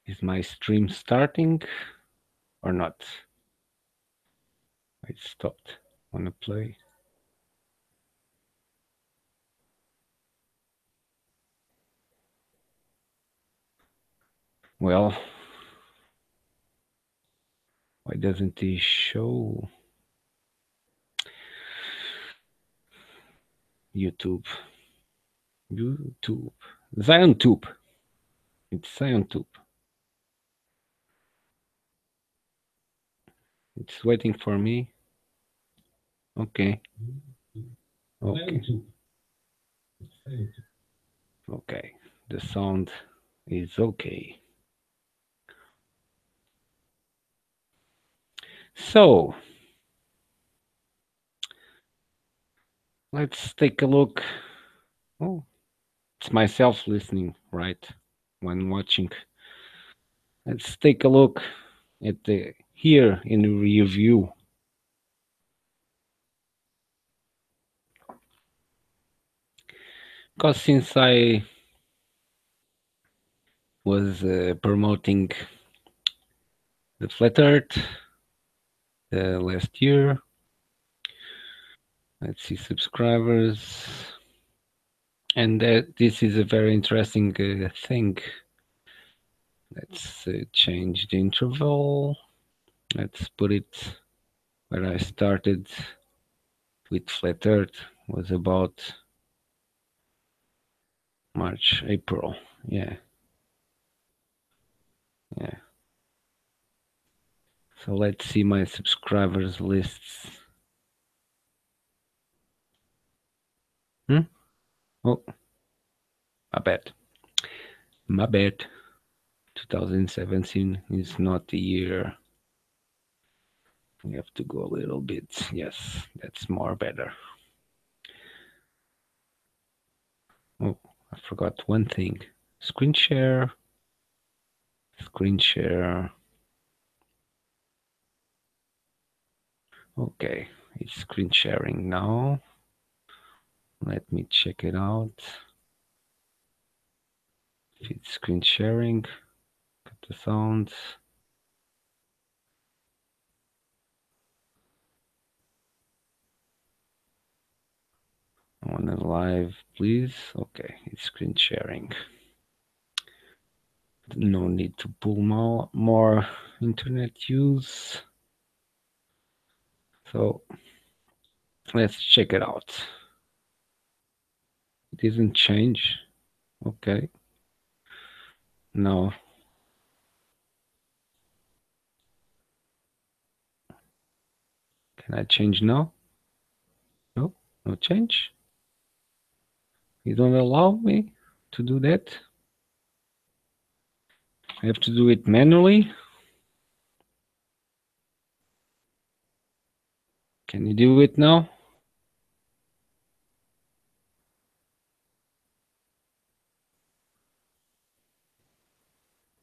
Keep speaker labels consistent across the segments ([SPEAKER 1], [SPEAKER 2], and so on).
[SPEAKER 1] Is my stream starting or not? It stopped. Wanna play? Well, why doesn't he show YouTube? YouTube. ZionTube. It's ZionTube. It's waiting for me. Okay. Okay. Okay. The sound is okay. So let's take a look. Oh, it's myself listening, right? When watching. Let's take a look at the here in the review. Because since I was promoting the flat earth last year, let's see subscribers, and this is a very interesting thing. Let's change the interval. Let's put it where I started with flat earth, was about March, April. Yeah. Yeah. So let's see my subscribers lists. Oh, my bad. My bad. 2017 is not the year. We have to go a little bit. Yes, that's more better. Oh, I forgot one thing. Screen share. Screen share. Okay, it's screen sharing now. Let me check it out. If it's screen sharing, cut the sounds. I want it live, please. Okay, it's screen sharing. No need to pull more internet use. So let's check it out. It doesn't change. Okay. No. Can I change now? No, no change. You don't allow me to do that. I have to do it manually. Can you do it now?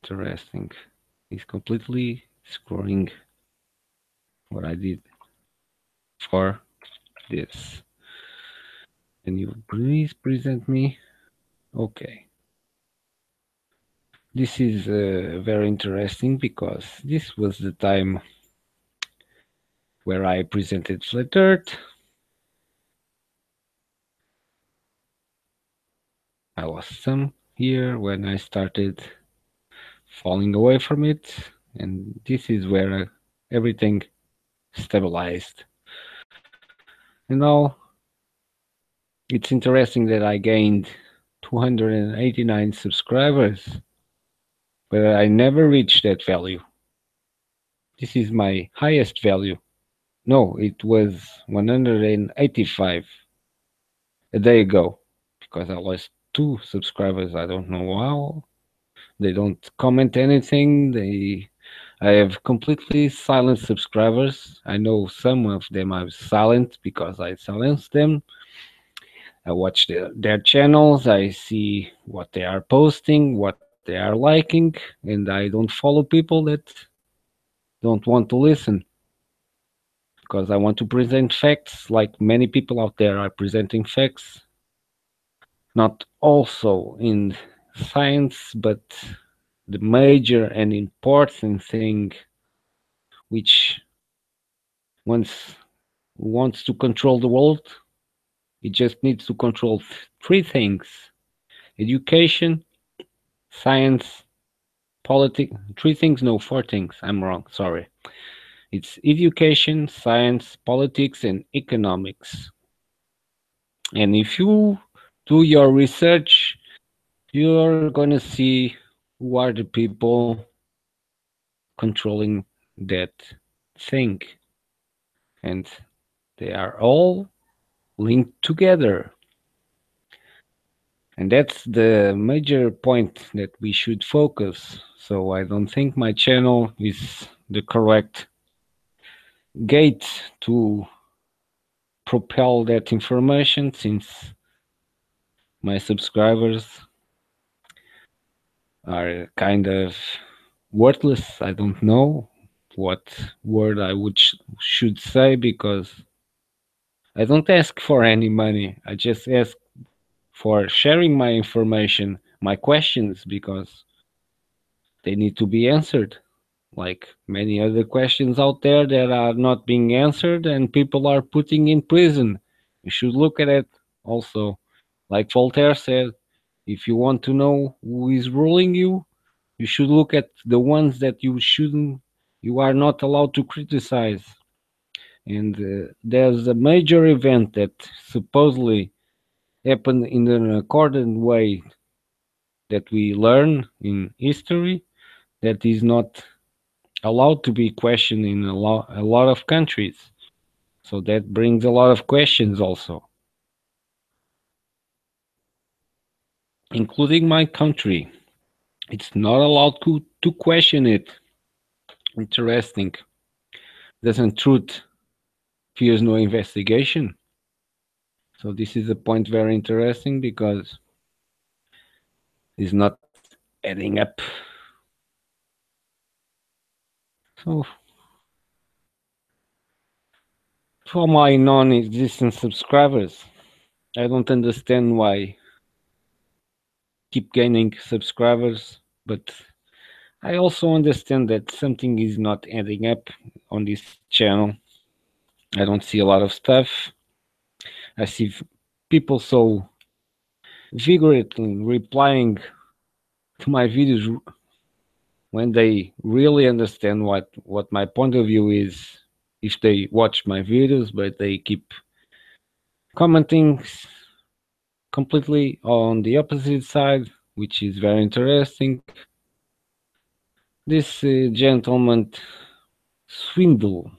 [SPEAKER 1] Interesting. He's completely screwing what I did for this. Can you please present me? Okay. This is very interesting because this was the time where I presented Flat Earth. I lost some here when I started falling away from it, and this is where everything stabilized. And now it's interesting that I gained 289 subscribers, but I never reached that value. This is my highest value. No, it was 185 a day ago because I lost 2 subscribers. I don't know how. They don't comment anything. I have completely silent subscribers. I know some of them are silent because I silenced them. I watch their channels. I see what they are posting, what they are liking, and I don't follow people that don't want to listen because I want to present facts like many people out there are presenting facts, not also in science, but the major and important thing which wants wants to control the world. It just needs to control three things: education, science, politics. Three things, no, four things. I'm wrong. Sorry. It's education, science, politics, and economics. And if you do your research, you're gonna see who are the people controlling that thing. And they are all linked together. And that's the major point that we should focus. So I don't think my channel is the correct gate to propel that information, since my subscribers are kind of worthless. I don't know what word I should say, because I don't ask for any money. I just ask for sharing my information, my questions, because they need to be answered. Like many other questions out there that are not being answered and people are putting in prison. You should look at it also. Like Voltaire said, if you want to know who is ruling you, you should look at the ones that you are not allowed to criticize. And there's a major event that supposedly happened in an accordant way that we learn in history that is not allowed to be questioned in a lot of countries. So that brings a lot of questions also, including my country. It's not allowed to question it. Interesting. Doesn't truth fears no investigation? So this is a point very interesting because it's not adding up. So for my non-existent subscribers, I don't understand why keep gaining subscribers, but I also understand that something is not adding up on this channel. I don't see a lot of stuff. I see people so vigorously replying to my videos when they really understand what my point of view is. If they watch my videos, but they keep commenting completely on the opposite side, which is very interesting. This gentleman swindle,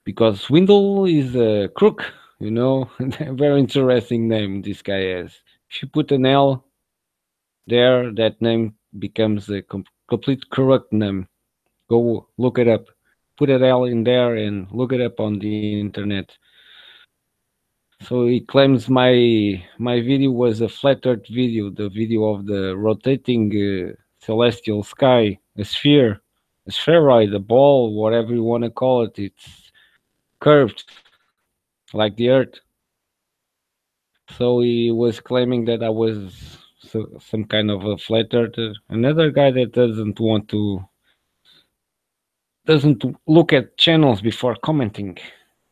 [SPEAKER 1] because swindle is a crook, you know. Very interesting name this guy has. If you put an L there, that name becomes a complete correct name. Go look it up. Put an L in there and look it up on the internet. So he claims my video was a flat Earth video, the video of the rotating celestial sky, a sphere, a spheroid, a ball, whatever you want to call it. It's curved like the Earth. So he was claiming that I was some kind of a flat earther. Another guy that doesn't look at channels before commenting,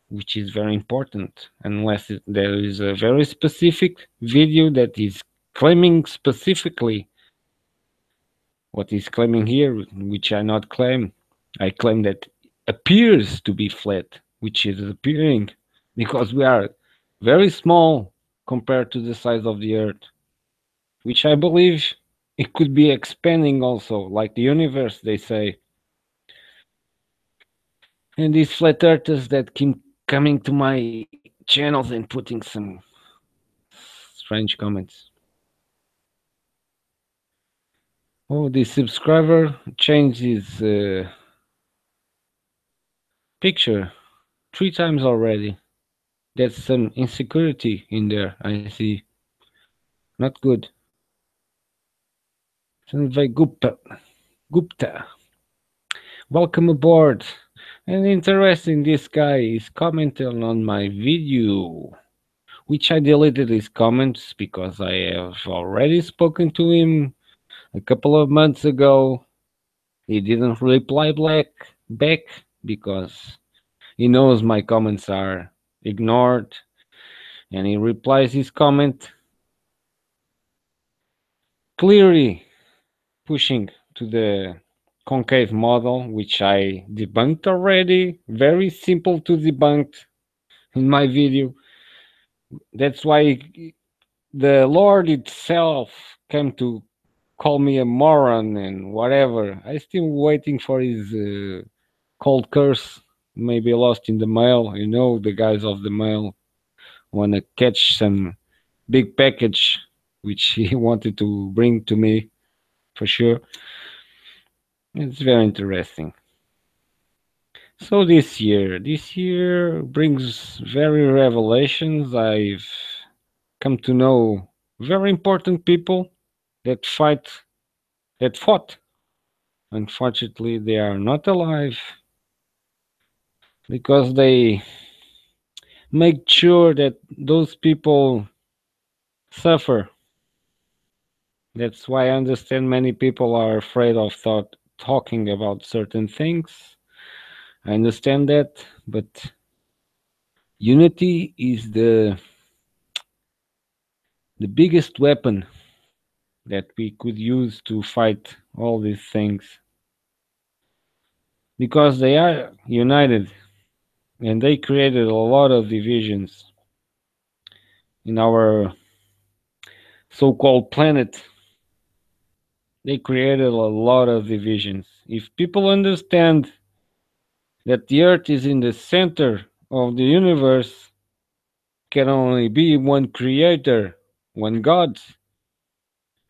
[SPEAKER 1] which is very important, unless there is a very specific video that is claiming specifically what is claiming here, which I not claim. I claim that appears to be flat, which is appearing because we are very small compared to the size of the Earth, which I believe it could be expanding also, like the universe, they say. And these flat earthers that keep coming to my channels and putting some strange comments. Oh, this subscriber changed his picture 3 times already. There's some insecurity in there, I see. Not good. Sanjay Gupta. Welcome aboard. And interesting, this guy is commenting on my video. which I deleted his comments because I have already spoken to him a couple of months ago. He didn't reply back because he knows my comments are ignored, and he replies his comment clearly pushing to the concave model, which I debunked already. Very simple to debunk in my video. That's why the Lord itself came to call me a moron and whatever. I still waiting for his cold curse, maybe lost in the mail. You know, the guys of the mail want to catch some big package, which he wanted to bring to me for sure. It's very interesting. So this year brings very revelations. I've come to know very important people that fought. Unfortunately, they are not alive because they make sure that those people suffer. That's why I understand many people are afraid of talking about certain things. I understand that, but unity is the biggest weapon that we could use to fight all these things because they are united and they created a lot of divisions in our so-called planet. They created a lot of divisions. If people understand that the earth is in the center of the universe, can only be one creator, one God,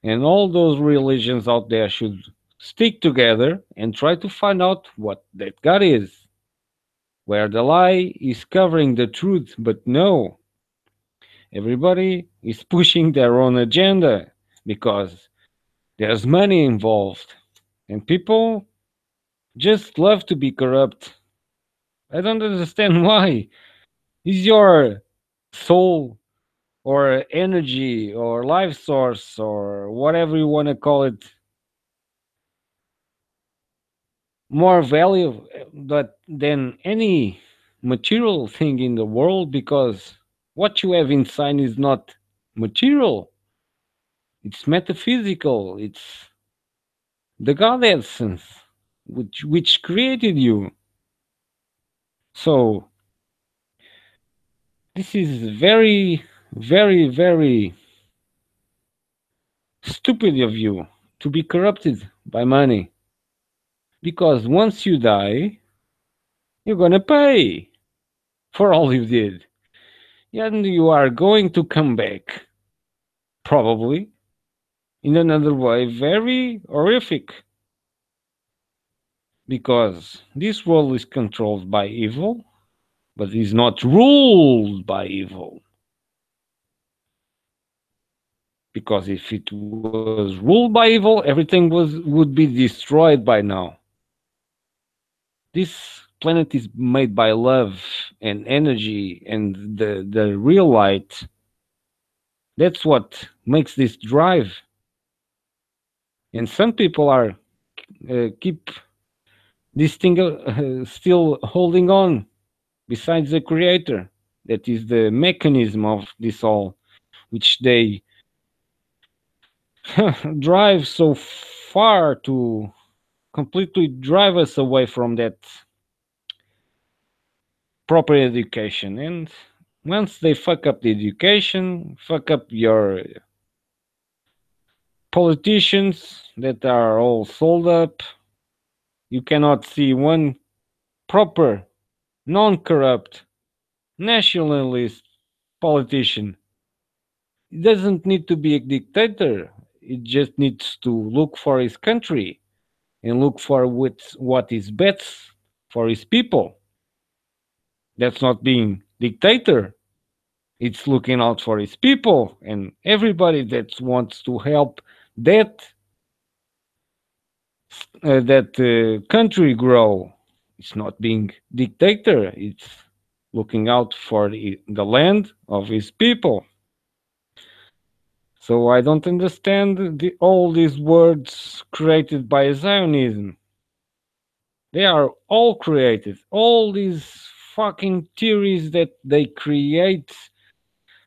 [SPEAKER 1] and all those religions out there should stick together and try to find out what that God is, where the lie is covering the truth. But no, everybody is pushing their own agenda because there's money involved, and people just love to be corrupt. I don't understand why. Is your soul or energy or life source or whatever you want to call it more value than any material thing in the world? Because what you have inside is not material, it's metaphysical, it's the God essence which created you. So this is very, very, very stupid of you to be corrupted by money. Because once you die, you're gonna pay for all you did. And you are going to come back, probably, in another way, very horrific. Because this world is controlled by evil, but is not ruled by evil. Because if it was ruled by evil, everything would be destroyed by now. This planet is made by love and energy and the real light. That's what makes this drive. And some people are keep this thing still holding on besides the creator. That is the mechanism of this all, which they drive so far to completely drive us away from that proper education. And once they fuck up the education, fuck up your politicians that are all sold up, you cannot see one proper, non corrupt, nationalist politician. It doesn't need to be a dictator, it just needs to look for his country and look for what is best for his people. That's not being dictator. It's looking out for his people and everybody that wants to help that country grow. It's not being dictator. It's looking out for the land of his people. So I don't understand all these words created by Zionism. They are all created. All these fucking theories that they create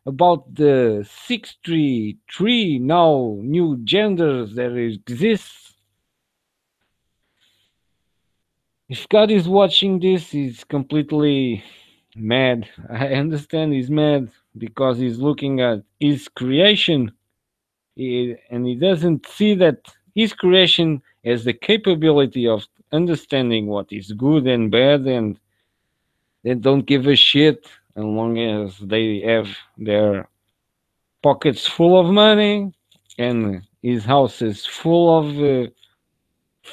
[SPEAKER 1] about the 63 now new genders that exist. If God is watching this, he's completely mad. I understand he's mad because he's looking at his creation and he doesn't see that his creation has the capability of understanding what is good and bad, and they don't give a shit as long as they have their pockets full of money and his house is full of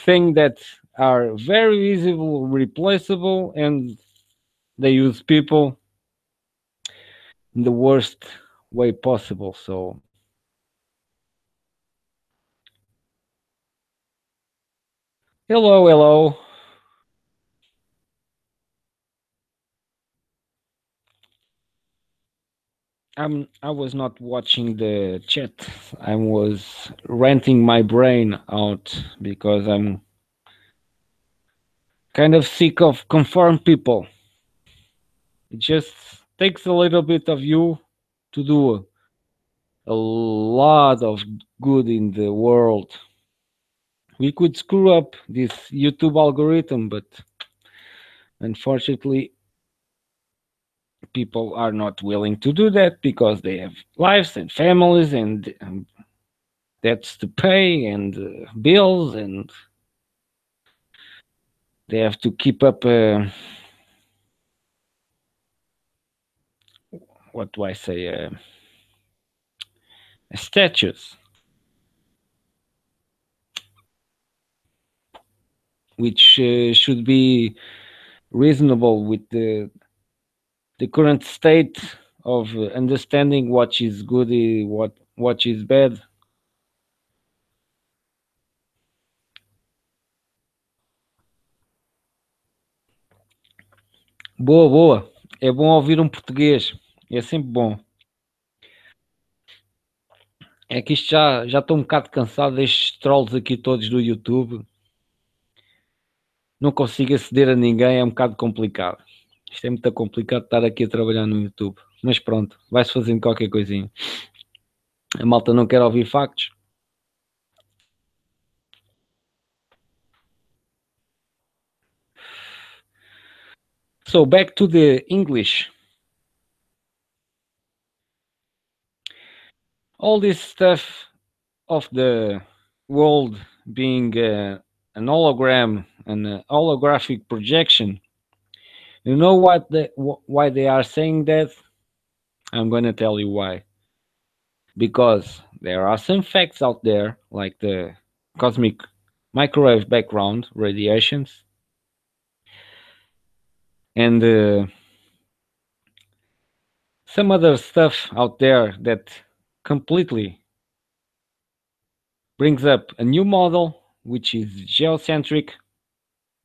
[SPEAKER 1] things that are very easily replaceable, and they use people in the worst way possible. So hello, hello. I was not watching the chat. I was renting my brain out because I'm kind of sick of conform people. It just takes a little bit of you to do a lot of good in the world. We could screw up this YouTube algorithm, but unfortunately, people are not willing to do that because they have lives and families and debts to pay and bills, and they have to keep up. What do I say? Statues, which should be reasonable with the current state of understanding what is good, what is bad. Boa, boa. É bom ouvir um português. É sempre bom. É que isto já estou um bocado cansado destes trolls aqui todos do YouTube. Não consigo aceder a ninguém, é um bocado complicado. Isto é muito complicado estar aqui a trabalhar no YouTube. Mas pronto, vai-se fazendo qualquer coisinha. A malta não quer ouvir factos. So back to the English. All this stuff of the world being an hologram, an holographic projection. You know why they are saying that? I'm going to tell you why. Because there are some facts out there, like the cosmic microwave background radiations, and some other stuff out there that completely brings up a new model, which is geocentric,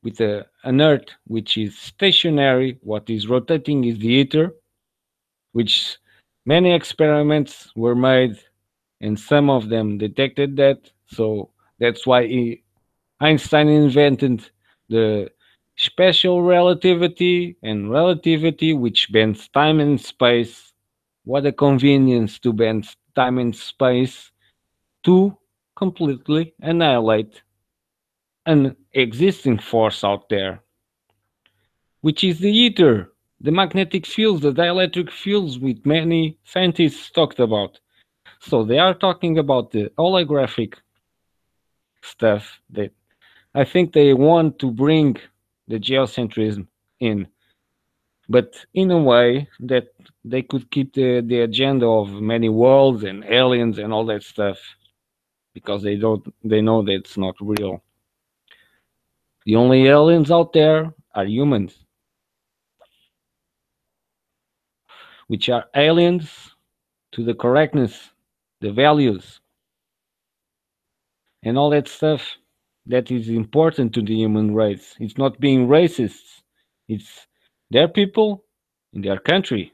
[SPEAKER 1] with an Earth which is stationary. What is rotating is the ether, which many experiments were made, and some of them detected that. So that's why Einstein invented the special relativity and relativity, which bends time and space. What a convenience to bend time and space to completely annihilate an existing force out there, which is the ether, the magnetic fields, the dielectric fields, which many scientists talked about. So they are talking about the holographic stuff that I think they want to bring the geocentrism in, but in a way that they could keep the agenda of many worlds and aliens and all that stuff, because they know that it's not real. The only aliens out there are humans, which are aliens to the correctness, the values, and all that stuff that is important to the human race. It's not being racist. It's their people in their country,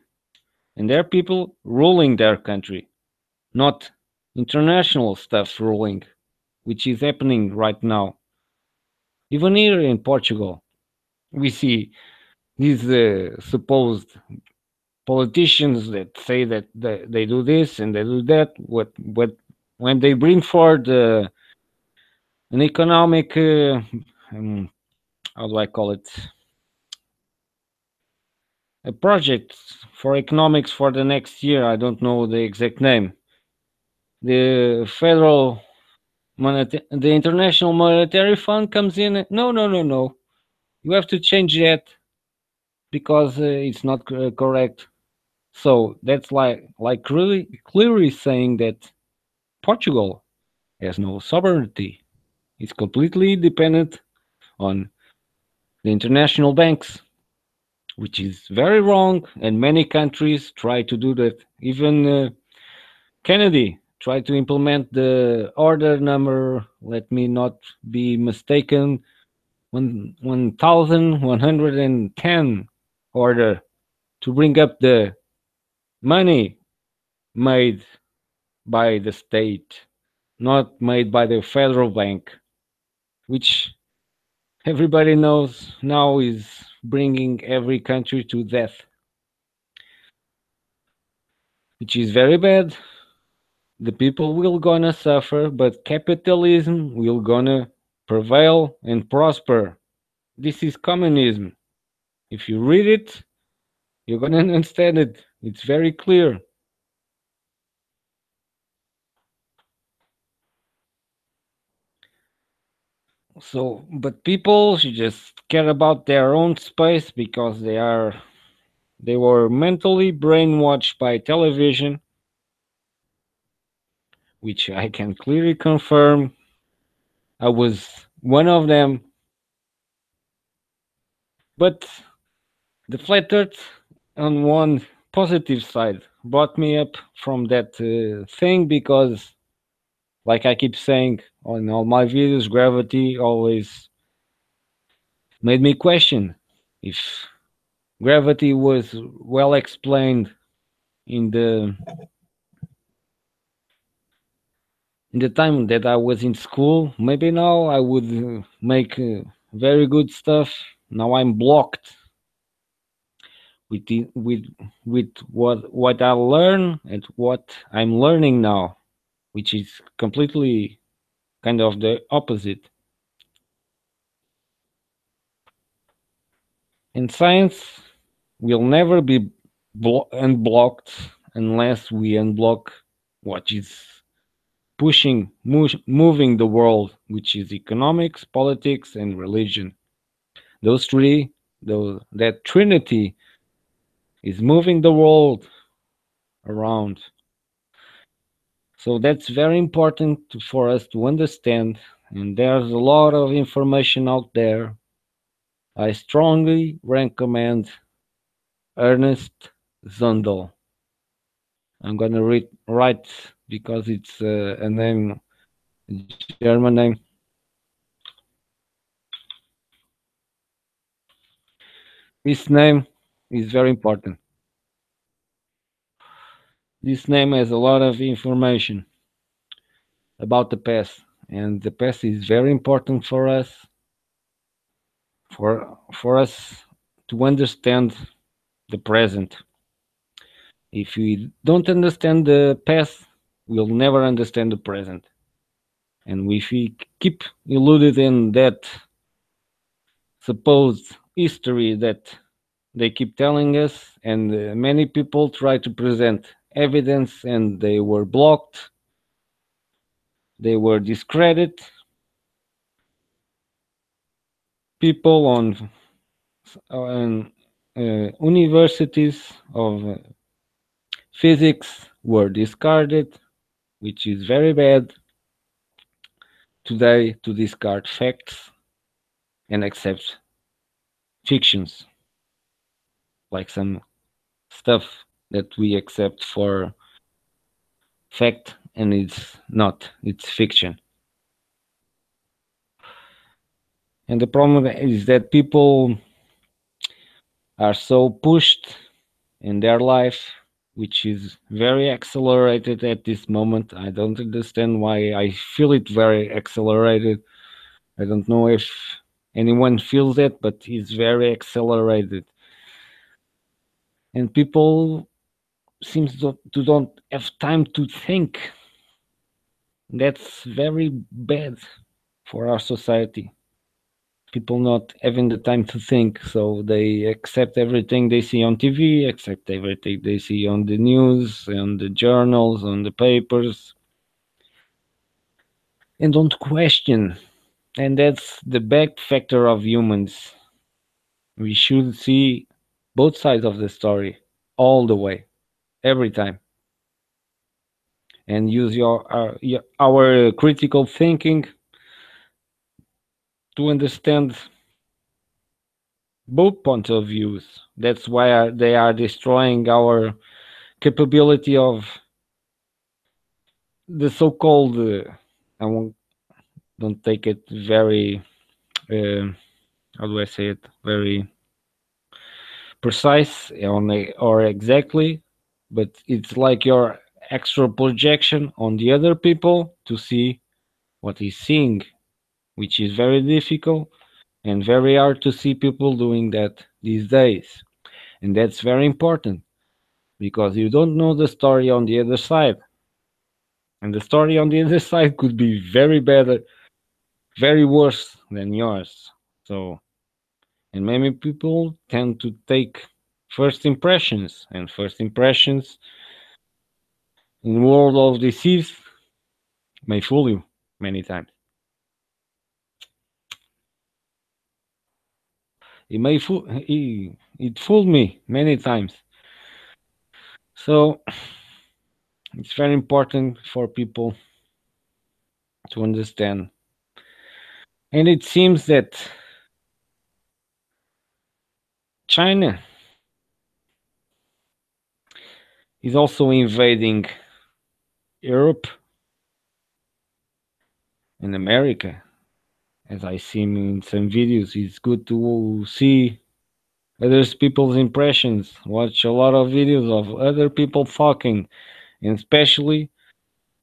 [SPEAKER 1] and there are people ruling their country, not international stuff ruling, which is happening right now. Even here in Portugal, we see these supposed politicians that say that they do this and they do that. What when they bring forward an economic, um, how do I call it, a project for economics for the next year. I don't know the exact name. The federal the International Monetary Fund comes in. No, no, no, no. You have to change that because it's not correct. So that's like really clearly saying that Portugal has no sovereignty. It's completely dependent on the international banks, which is very wrong. And many countries try to do that. Even Kennedy tried to implement the order number, let me not be mistaken, 1110 order to bring up the money made by the state, not made by the federal bank, which everybody knows now is bringing every country to death, which is very bad. The people will gonna suffer, but capitalism will gonna prevail and prosper. This is communism. If you read it, you're gonna understand it. It's very clear. So, but people should just care about their own space because they were mentally brainwashed by television, which I can clearly confirm. I was one of them. But the flat Earth, on one positive side, brought me up from that thing because, like I keep saying on all my videos, gravity always made me question if gravity was well explained in the time that I was in school. Maybe now I would make very good stuff. Now I'm blocked with what I learn and what I'm learning now, which is completely kind of the opposite. And science will never be unblocked unless we unblock what is moving the world, which is economics, politics, and religion. Those three, that trinity is moving the world around. So that's very important for us to understand. And there's a lot of information out there. I strongly recommend Ernest Zundel. I'm gonna read right because it's a name, German name. This name is very important. This name has a lot of information about the past, and the past is very important for us, for us to understand the present. If we don't understand the past, we'll never understand the present. And if we keep eluded in that supposed history that they keep telling us, and many people try to present evidence and they were blocked, they were discredited. People on universities of physics were discarded, which is very bad today to discard facts and accept fictions, like some stuff that we accept for fact and it's not, it's fiction. And the problem is that people are so pushed in their life, which is very accelerated at this moment. I don't understand why I feel it very accelerated. I don't know if anyone feels it, but it's very accelerated. And people seems to don't have time to think. That's very bad for our society. People not having the time to think, so they accept everything they see on TV, accept everything they see on the news, on the journals, on the papers, and don't question. And that's the back factor of humans. We should see both sides of the story all the way, every time, and use our critical thinking to understand both points of views. That's why they are destroying our capability of the so-called. I won't don't take it very. Uh, how do I say it? Very precise or exactly, but it's like your extra projection on the other people to see what he's seeing, which is very difficult and very hard to see people doing that these days. And that's very important because you don't know the story on the other side. And the story on the other side could be very bad, very worse than yours. So, and many people tend to take first impressions, and first impressions in world of disease may fool you many times. It fooled me many times. So it's very important for people to understand. And it seems that China is also invading Europe and America. As I see in some videos, it's good to see others people's impressions, watch a lot of videos of other people talking, and especially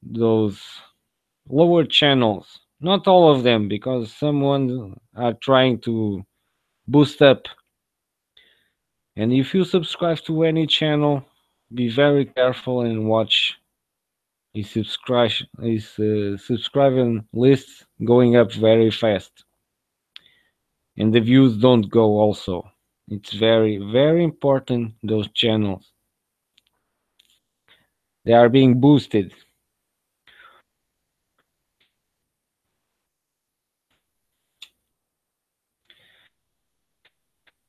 [SPEAKER 1] those lower channels. Not all of them, because someone are trying to boost up. And if you subscribe to any channel, be very careful and watch his subscribing list going up very fast, and the views don't go also. It's very important. Those channels, they are being boosted.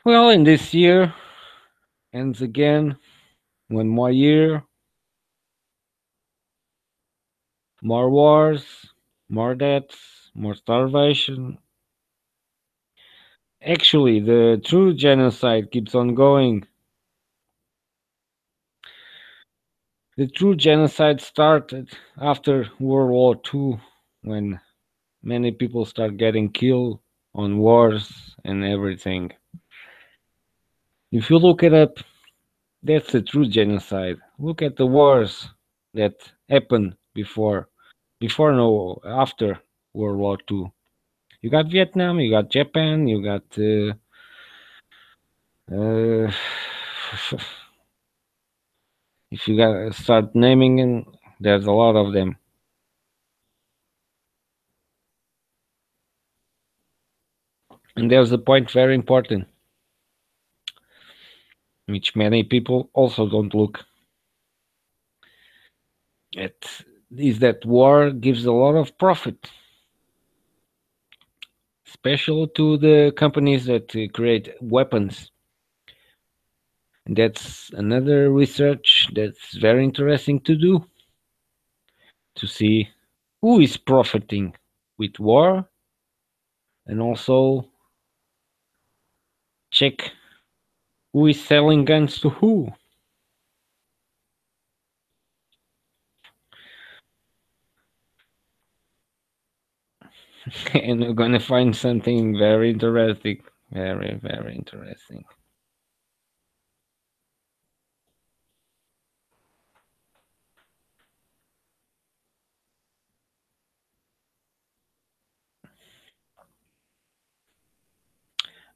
[SPEAKER 1] Well, in this year ends again. One more year, more wars, more deaths, more starvation. Actually, the true genocide keeps on going. The true genocide started after World War II, when many people start getting killed on wars and everything. If you look it up, that's the true genocide. Look at the wars that happened before no, after World War II. You got Vietnam, you got Japan, you got uh, if you got start naming, and there's a lot of them. And there's a point very important, which many people also don't look at, is that war gives a lot of profit, especially to the companies that create weapons. And that's another research that's very interesting to do, to see who is profiting with war, and also check who is selling guns to who. And we're gonna find something very interesting. Very interesting.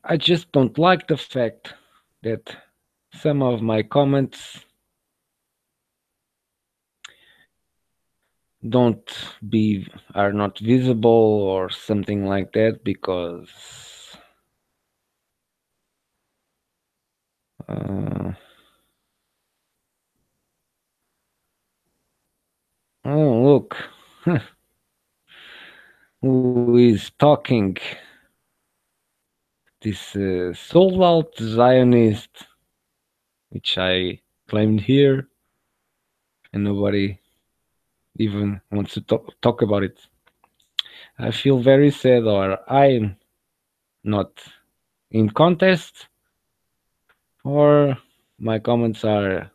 [SPEAKER 1] I just don't like the fact that some of my comments don't be are not visible or something like that because uh, oh look who is talking, this sold out Zionist, which I claimed here, and nobody even wants to talk about it. I feel very sad, or I'm not in contest, or my comments are.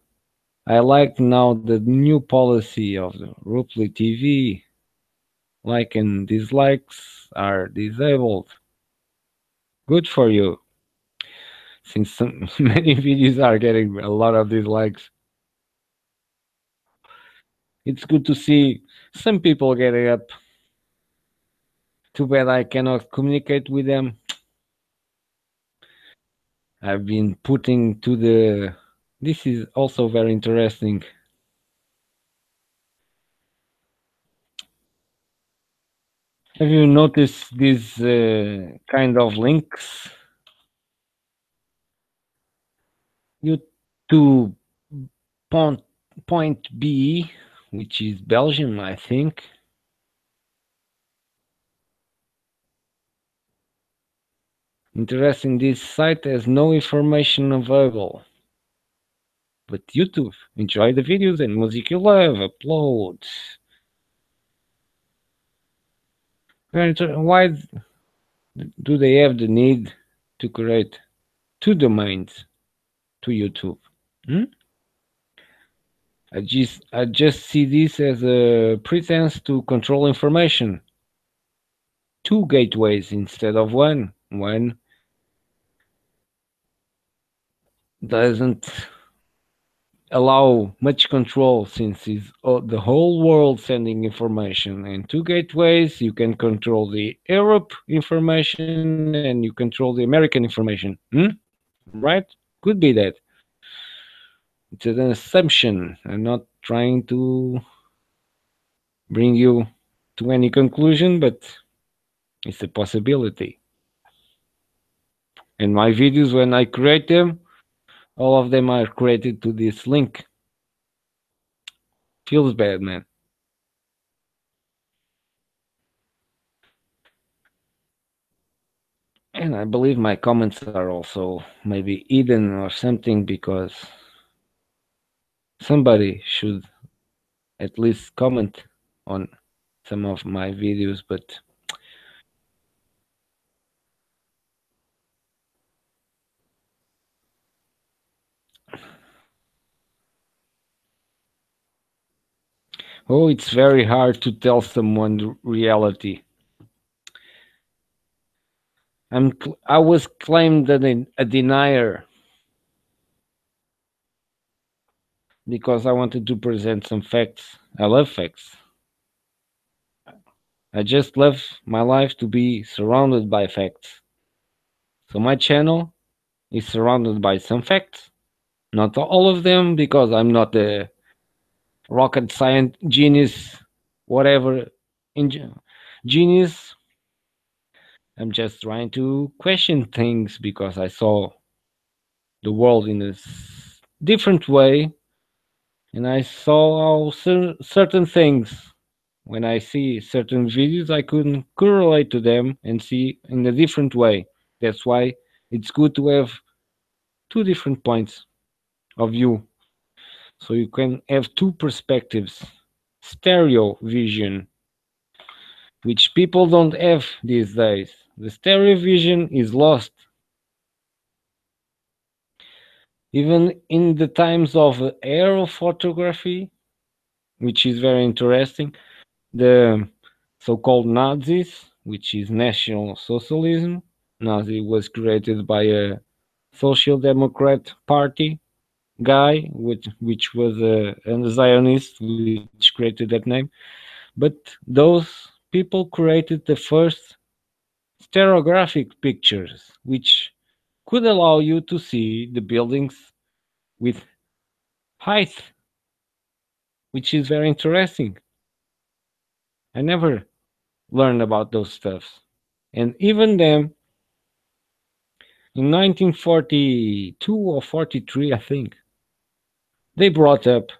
[SPEAKER 1] I like now the new policy of the Rupley TV. Like and dislikes are disabled. Good for you, since many videos are getting a lot of dislikes. It's good to see some people getting up. Too bad I cannot communicate with them. I've been putting to the. This is also very interesting. Have you noticed these kind of links? You to point, point B, which is Belgium, I think. Interesting, this site has no information available. But YouTube, enjoy the videos and music you love, upload. Why do they have the need to create two domains to YouTube? Hmm? I just see this as a pretense to control information. Two gateways instead of one. One doesn't allow much control since it's the whole world sending information. And two gateways, you can control the Europe information and you control the American information. Right? Could be that. It's an assumption. I'm not trying to bring you to any conclusion, but it's a possibility. And my videos, when I create them, all of them are created to this link. Feels bad, man. And I believe my comments are also maybe hidden or something because somebody should at least comment on some of my videos. But oh, it's very hard to tell someone the reality. I was claimed a denier because I wanted to present some facts. I love facts. I just love my life to be surrounded by facts. So my channel is surrounded by some facts. Not all of them because I'm not a rocket science genius, whatever genius. I'm just trying to question things because I saw the world in a different way, and I saw how certain things. When I see certain videos, I couldn't correlate to them and see in a different way. That's why it's good to have two different points of view, so you can have two perspectives, stereo vision, which people don't have these days. The stereo vision is lost. Even in the times of aerophotography, which is very interesting, the so-called Nazis, which is National Socialism. Nazi was created by a Social Democrat Party guy, which was a Zionist, which created that name. But those people created the first stereographic pictures, which could allow you to see the buildings with height, which is very interesting. I never learned about those stuffs. And even then, in 1942 or 43, I think, they brought up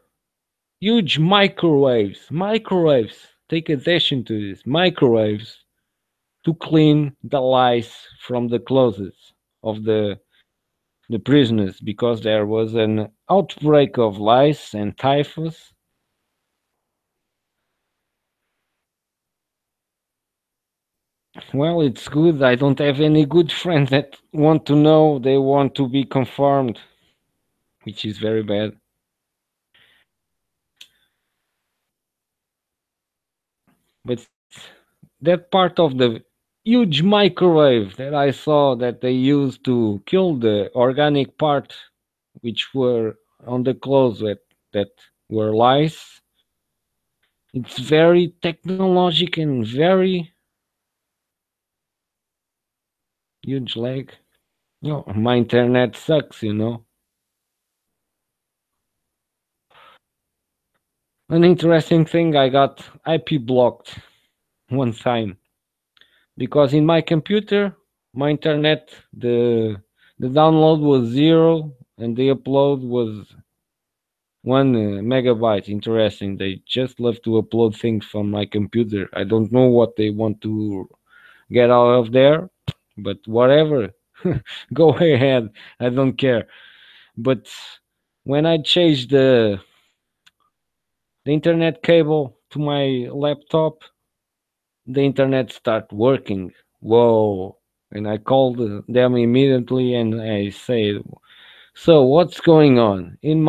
[SPEAKER 1] huge microwaves. Microwaves. Take attention to this. Microwaves to clean the lice from the clothes of the prisoners because there was an outbreak of lice and typhus. Well, it's good. I don't have any good friends that want to know. They want to be conformed, which is very bad. But that part of the huge microwave that I saw that they used to kill the organic part, which were on the clothes that were lice, it's very technological and very huge leg. No, my internet sucks, you know. An interesting thing, I got IP blocked one time because in my computer, my internet, the download was zero and the upload was 1 megabyte. Interesting. They just love to upload things from my computer. I don't know what they want to get out of there, but whatever. Go ahead. I don't care. But when I changed the internet cable to my laptop, the internet start working. Whoa. And I called them immediately and I said, so what's going on in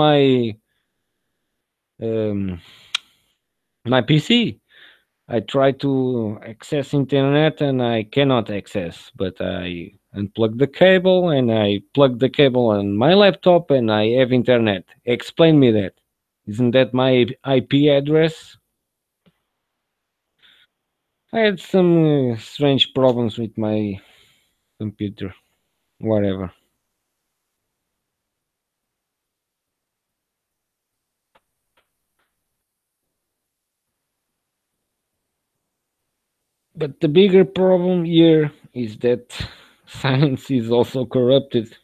[SPEAKER 1] um, my PC? I try to access internet and I cannot access, but I unplug the cable and I plug the cable on my laptop and I have internet. Explain me that. Isn't that my IP address? I had some strange problems with my computer. Whatever. But the bigger problem here is that science is also corrupted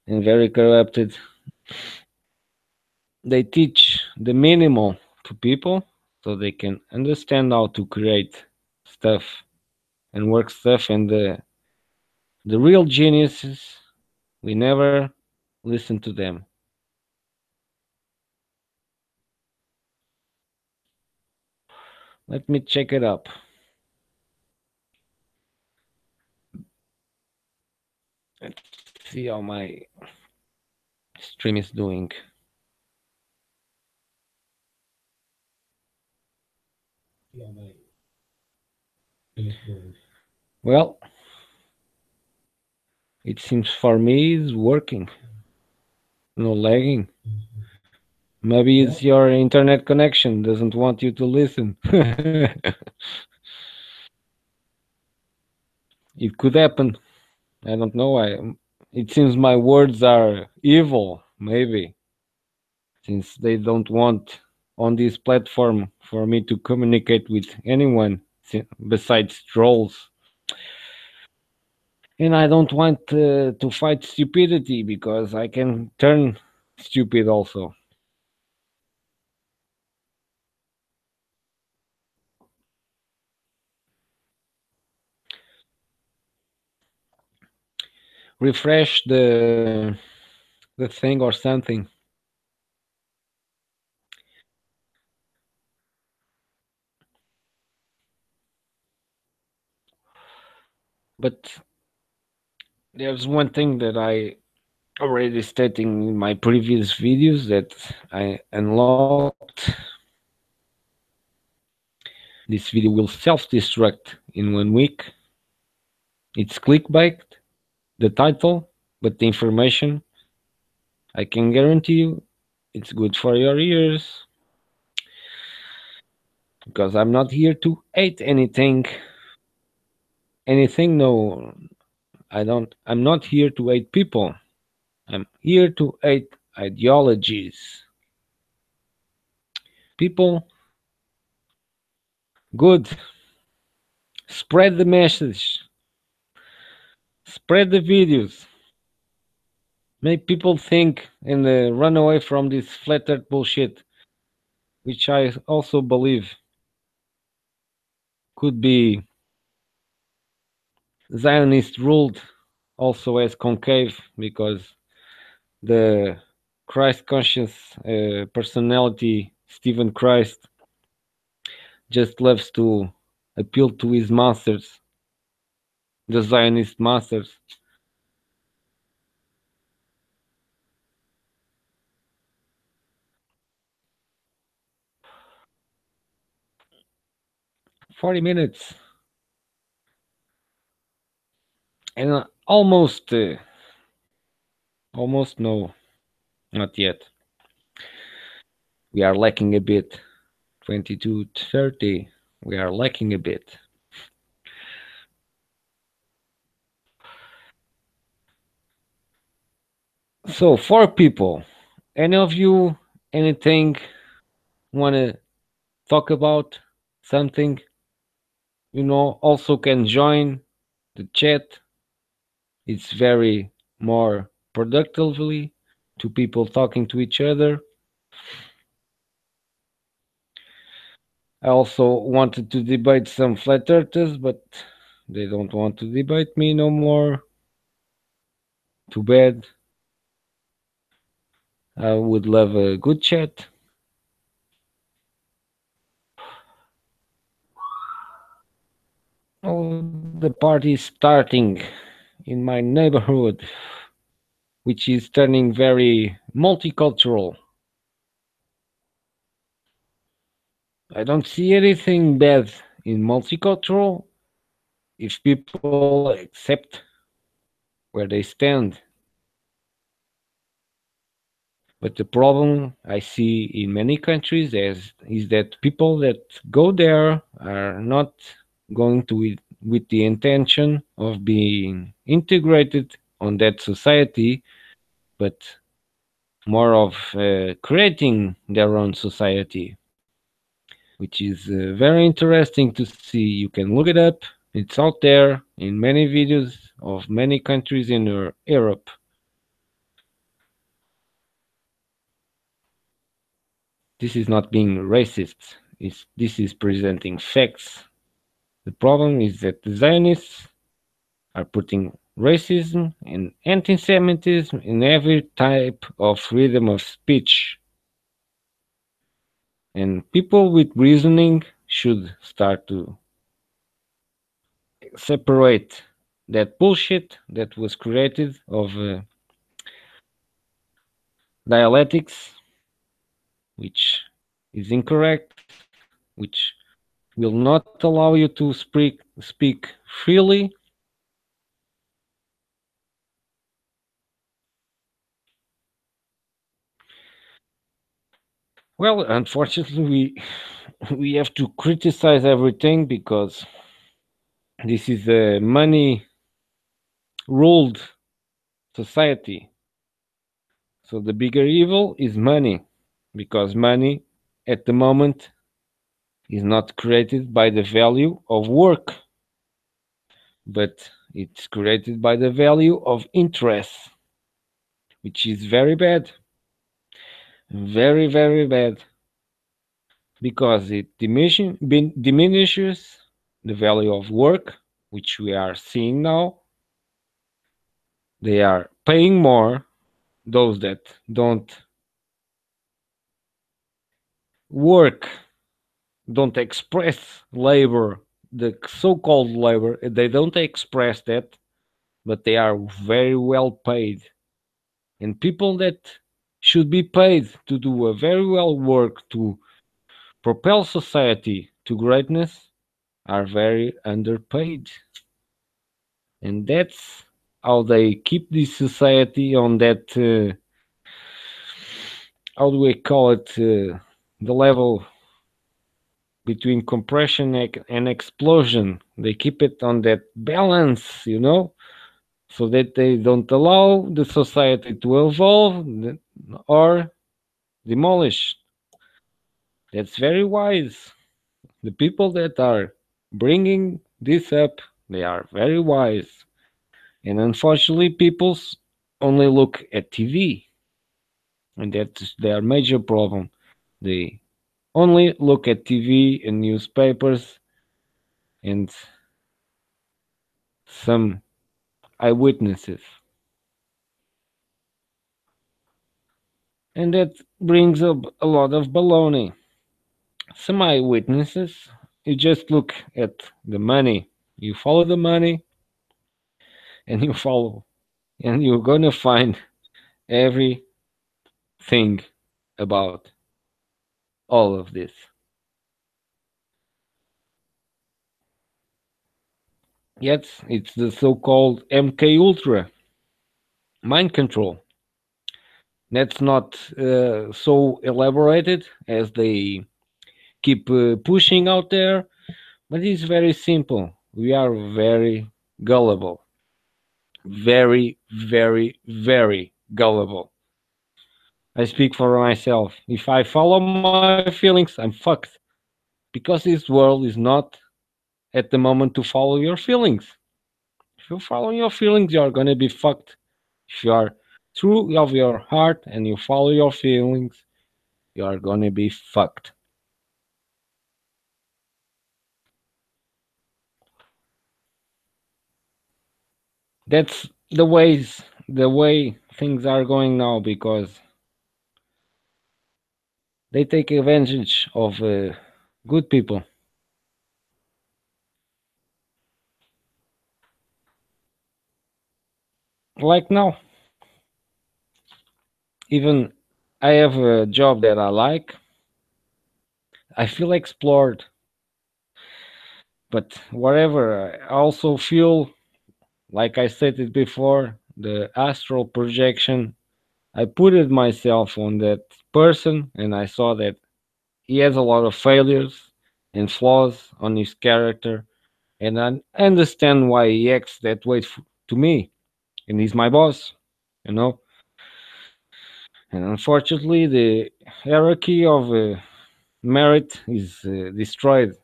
[SPEAKER 1] and very corrupted. They teach the minimal to people so they can understand how to create stuff and work stuff, and the real geniuses, we never listen to them. Let me check it up. Let's see how my stream is doing. Well, it seems for me it's working. No lagging. Maybe it's your internet connection doesn't want you to listen. It could happen. I don't know. It seems my words are evil, maybe, since they don't want on this platform for me to communicate with anyone besides trolls. And I don't want to fight stupidity because I can turn stupid also. Refresh the thing or something. But there's one thing that I already stating in my previous videos that I unlocked. This video will self-destruct in 1 week. It's clickbait, the title, but the information, I can guarantee you, it's good for your ears because I'm not here to hate anything. Anything, no. I'm not here to hate people. I'm here to hate ideologies. People, good. Spread the message. Spread the videos. Make people think and run away from this flat earth bullshit, which I also believe could be Zionist ruled also as concave because the Christ conscious personality, Stephen Christ, just loves to appeal to his masters, the Zionist masters. 40 minutes and almost no, not yet. We are lacking a bit. 22 30. We are lacking a bit. So, for people, any of you, anything want to talk about something? Also can join the chat. It's very more productively to people talking to each other. I also wanted to debate some flat earthers, but they don't want to debate me no more. Too bad. I would love a good chat. Oh, the party is starting in my neighborhood, which is turning very multicultural. I don't see anything bad in multicultural if people accept where they stand. But the problem I see in many countries is that people that go there are not going to with the intention of being integrated on that society, but more of creating their own society, which is very interesting to see. You can look it up. It's out there in many videos of many countries in Europe. This is not being racist. This is presenting facts. The problem is that the Zionists are putting racism and anti Semitism in every type of freedom of speech. And people with reasoning should start to separate that bullshit that was created of dialectics, which is incorrect, which will not allow you to speak freely. Well, unfortunately, we have to criticize everything because this is a money ruled society. So the bigger evil is money, because money at the moment is not created by the value of work, but it's created by the value of interest, which is very bad, very, very bad, because it diminishes the value of work, which we are seeing now. They are paying more those that don't work, don't express labor, the so-called labor, they don't express that, but they are very well paid. And people that should be paid to do a very well work to propel society to greatness are very underpaid. And that's how they keep this society on that, how do we call it, the level between compression and explosion. They keep it on that balance, so that they don't allow the society to evolve or demolish. That's very wise. The people that are bringing this up, they are very wise. And unfortunately, people only look at TV, and that's their major problem. They only look at TV and newspapers and some eyewitnesses. And that brings up a lot of baloney. Some eyewitnesses, you just look at the money. You follow the money and you follow, and you're gonna find everything about all of this. Yet it's the so-called MK Ultra mind control. That's not so elaborated as they keep pushing out there, but it's very simple. We are very gullible, very, very, very gullible. I speak for myself. If I follow my feelings, I'm fucked because this world is not at the moment to follow your feelings. If you follow your feelings, you're gonna be fucked. If you are true of your heart and you follow your feelings, you are gonna be fucked. That's the way things are going now because they take advantage of good people. Like now, even I have a job that I like. I feel explored, but whatever. I also feel, like I stated before, the astral projection. I put it myself on that person, and I saw that he has a lot of failures and flaws on his character, and I understand why he acts that way to me. And he's my boss, you know. And unfortunately, the hierarchy of merit is destroyed.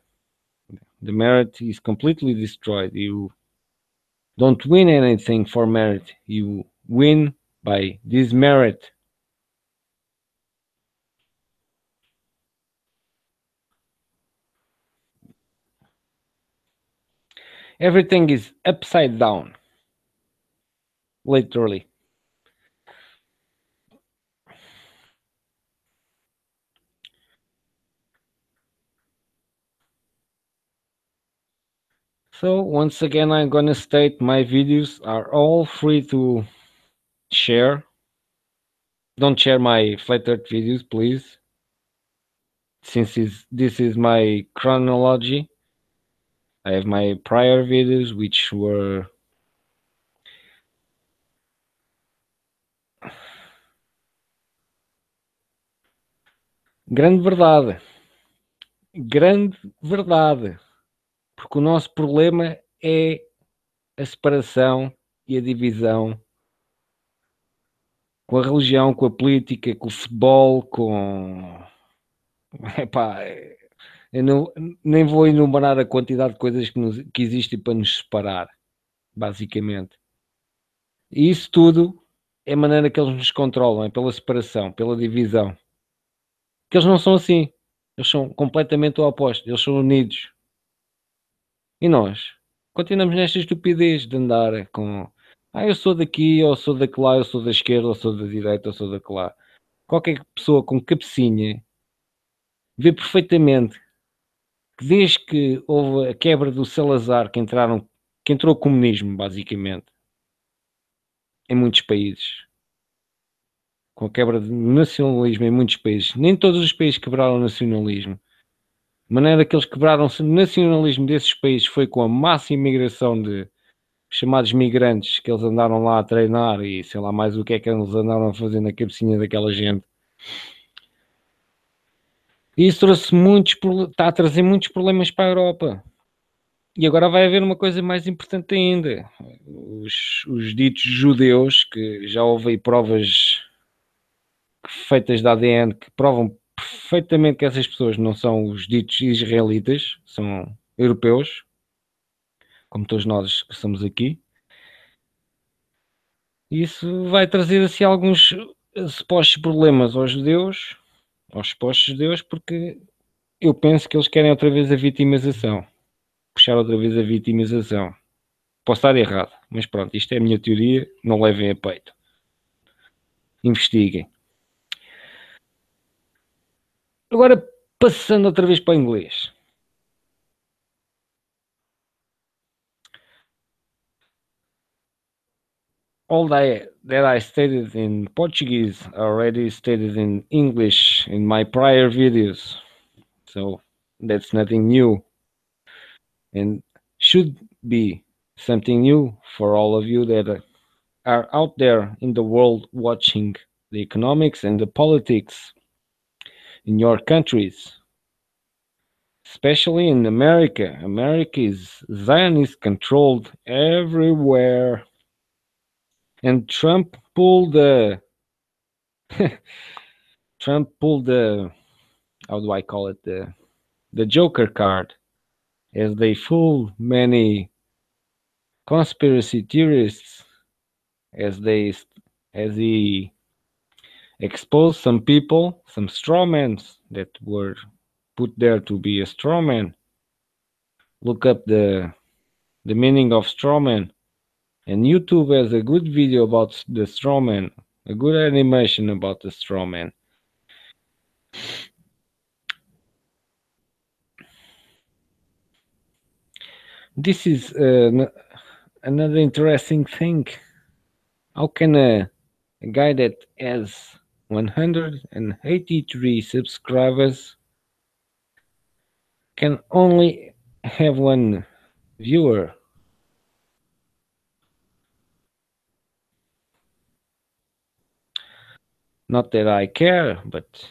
[SPEAKER 1] The merit is completely destroyed. You don't win anything for merit. You win by this merit. Everything is upside down, literally. So once again, I'm gonna state my videos are all free to share. Don't share my flat earth videos, please. Since this is my chronology, I have my prior videos which were grande verdade. Grande verdade. Porque o nosso problema é a separação e a divisão com a religião, com a política, com o futebol, com. Epá, eu não, nem vou enumerar a quantidade de coisas que existem para nos separar, basicamente. E isso tudo é a maneira que eles nos controlam, é pela separação, pela divisão. Que eles não são assim. Eles são completamente o oposto. Eles são unidos. E nós continuamos nesta estupidez de andar com eu sou daqui, eu sou daquela, eu sou da esquerda, eu sou da direita, eu sou daquela. Qualquer pessoa com cabecinha vê perfeitamente que desde que houve a quebra do Salazar que entrou o comunismo, basicamente, em muitos países, com a quebra do nacionalismo em muitos países, nem todos os países quebraram o nacionalismo. A maneira que eles quebraram o nacionalismo desses países foi com a massa imigração de chamados migrantes que eles andaram lá a treinar e sei lá mais o que é que eles andaram a fazer na cabecinha daquela gente. E isso trouxe está a trazer muitos problemas para a Europa. E agora vai haver uma coisa mais importante ainda. Os ditos judeus, que já houve aí provas feitas de ADN que provam perfeitamente que essas pessoas não são os ditos israelitas, são europeus, como todos nós que estamos aqui. E isso vai trazer assim alguns supostos problemas aos supostos judeus, porque eu penso que eles querem outra vez a vitimização, puxar outra vez a vitimização. Posso estar errado, mas pronto, isto é a minha teoria, não levem a peito. Investiguem. Agora, passando outra vez para o inglês. That I stated in Portuguese already stated in English in my prior videos. So that's nothing new and should be something new for all of you that are out there in the world watching the economics and the politics in your countries, especially in America. America is Zionist controlled everywhere, and Trump pulled the how do I call it the Joker card, as they fool many conspiracy theorists, as they as he exposed some people, some strawmen that were put there to be a strawman. Look up the meaning of strawman, and YouTube has a good video about the strawman, a good animation about the strawman. This is another interesting thing. How can a guy that has 183 subscribers can only have one viewer? Not that I care, but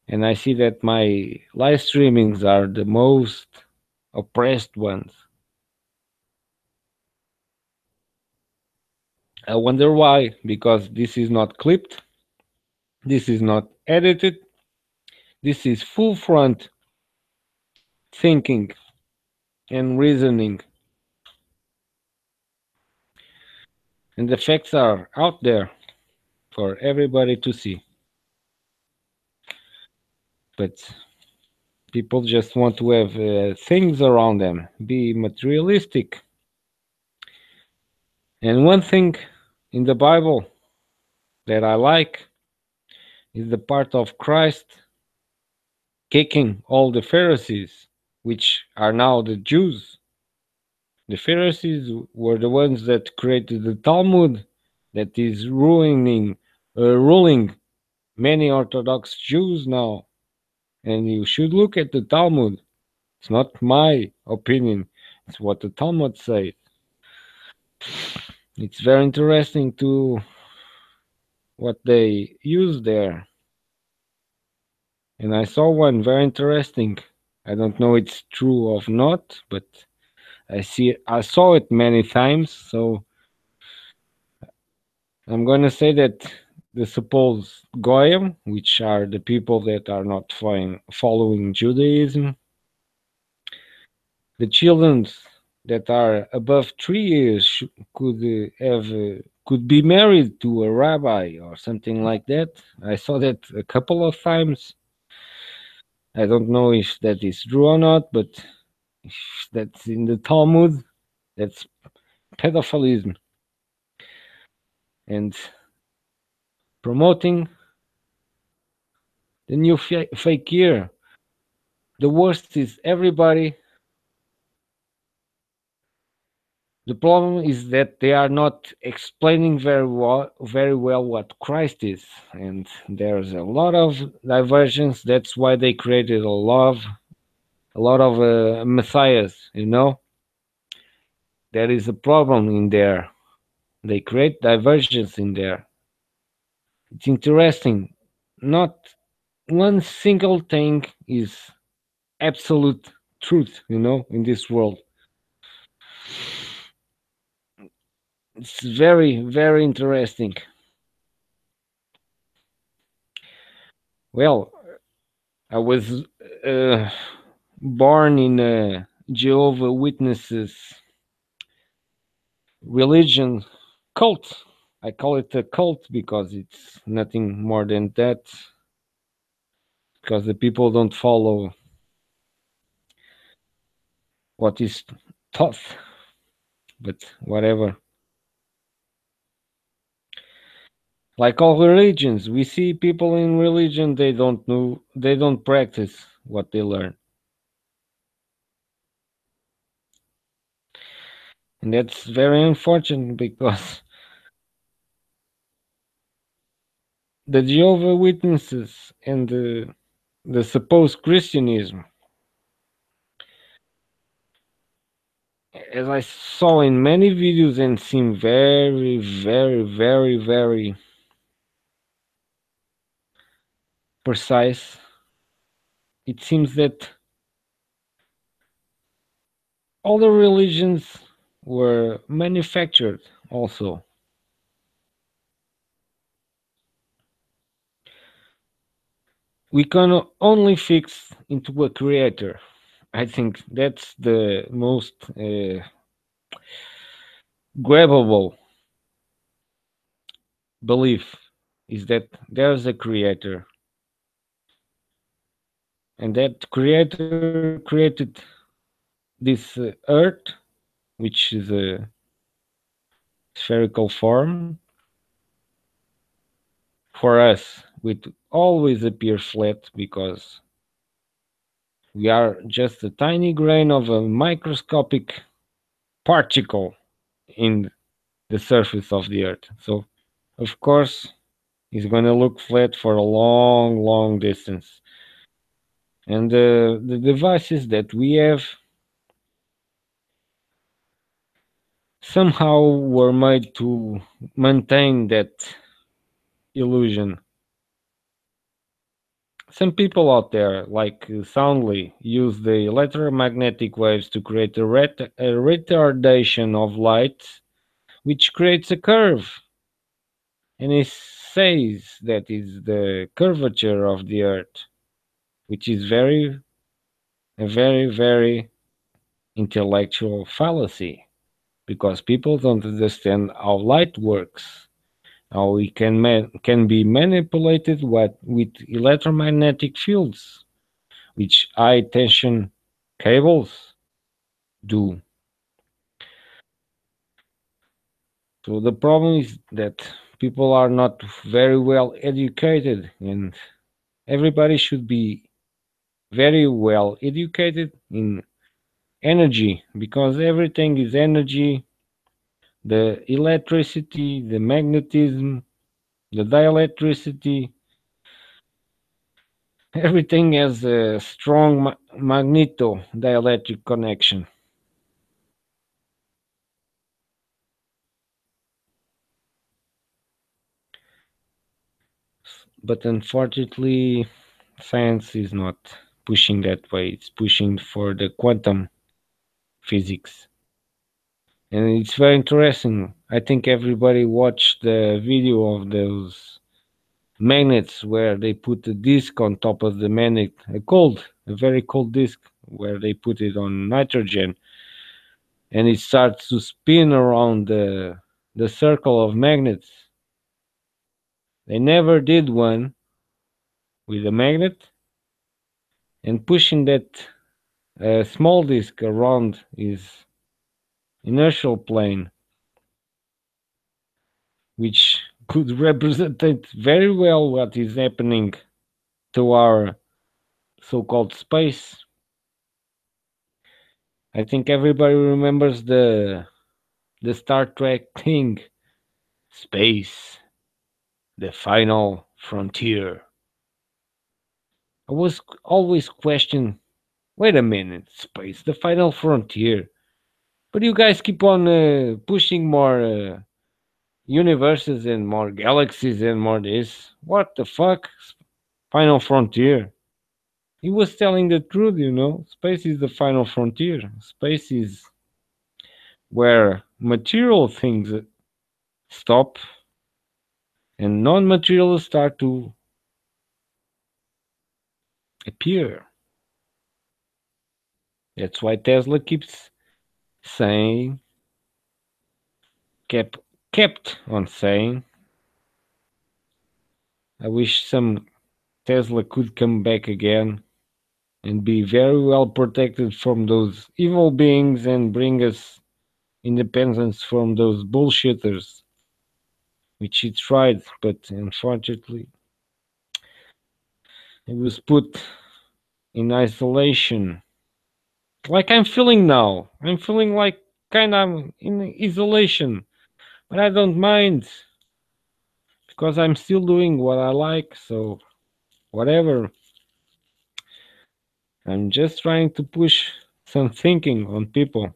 [SPEAKER 1] and I see that my live streamings are the most oppressed ones. I wonder why, because this is not clipped, this is not edited, this is full front thinking and reasoning. And the facts are out there for everybody to see. But people just want to have things around them, be materialistic. And one thing in the Bible that I like is the part of Christ kicking all the Pharisees, which are now the Jews. The Pharisees were the ones that created the Talmud that is ruling many Orthodox Jews now. And you should look at the Talmud. It's not my opinion. It's what the Talmud says. It's very interesting to what they use there. And I saw one very interesting. I don't know it's true or not, but I saw it many times, so I'm gonna say that the supposed Goyim, which are the people that are not following Judaism, the children that are above 3 years could be married to a rabbi or something like that. I saw that a couple of times. I don't know if that is true or not, but if that's in the Talmud, that's pedophilism and promoting the new fake year. The worst is everybody. The problem is that they are not explaining very well what Christ is, and there's a lot of diversions. That's why they created a lot of messiahs. You know, there is a problem in there. They create diversions in there. It's interesting. Not one single thing is absolute truth, in this world. It's very, very interesting. Well, I was uh, born in a Jehovah Witnesses religion cult. I call it a cult because it's nothing more than that. Because the people don't follow what is taught, but whatever. Like all religions, we see people in religion, they don't know, they don't practice what they learn. And that's very unfortunate because the Jehovah Witnesses and the supposed Christianism, as I saw in many videos and seem very, very, very, very precise, it seems that all the religions were manufactured also. We can only fix into a creator. I think that's the most grabbable belief, is that there's a creator, and that creator created this earth, which is a spherical form, for us, which always appear flat because we are just a tiny grain of a microscopic particle in the surface of the earth. So, of course, it's going to look flat for a long, long distance. And the devices that we have somehow were made to maintain that illusion. Some people out there, like Soundly, use the electromagnetic waves to create a retardation of light, which creates a curve. And it says that is the curvature of the Earth, which is a very, very intellectual fallacy because people don't understand how light works, how it can be manipulated with electromagnetic fields, which high tension cables do. So the problem is that people are not very well educated, and everybody should be very well educated in energy because everything is energy. The electricity, the magnetism, the dielectricity, everything has a strong magneto dielectric connection. But unfortunately, science is not pushing that way. It's pushing for the quantum physics. And it's very interesting. I think everybody watched the video of those magnets where they put a disc on top of the magnet, a very cold disc, where they put it on nitrogen, and it starts to spin around the circle of magnets. They never did one with a magnet, and pushing that small disc around his inertial plane, which could represent very well what is happening to our so-called space. I think everybody remembers the Star Trek thing, space, the final frontier. I was always questioning, wait a minute, space, the final frontier. But you guys keep on pushing more universes and more galaxies and more this. What the fuck? Final frontier. He was telling the truth, you know. Space is the final frontier. Space is where material things stop and non-material start to appear. That's why Tesla keeps saying, kept kept on saying, I wish some Tesla could come back again and be very well protected from those evil beings and bring us independence from those bullshitters, which he tried, but unfortunately he was put in isolation. Like I'm feeling now. I'm feeling like kind of in isolation, but I don't mind because I'm still doing what I like, so whatever. I'm just trying to push some thinking on people.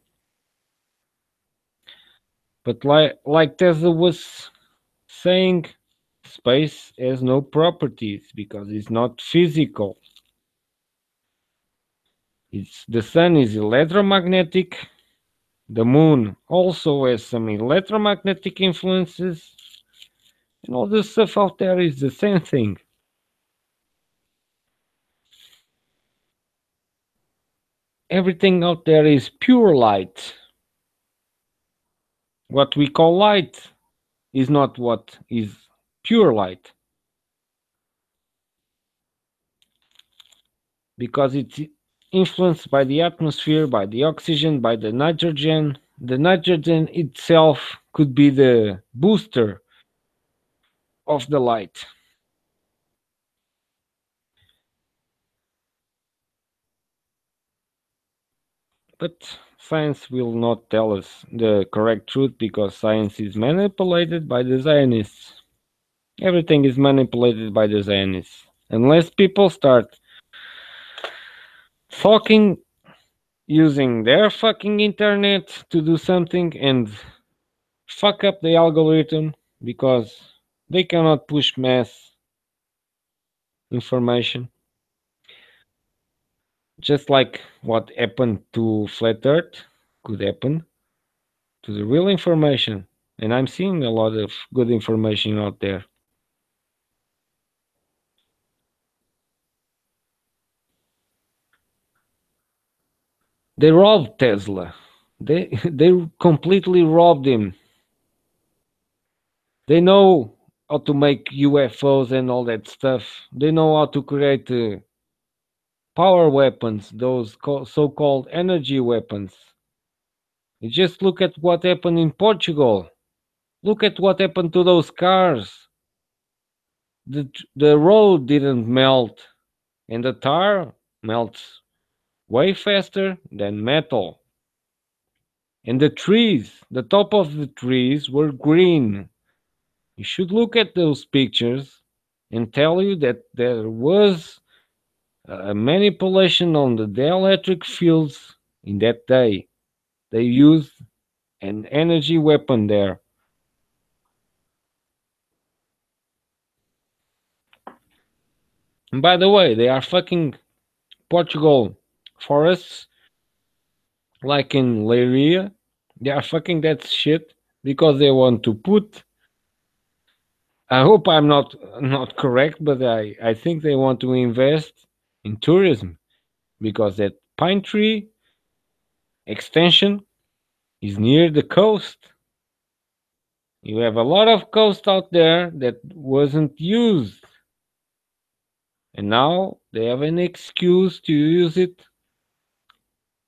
[SPEAKER 1] But like Tesla was saying, space has no properties because it's not physical. It's the sun is electromagnetic. The moon also has some electromagnetic influences, and all the stuff out there is the same thing. Everything out there is pure light. What we call light is not what is pure light because it's influenced by the atmosphere, by the oxygen, by the nitrogen. The nitrogen itself could be the booster of the light. But science will not tell us the correct truth because science is manipulated by the Zionists. Everything is manipulated by the Zionists. Unless people start talking using their fucking internet to do something and fuck up the algorithm because they cannot push mass information. Just like what happened to Flat Earth could happen to the real information. And I'm seeing a lot of good information out there. They robbed Tesla. They completely robbed him. They know how to make UFOs and all that stuff. They know how to create power weapons, those so-called energy weapons. You just look at what happened in Portugal. Look at what happened to those cars. The road didn't melt, and the tar melts way faster than metal. And the trees, the top of the trees were green. You should look at those pictures and tell you that there was a manipulation on the dielectric fields in that day. They used an energy weapon there. And by the way, they are fucking Portugal forests like in Leiria. They are fucking that shit because they want to put. I hope I'm not correct, but I think they want to invest in tourism because that pine tree extension is near the coast. You have a lot of coast out there that wasn't used, and now they have an excuse to use it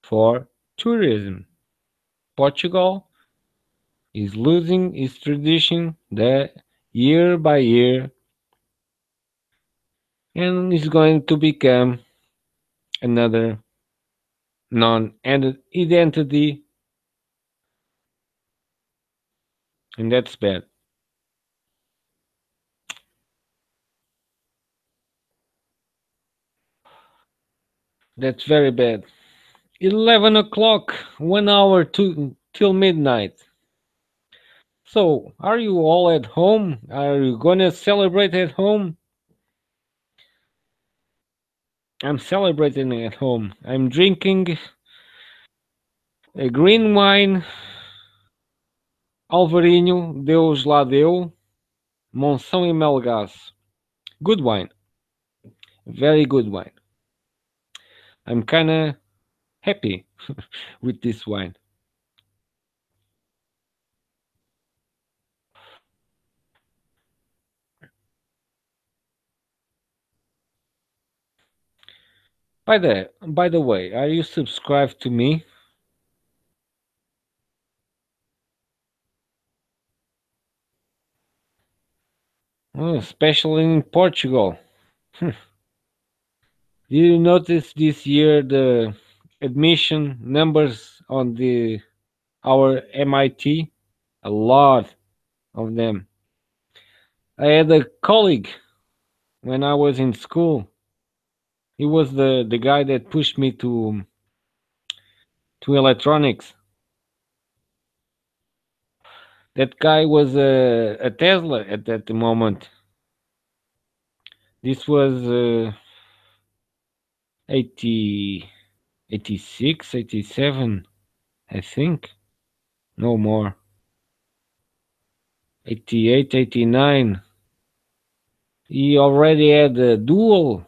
[SPEAKER 1] for tourism. Portugal is losing its tradition the year by year and is going to become another non-identity, and that's bad. That's very bad. 11 o'clock, 1 hour to till midnight. So, are you all at home? Are you gonna celebrate at home? I'm celebrating at home. I'm drinking a green wine, Alvarinho, Deus lá deu, Monção e Melgaço. Good wine, very good wine. I'm kinda happy with this wine. By the way, are you subscribed to me? Oh, especially in Portugal. Did you notice this year the admission numbers on the our MIT? A lot of them. I had a colleague when I was in school. He was the guy that pushed me to electronics. That guy was a Tesla at that moment. This was 80, 86, 87, I think. No more. 88, 89. He already had a dual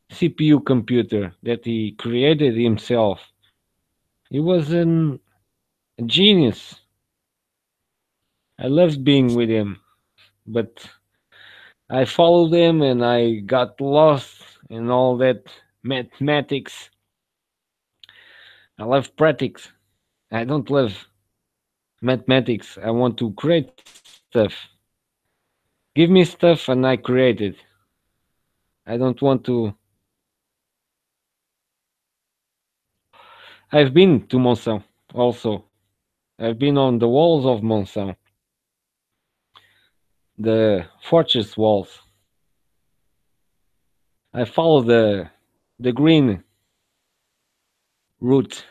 [SPEAKER 1] CPU computer that he created himself. He was a genius. I loved being with him, but I followed him and I got lost in all that mathematics. I love practice. I don't love mathematics. I want to create stuff. Give me stuff and I create it. I don't want to. I've been to Monsanto also. I've been on the walls of Monsanto, the fortress walls. I follow the green route.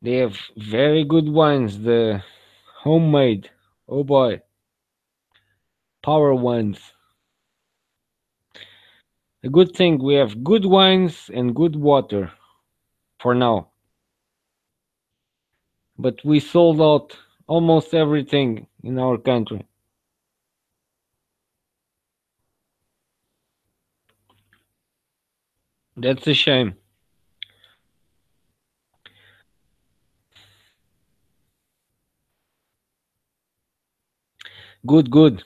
[SPEAKER 1] They have very good wines. The homemade. Oh boy, power wines. A good thing we have good wines and good water for now. But we sold out almost everything in our country. That's a shame. Good, good.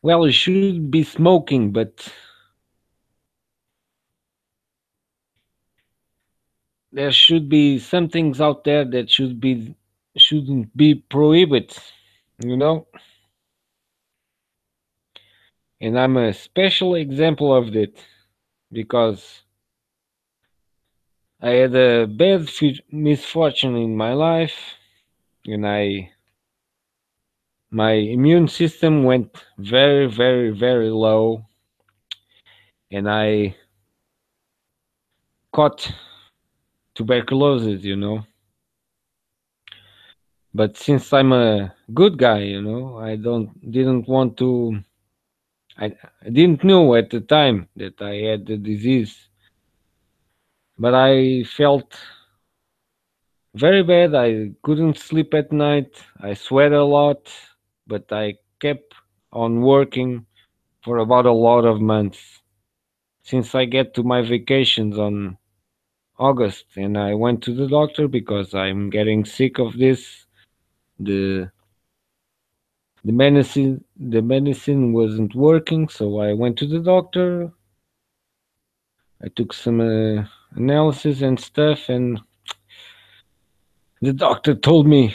[SPEAKER 1] Well, you should be smoking, but there should be some things out there that shouldn't be prohibited, you know? And I'm a special example of it because I had a bad misfortune in my life and I my immune system went very very very low and I caught tuberculosis, but since I'm a good guy, I don't didn't want to I didn't know at the time that I had the disease, but I felt very bad. I couldn't sleep at night. I sweat a lot, but I kept on working for about a lot of months since I get to my vacations on August, and I went to the doctor because I'm getting sick of this. The the medicine wasn't working, so I went to the doctor. I took some analysis and stuff, and the doctor told me,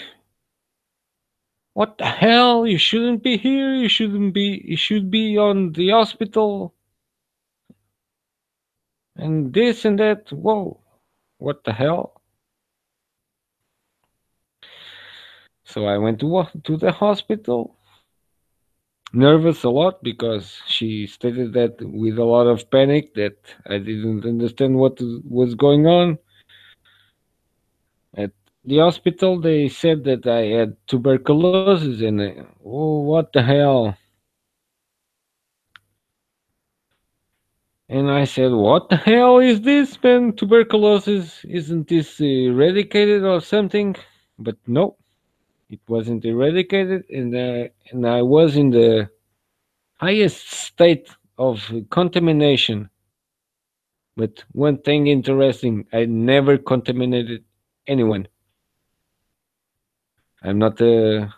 [SPEAKER 1] "What the hell? You shouldn't be here. You shouldn't be. You should be on the hospital." And this and that. Whoa, what the hell? So I went to the hospital. nervous a lot because she stated that with a lot of panic that I didn't understand what was going on. At the hospital, they said that I had tuberculosis, and oh, what the hell? And I said, "What the hell is this, man? Tuberculosis? Isn't this eradicated or something?" But no, it wasn't eradicated, and I was in the highest state of contamination. But one thing interesting, I never contaminated anyone. I'm not a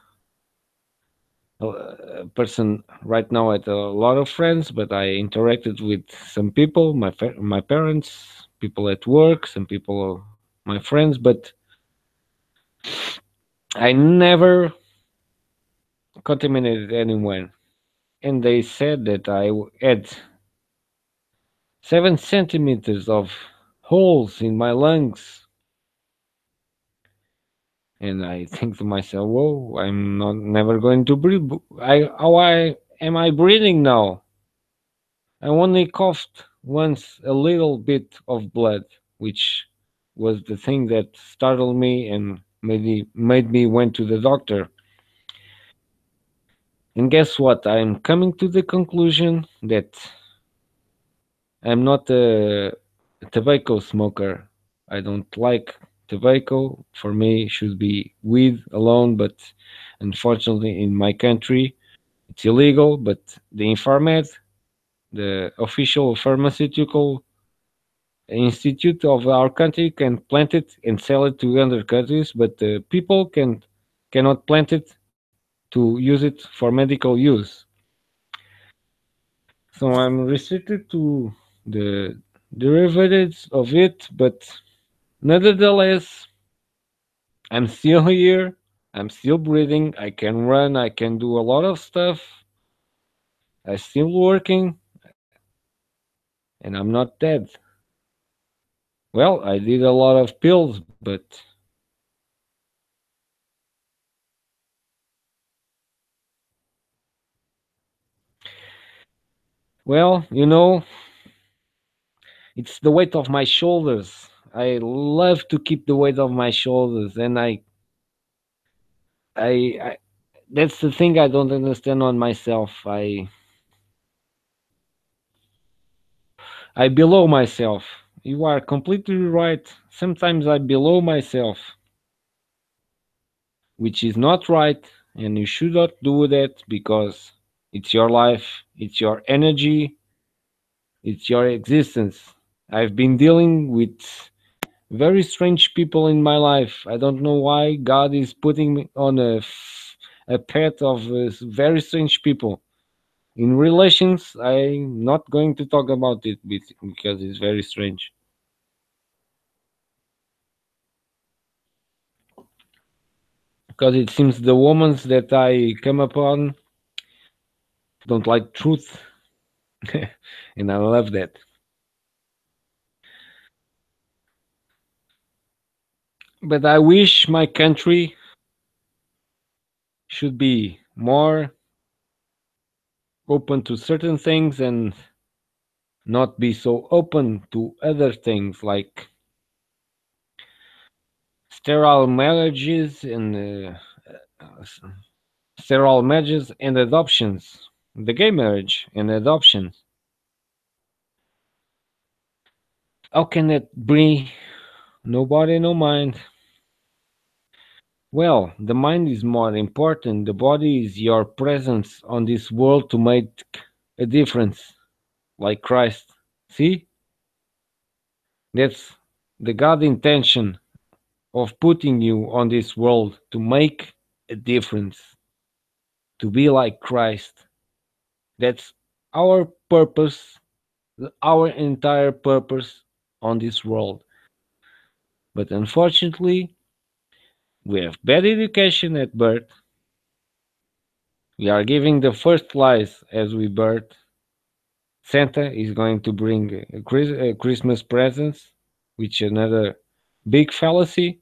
[SPEAKER 1] person right now at a lot of friends, but I interacted with some people, my parents, people at work, some people, my friends, but I never contaminated anyone. And they said that I had 7 centimeters of holes in my lungs. And I think to myself, whoa, I'm not never going to breathe. How I am I breathing now? I only coughed once a little bit of blood, which was the thing that startled me and made me went to the doctor. And guess what? I'm coming to the conclusion that I'm not a tobacco smoker. I don't like tobacco. For me, it should be weed alone, but unfortunately, in my country, it's illegal. But the Infarmed, the official pharmaceutical institute of our country, can plant it and sell it to other countries, but people cannot plant it to use it for medical use. So I'm restricted to the derivatives of it, but nevertheless, I'm still here. I'm still breathing. I can run. I can do a lot of stuff. I'm still working, and I'm not dead. Well, I did a lot of pills, but well, it's the weight of my shoulders. I love to keep the weight of my shoulders, and I that's the thing I don't understand on myself. I below myself. You are completely right. Sometimes I below myself, which is not right, and you should not do that because it's your life, it's your energy, it's your existence. I've been dealing with very strange people in my life. I don't know why God is putting me on a path of very strange people. In relations, I'm not going to talk about it because it's very strange. Because it seems the women that I come upon don't like truth, and I love that. But I wish my country should be more open to certain things and not be so open to other things like sterile marriages and sterile marriages and adoptions, the gay marriage and adoptions. How can it be nobody, no mind? Well, the mind is more important. The body is your presence on this world to make a difference, like Christ. See, that's the God intention of putting you on this world to make a difference, to be like Christ. That's our purpose, our entire purpose on this world. But unfortunately, we have bad education at birth. We are giving the first lies as we birth. Santa is going to bring Christmas presents, which is another big fallacy.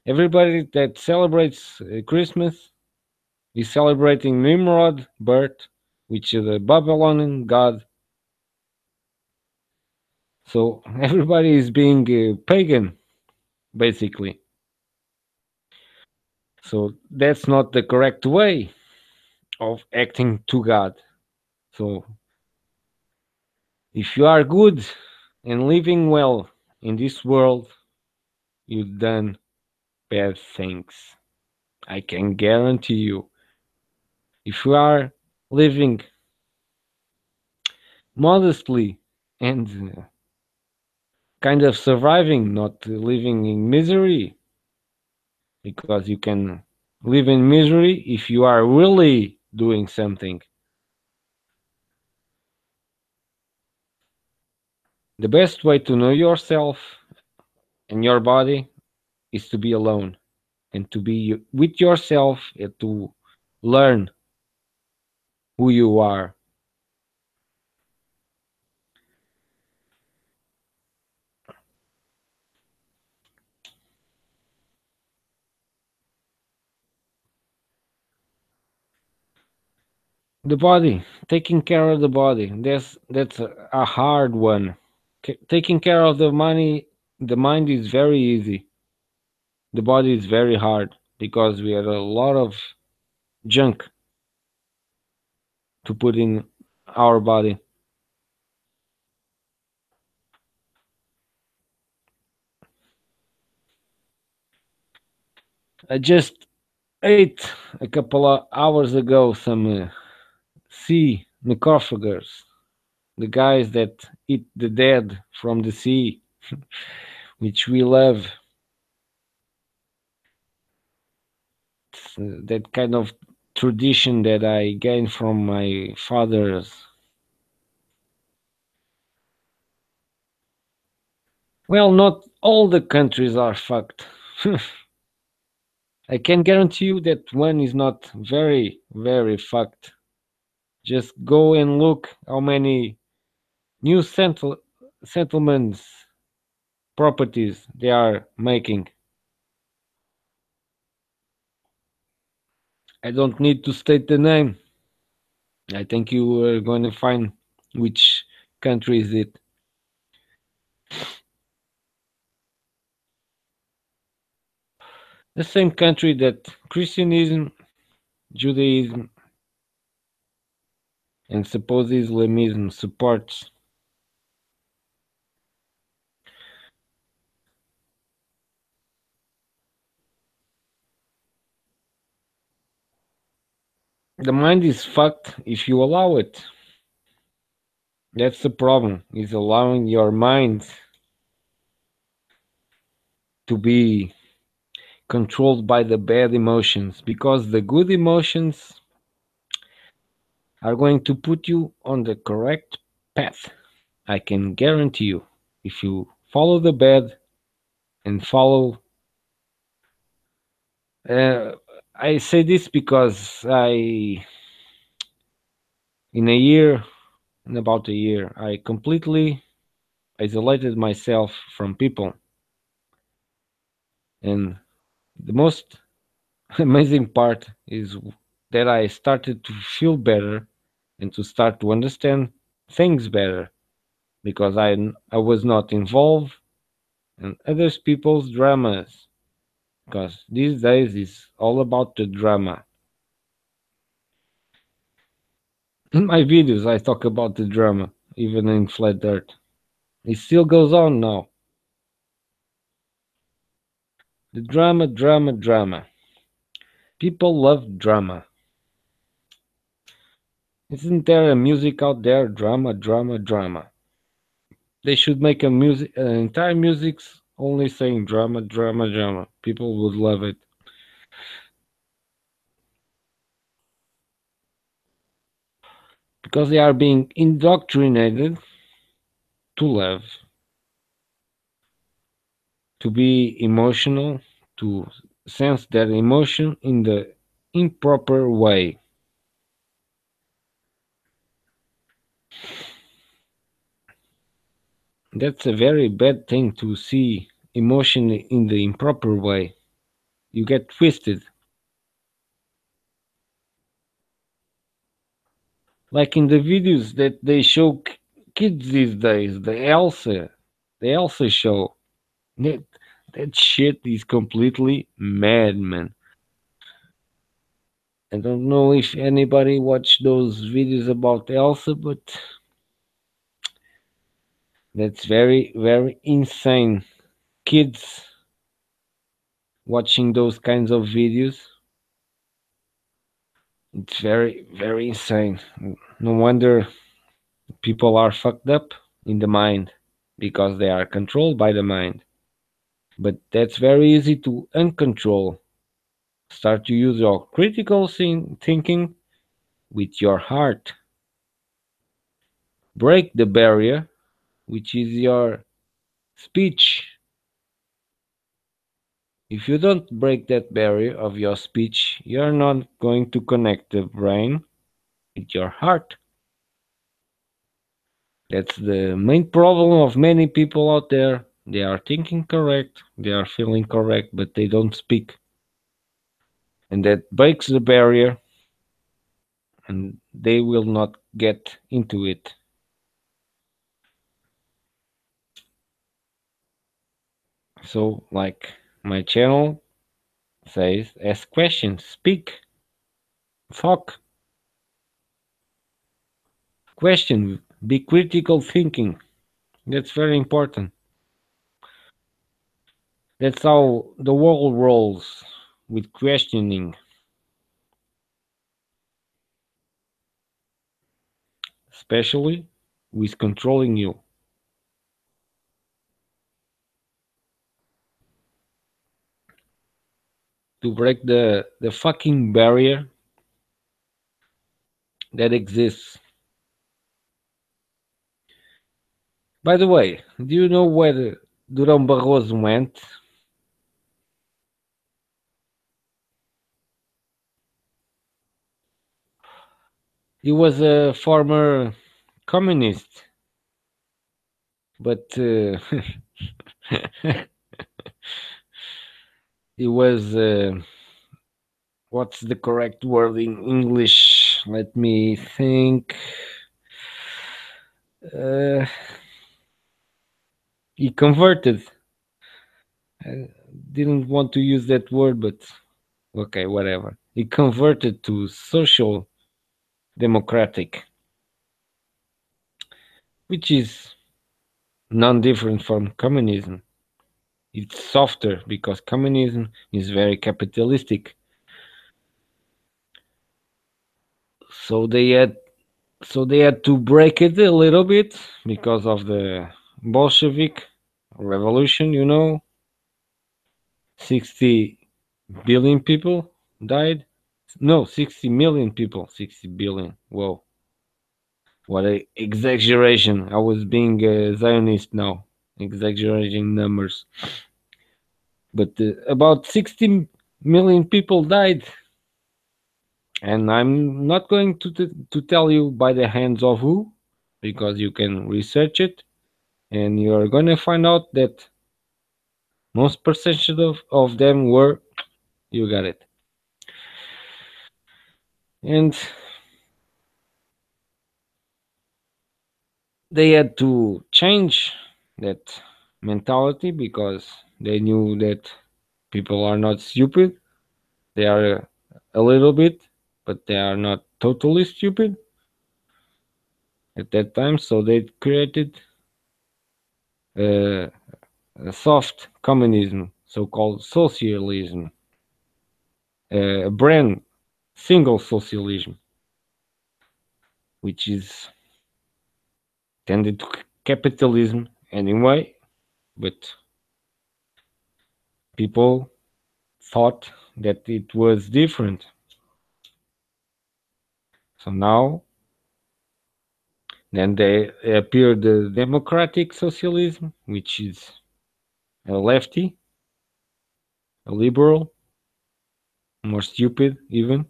[SPEAKER 1] Everybody that celebrates Christmas is celebrating Nimrod birth, which is the Babylonian god. So everybody is being pagan, basically. So that's not the correct way of acting to God. So if you are good and living well in this world, you've done bad things. I can guarantee you. If you are living modestly and kind of surviving, not living in misery, because you can live in misery if you are really doing something. The best way to know yourself and your body is to be alone and to be with yourself and to learn who you are. The body, taking care of the body, that's a hard one. Taking care of the mind is very easy. The body is very hard because we have a lot of junk to put in our body. I just ate a couple of hours ago some sea necrophagus, the guys that eat the dead from the sea, which we love. That kind of tradition that I gained from my fathers. Well, not all the countries are fucked. I can guarantee you that one is not very, very fucked. Just go and look how many new settlements properties they are making. I don't need to state the name. I think you are going to find which country is it. The same country that Christianism, Judaism, and supposed Islamism supports. The mind is fucked if you allow it. That's the problem, is allowing your mind to be controlled by the bad emotions because the good emotions are going to put you on the correct path. I can guarantee you. If you follow the bad and follow, uh, I say this because in a year, in about a year, I completely isolated myself from people. And the most amazing part is that I started to feel better and to start to understand things better because I was not involved in other people's dramas because these days is all about the drama. In my videos I talk about the drama even in flat earth. It still goes on now. The drama, drama, drama. People love drama. Isn't there a music out there? Drama, drama, drama. They should make a music, an entire music's only saying drama, drama, drama. People would love it because they are being indoctrinated to love, to be emotional, to sense that emotion in the improper way. That's a very bad thing to see emotion in the improper way. You get twisted. Like in the videos that they show kids these days, the Elsa show. That, that shit is completely mad, man. I don't know if anybody watched those videos about Elsa, but that's very, very insane. Kids watching those kinds of videos, it's very, very insane. No wonder people are fucked up in the mind because they are controlled by the mind. But that's very easy to uncontrol. Start to use your critical thinking with your heart. Break the barrier, which is your speech. If you don't break that barrier of your speech, you're not going to connect the brain with your heart. That's the main problem of many people out there. They are thinking correct, they are feeling correct, but they don't speak. And that breaks the barrier, and they will not get into it. So, like my channel says, ask questions, speak, talk, question, be critical thinking. That's very important. That's how the world rolls with questioning, especially with controlling you. To break the fucking barrier that exists. By the way, do you know where Durão Barroso went? He was a former communist, but he was what's the correct word in English? Let me think. Uh, he converted. I didn't want to use that word, but okay, whatever. He converted to social democratic, which is non-different from communism. It's softer because communism is very capitalistic. So they had to break it a little bit because of the Bolshevik revolution. 60 billion people died. No, 60 million people. 60 billion. Whoa, what a exaggeration! I was being a Zionist now, exaggerating numbers. But about 60 million people died, and I'm not going to tell you by the hands of who, because you can research it, and you're gonna find out that most percentage of them were, you got it. And they had to change that mentality because they knew that people are not stupid. They are a little bit, but they are not totally stupid at that time. So they created a, a soft communism, so-called socialism, a brand single socialism, which is tended to capitalism anyway, but people thought that it was different. So now, then they appeared the democratic socialism, which is a lefty, a liberal, more stupid even,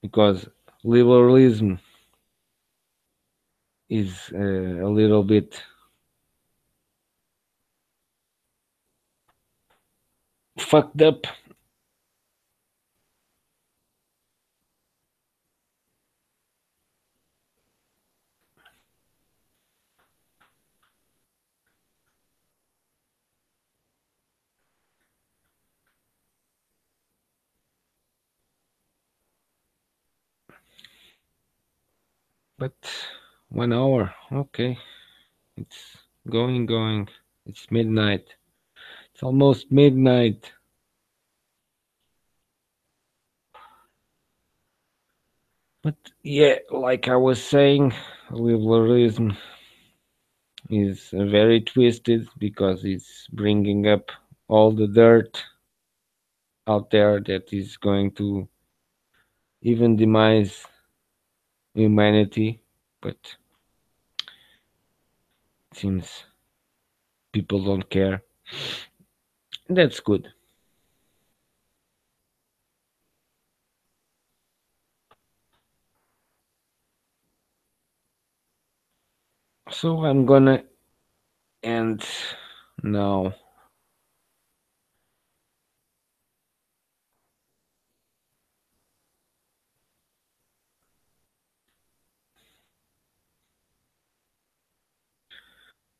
[SPEAKER 1] because liberalism is a little bit fucked up. But 1 hour, okay. It's going. It's midnight. It's almost midnight. But yeah, like I was saying, liberalism is very twisted because it's bringing up all the dirt out there that is going to even demise humanity. But it seems people don't care. That's good. So I'm gonna end now.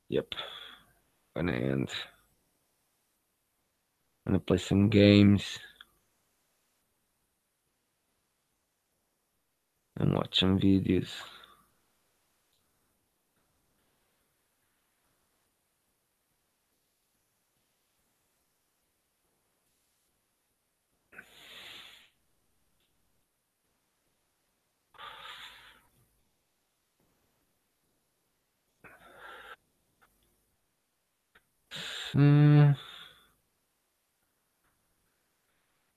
[SPEAKER 1] Yep, gonna end. Gonna play some games and watch some videos. Hmm,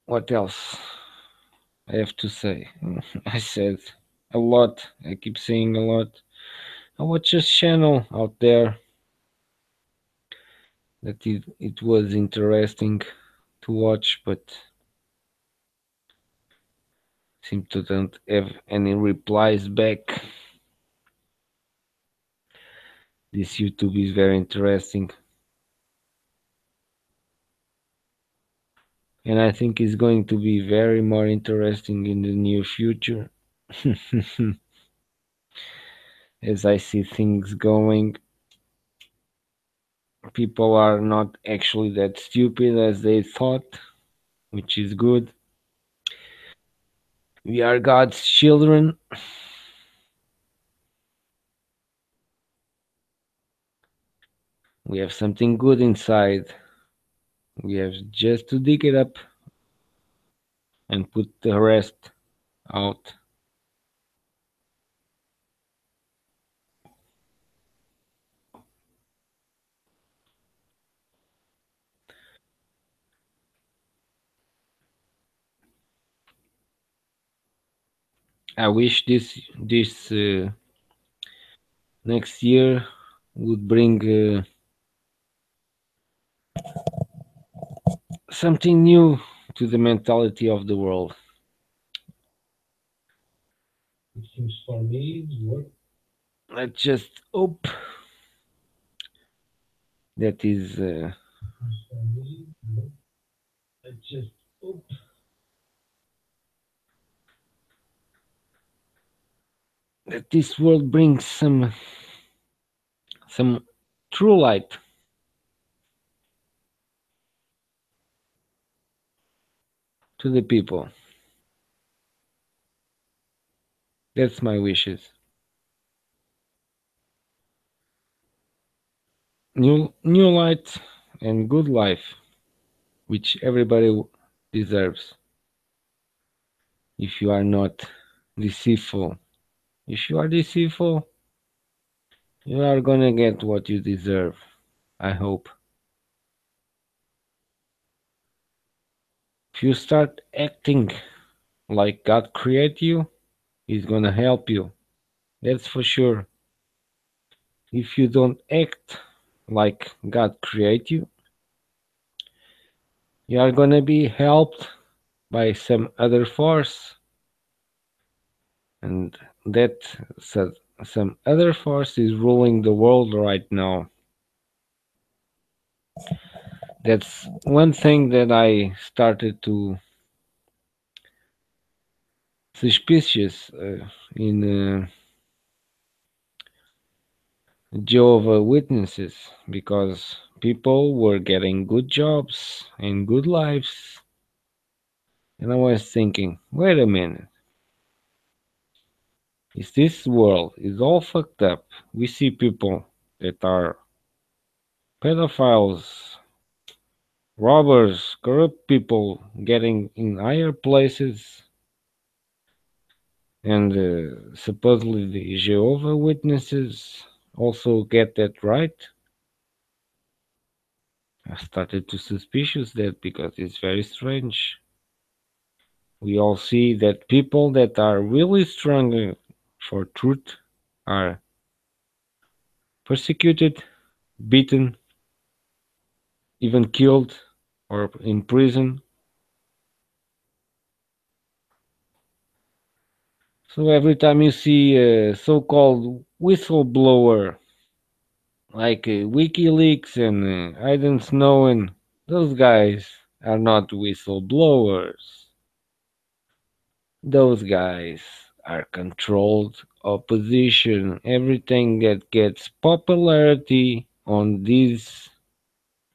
[SPEAKER 1] what else I have to say? I said a lot. I keep saying a lot. I watch a channel out there that it was interesting to watch, but seem to don't have any replies back. This YouTube is very interesting, and I think it's going to be very more interesting in the near future. As I see things going, people are not actually that stupid as they thought, which is good. We are God's children. We have something good inside. We have just to dig it up and put the rest out. I wish this next year would bring something new to the mentality of the world. It seems for me it's work. Let's just hope that is. For me, let's just hope that this world brings some true light to the people. That's my wishes. New light and good life, which everybody deserves. If you are not deceitful, if you are deceitful, you are gonna get what you deserve. I hope. If you start acting like God created you, He's gonna help you. That's for sure. If you don't act like God created you, you are gonna be helped by some other force, and that some other force is ruling the world right now. That's one thing that I started to suspicious in Jehovah Witnesses because people were getting good jobs and good lives, and I was thinking, wait a minute, is this world is all fucked up. We see people that are pedophiles, robbers, corrupt people getting in higher places, and supposedly the Jehovah Witnesses also get that right. I started to suspicious that because it's very strange. We all see that people that are really strong for truth are persecuted, beaten, even killed, or in prison. So every time you see a so-called whistleblower like WikiLeaks and I don't know, and those guys are not whistleblowers. Those guys are controlled opposition. Everything that gets popularity on these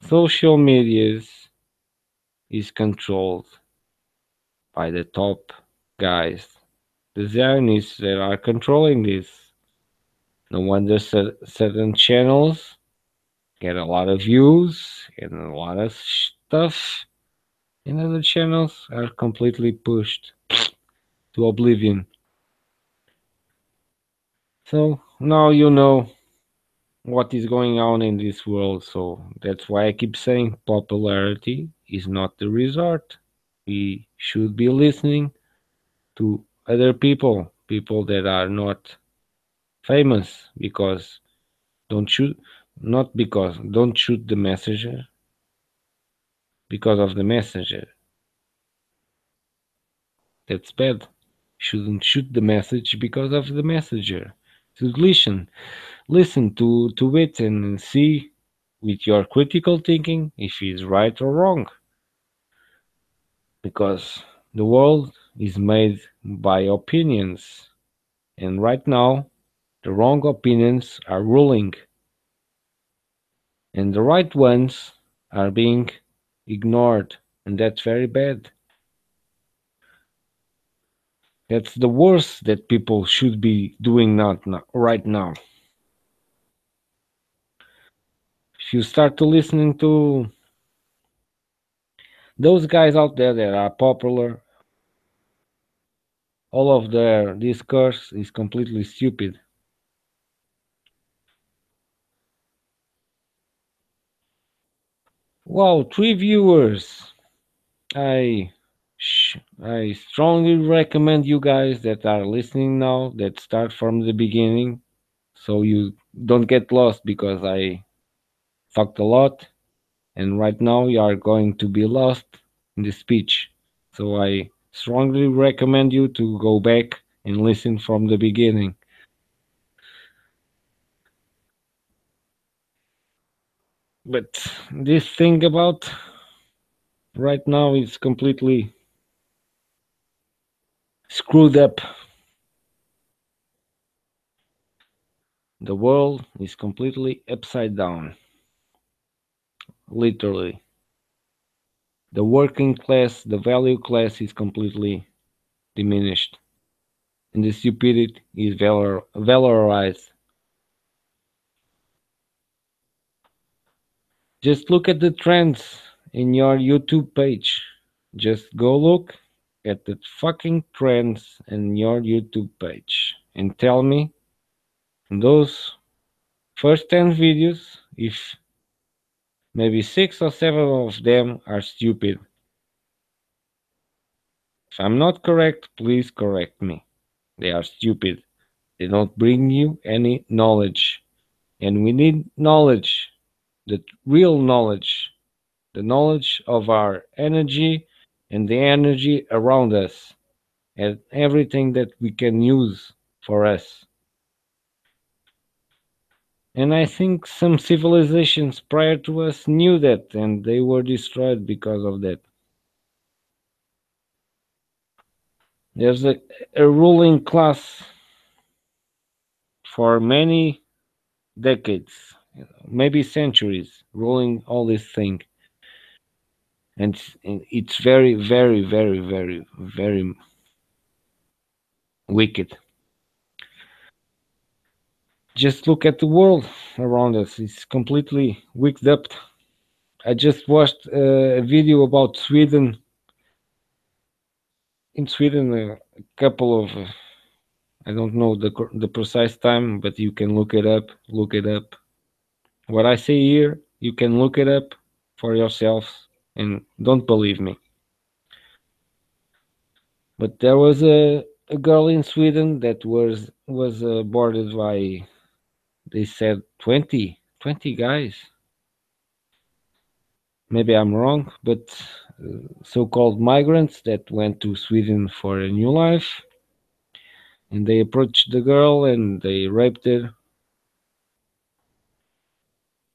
[SPEAKER 1] social medias is controlled by the top guys, the Zionists that are controlling this. No wonder certain channels get a lot of views and a lot of stuff, and other channels are completely pushed to oblivion. So now you know what is going on in this world. So that's why I keep saying popularity is not the resort. We should be listening to other people, people that are not famous, because don't shoot, not because don't shoot the messenger because of the messenger. That's bad. Shouldn't shoot the message because of the messenger. Should listen to it and see with your critical thinking if it's right or wrong. Because the world is made by opinions, and right now the wrong opinions are ruling, and the right ones are being ignored, and that's very bad. That's the worst that people should be doing not now, right now. If you start to listening to those guys out there that are popular, all of their discourse is completely stupid. Wow, 3 viewers. I I strongly recommend you guys that are listening now that start from the beginning so you don't get lost because I fucked a lot and right now you are going to be lost in the speech. So I strongly recommend you to go back and listen from the beginning. But this thing about right now is completely screwed up. The world is completely upside down, literally. The working class, the value class is completely diminished, and the stupidity is valorized. Just look at the trends in your YouTube page. Just go look at the fucking trends in your YouTube page and tell me those first 10 videos if maybe 6 or 7 of them are stupid. If I'm not correct, please correct me. They are stupid. They don't bring you any knowledge. And we need knowledge, the real knowledge, the knowledge of our energy and the energy around us and everything that we can use for us. And I think some civilizations prior to us knew that and they were destroyed because of that. There's a ruling class for many decades, maybe centuries, ruling all this thing. And it's very, very, very, very, very wicked. Just look at the world around us. It's completely wicked up. I just watched a video about Sweden. In Sweden, a couple of I don't know the precise time, but you can look it up. Look it up. What I say here, you can look it up for yourselves, and don't believe me. But there was a girl in Sweden that was boarded by, they said, 20 guys. Maybe I'm wrong, but so-called migrants that went to Sweden for a new life, and they approached the girl and they raped her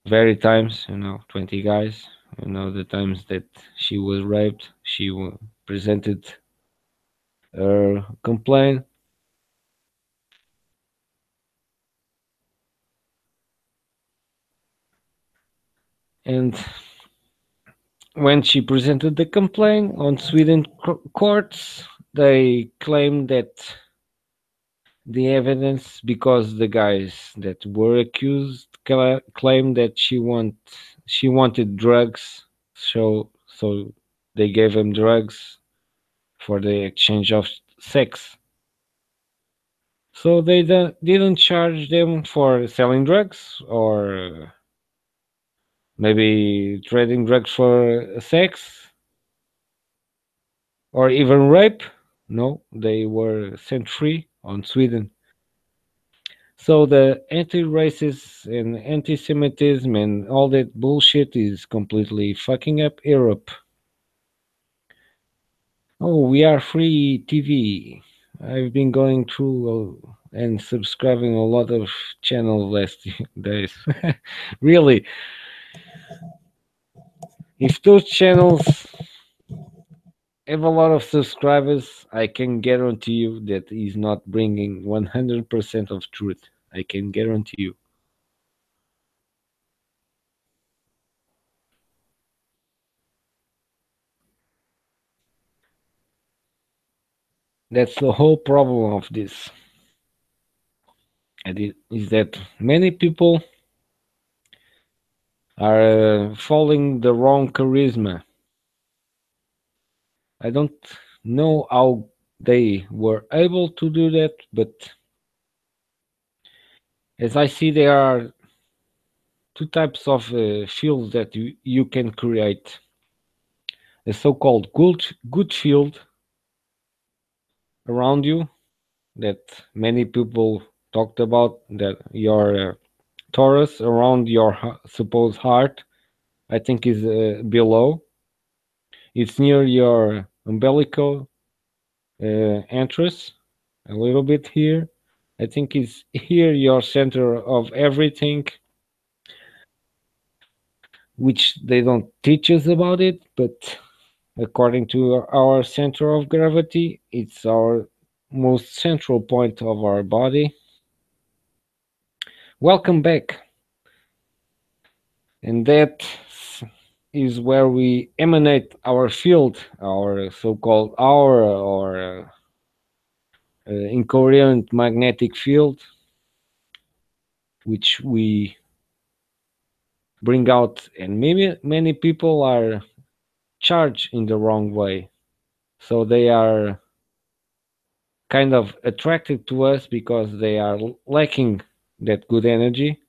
[SPEAKER 1] very times. 20 guys. The times that she was raped, she presented her complaint, and when she presented the complaint on Sweden courts, they claimed that the evidence, because the guys that were accused claimed that she wanted drugs, so they gave him drugs for the exchange of sex. So they didn't charge them for selling drugs or maybe trading drugs for sex or even rape. No, they were set free on Sweden. So the anti-racist and anti-Semitism and all that bullshit is completely fucking up Europe. Oh, we are free TV. I've been going through and subscribing a lot of channels last days. Really, if those channels have a lot of subscribers, I can guarantee you that he's not bringing 100% of truth. I can guarantee you. That's the whole problem of this. And it is that many people are following the wrong charisma. I don't know how they were able to do that, but as I see, there are two types of fields that you can create: a so-called good field around you that many people talked about, that your torus around your supposed heart, I think, is below. It's near your umbilical entrance, a little bit here. I think it's here your center of everything, which they don't teach us about it, but according to our center of gravity, it's our most central point of our body. Welcome back. And that is where we emanate our field, our so-called aura, or incoherent magnetic field, which we bring out, and many people are charged in the wrong way, so they are kind of attracted to us because they are lacking that good energy.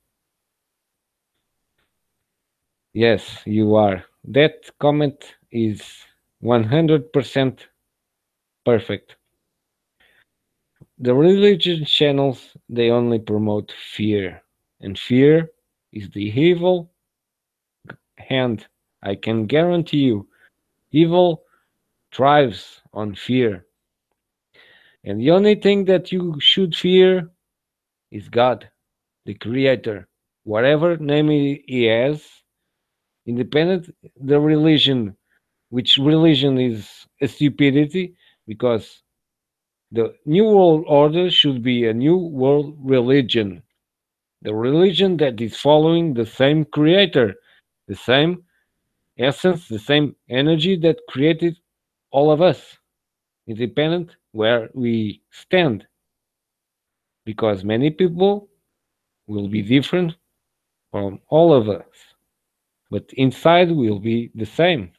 [SPEAKER 1] Yes, you are. That comment is 100% perfect. The religion channels, they only promote fear, and fear is the evil hand. I can guarantee you, evil thrives on fear. And the only thing that you should fear is God, the Creator. Whatever name He has, independent the religion, which religion is a stupidity, because the New World Order should be a New World religion. The religion that is following the same Creator, the same essence, the same energy that created all of us, independent where we stand. Because many people will be different from all of us, but inside will be the same.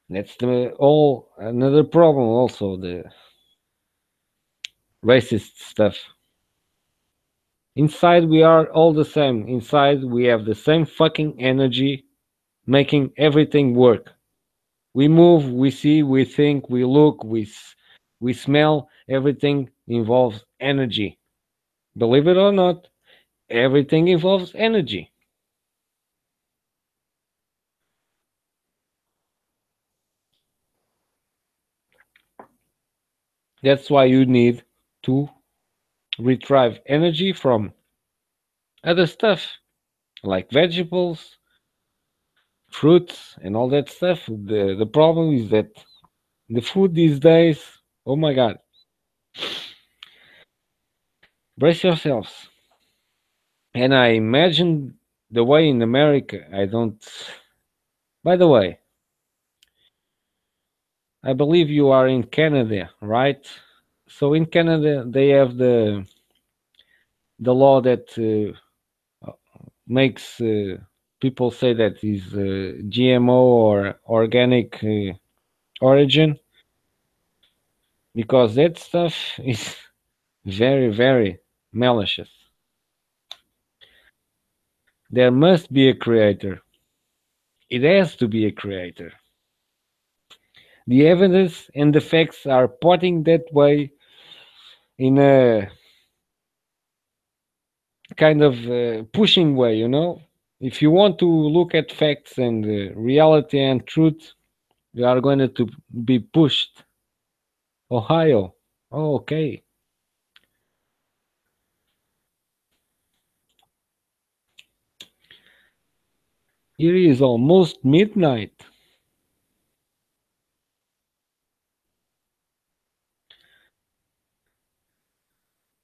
[SPEAKER 1] That's the all another problem. Also, the racist stuff. Inside, we are all the same. Inside, we have the same fucking energy making everything work. We move, we see, we think, we look, we smell. Everything involves energy. Believe it or not, everything involves energy. That's why you need to retrieve energy from other stuff like vegetables, fruits, and all that stuff. The problem is that the food these days, oh my god, brace yourselves. And I imagine the way in America, I don't. By the way, I believe you are in Canada, right? So in Canada, they have the law that makes people say that is GMO or organic origin because that stuff is very, very malicious. There must be a creator. It has to be a creator. The evidence and the facts are pointing that way in a kind of pushing way, you know? If you want to look at facts and reality and truth, you are going to be pushed. Ohio. Oh, okay. Here is almost midnight.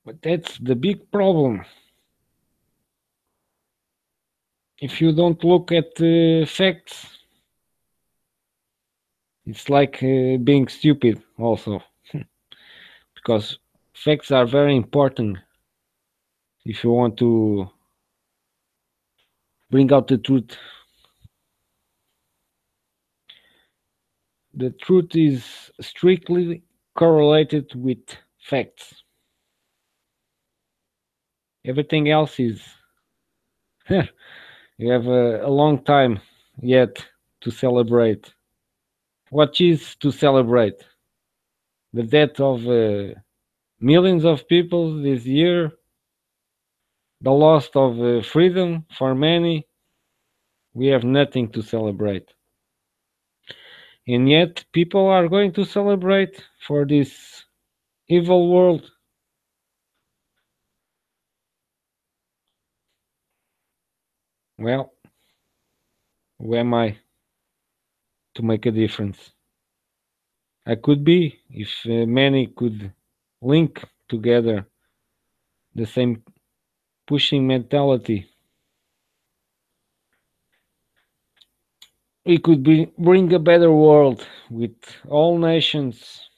[SPEAKER 1] But that's the big problem. If you don't look at facts, it's like being stupid also. Because facts are very important if you want to bring out the truth. The truth is strictly correlated with facts. Everything else is you have a long time yet to celebrate. What is to celebrate? The death of millions of people this year, the loss of freedom for many. We have nothing to celebrate. And yet, people are going to celebrate for this evil world. Well, who am I to make a difference? I could be if many could link together the same pushing mentality. We could bring a better world with all nations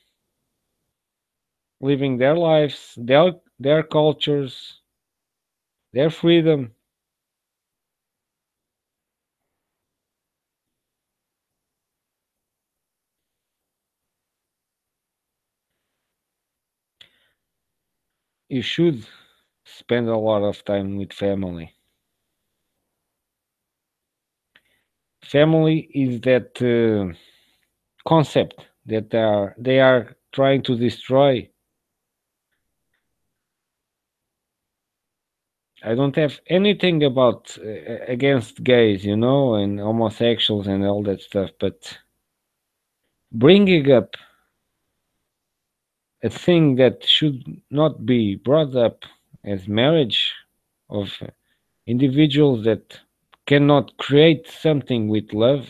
[SPEAKER 1] living their lives, their cultures, their freedom. You should spend a lot of time with family. Family is that concept that they are trying to destroy. I don't have anything about against gays, you know, and homosexuals and all that stuff, but bringing up a thing that should not be brought up as marriage of individuals that cannot create something with love,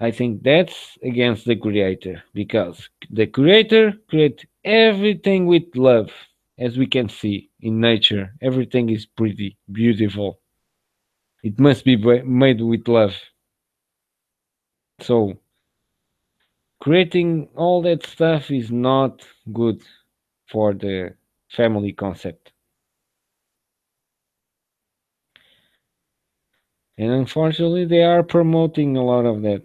[SPEAKER 1] I think that's against the creator because the creator creates everything with love. As we can see in nature, everything is pretty beautiful. It must be made with love. So creating all that stuff is not good for the family concept. And unfortunately, they are promoting a lot of that.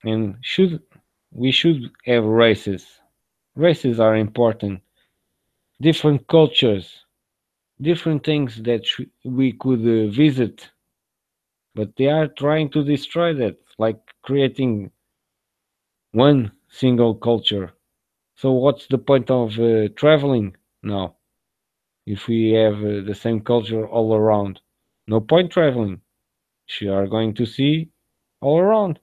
[SPEAKER 1] And should we should have races. Races are important. Different cultures, different things that we could visit, but they are trying to destroy that, like creating one single culture. So what's the point of traveling now if we have the same culture all around? No point traveling. You are going to see all around.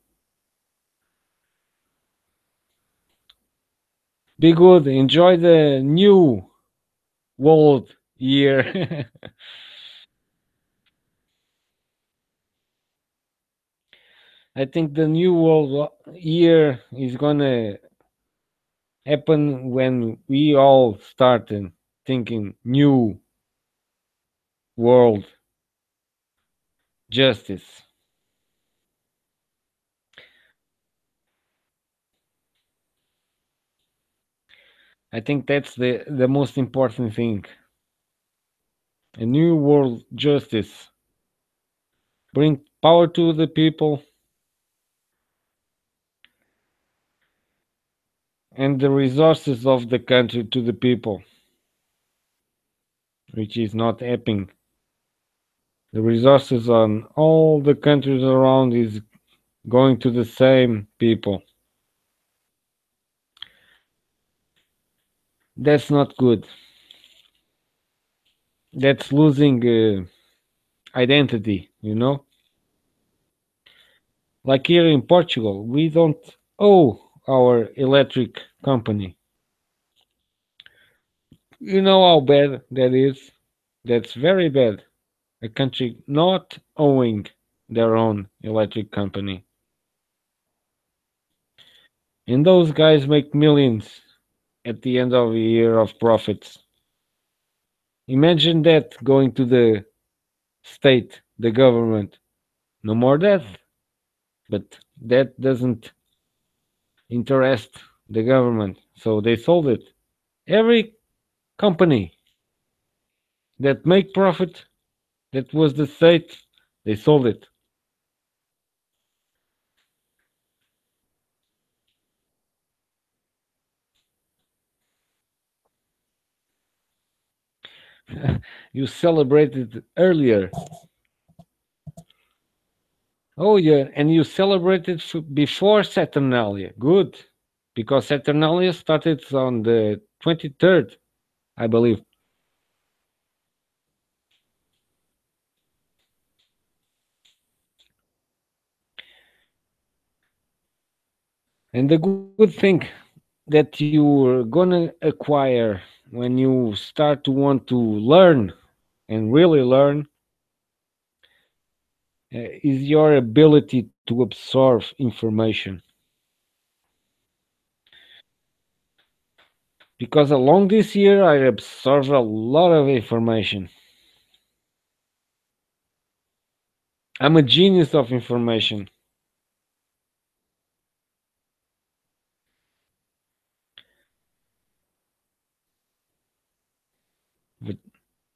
[SPEAKER 1] Be good. Enjoy the new world year. I think the new world year is gonna happen when we all start thinking new world justice. I think that's the most important thing. A new world justice. Bring power to the people and the resources of the country to the people, which is not happening. The resources on all the countries around is going to the same people. That's not good. That's losing identity, you know? Like here in Portugal, we don't owe our electric company. You know how bad that is? That's very bad. A country not owing their own electric company. And those guys make millions at the end of a year of profits. Imagine that going to the state, the government. No more death. But that doesn't interest the government. So they sold it. Every company that make profit, that was the state, they sold it. You celebrated earlier. Oh yeah, and you celebrated before Saturnalia. Good, because Saturnalia started on the 23rd, I believe. And the good thing that you're gonna acquire when you start to want to learn and really learn is your ability to absorb information. Because along this year, I absorbed a lot of information. I'm a genius of information,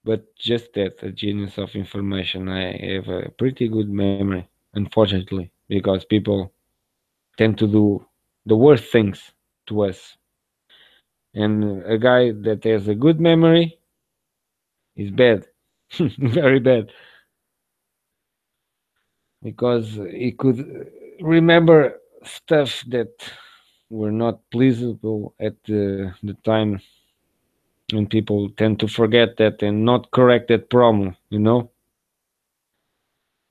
[SPEAKER 1] but just that, a genius of information. I have a pretty good memory, unfortunately, because people tend to do the worst things to us. And a guy that has a good memory is bad, very bad, because he could remember stuff that were not pleasurable at the time, and people tend to forget that and not correct that problem. You know,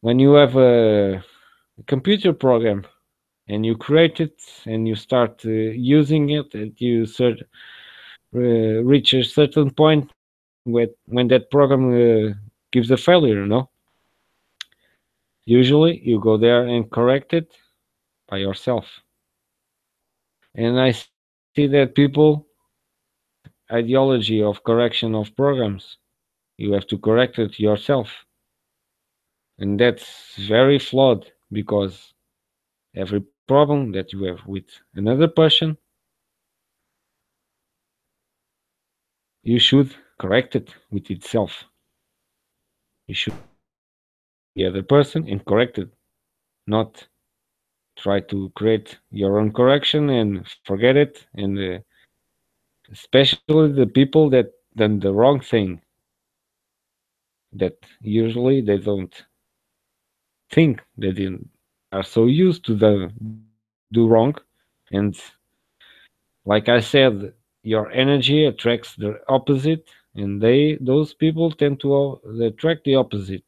[SPEAKER 1] when you have a computer program and you create it and you start using it, and you reach a certain point when that program gives a failure. You know, usually you go there and correct it by yourself. And I see that people ideology of correction of programs. You have to correct it yourself. And that's very flawed because every problem that you have with another person you should correct it with itself. You should the other person and correct it, not try to create your own correction and forget it. And especially the people that done the wrong thing, that usually they don't think that they are so used to do wrong. And like I said, your energy attracts the opposite, and those people tend to they attract the opposite.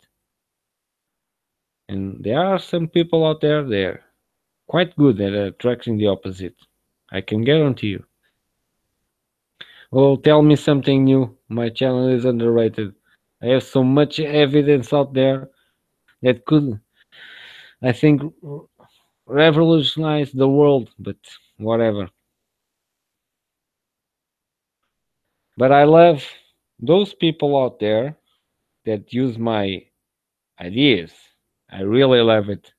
[SPEAKER 1] And there are some people out there they're quite good at attracting the opposite. I can guarantee you. Oh, tell me something new. My channel is underrated. I have so much evidence out there that could, I think, revolutionize the world. But whatever. But I love those people out there that use my ideas. I really love it.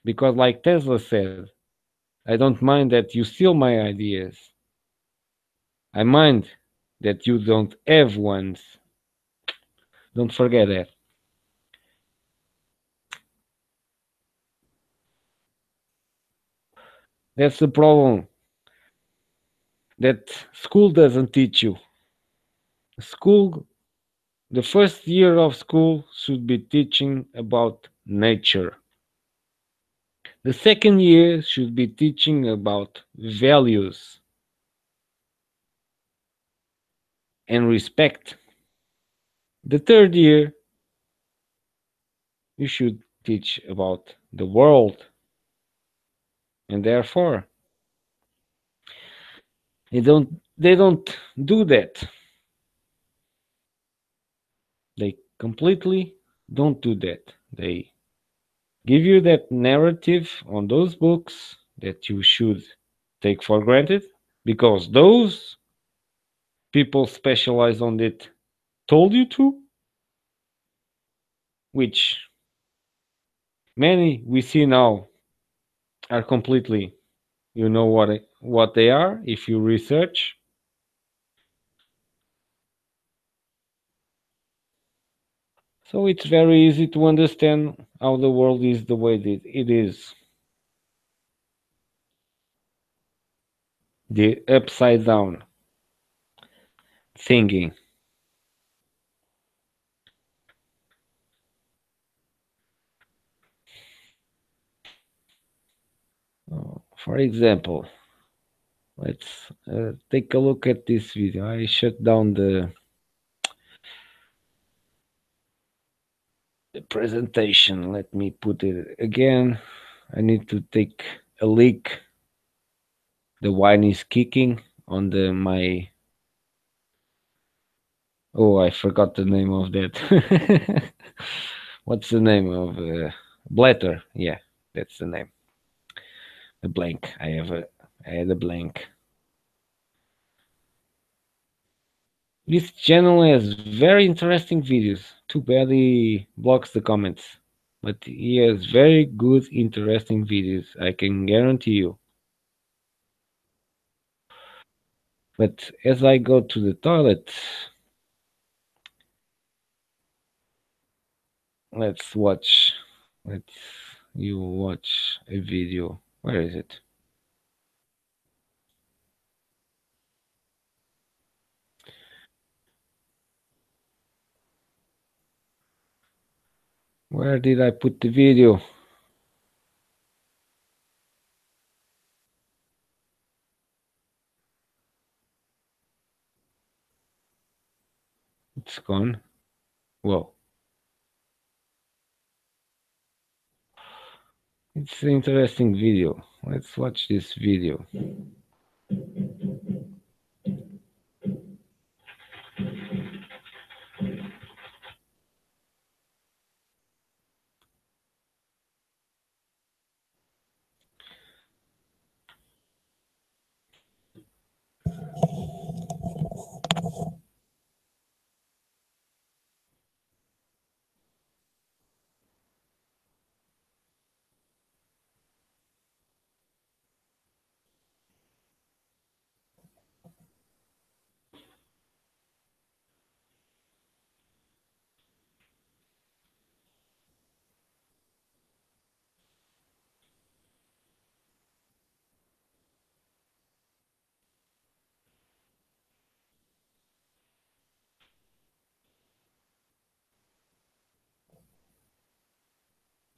[SPEAKER 1] Because, like Tesla said, I don't mind that you steal my ideas. I mind that you don't have ones. Don't forget that. That's the problem that school doesn't teach you. School, the first year of school should be teaching about nature. The second year should be teaching about values and respect. The third year, you should teach about the world. And therefore, they don't do that. They completely don't do that. They give you that narrative on those books that you should take for granted because those people specialize on it told you to, which many we see now are completely, you know what they are if you research. So it's very easy to understand how the world is the way that it is. The upside down thinking. For example, let's take a look at this video. I shut down the presentation. Let me put it again. I need to take a leak. The wine is kicking on the my. Oh, I forgot the name of that. What's the name of Blatter? Yeah, that's the name. A blank. I had a blank. This channel has very interesting videos. Too bad he blocks the comments. But he has very good, interesting videos. I can guarantee you. But as I go to the toilet, let's watch. Let's you watch a video. Where is it? Where did I put the video? It's gone. Whoa. It's an interesting video. Let's watch this video.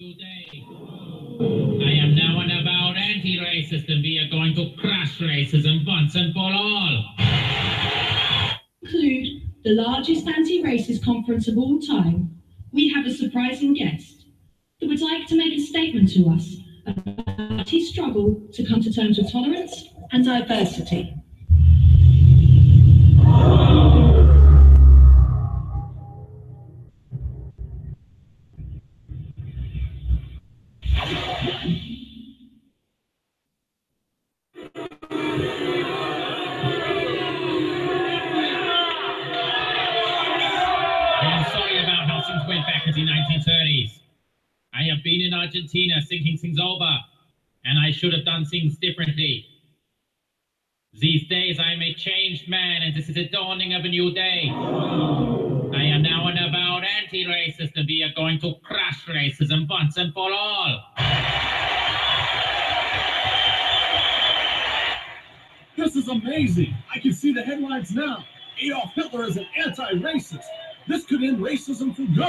[SPEAKER 2] Today, I am now an avowed anti-racist and we are going to crush racism once and for all.
[SPEAKER 3] Conclude the largest anti-racist conference of all time, we have a surprising guest that would like to make a statement to us about his struggle to come to terms with tolerance and diversity.
[SPEAKER 2] I am sorry about how things went back in the 1930s. I have been in Argentina thinking things over, and I should have done things differently. These days I am a changed man, and this is the dawning of a new day. I am now an avowed anti-racist, and we are going to crush racism once and for all.
[SPEAKER 4] This is amazing. I can see the headlines now. Adolf Hitler is an anti-racist. This could end racism for good.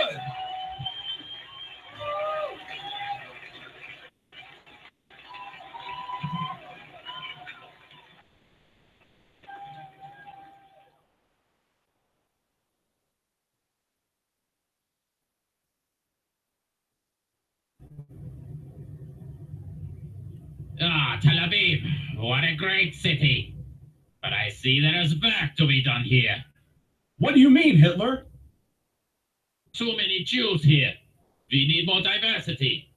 [SPEAKER 2] Ah, Tel Aviv, what a great city. But I see there is work to be done here.
[SPEAKER 4] What do you mean, Hitler?
[SPEAKER 2] Too many Jews here. We need more diversity.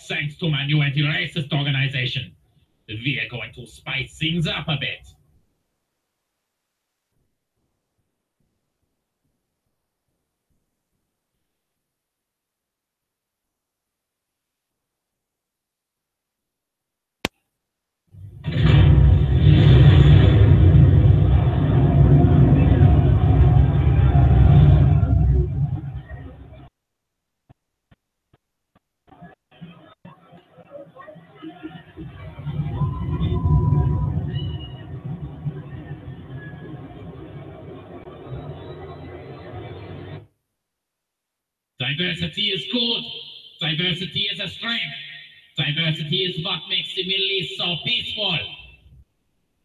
[SPEAKER 2] Thanks to my new anti-racist organization, we are going to spice things up a bit. Diversity is good. Diversity is a strength. Diversity is what makes the Middle East so peaceful.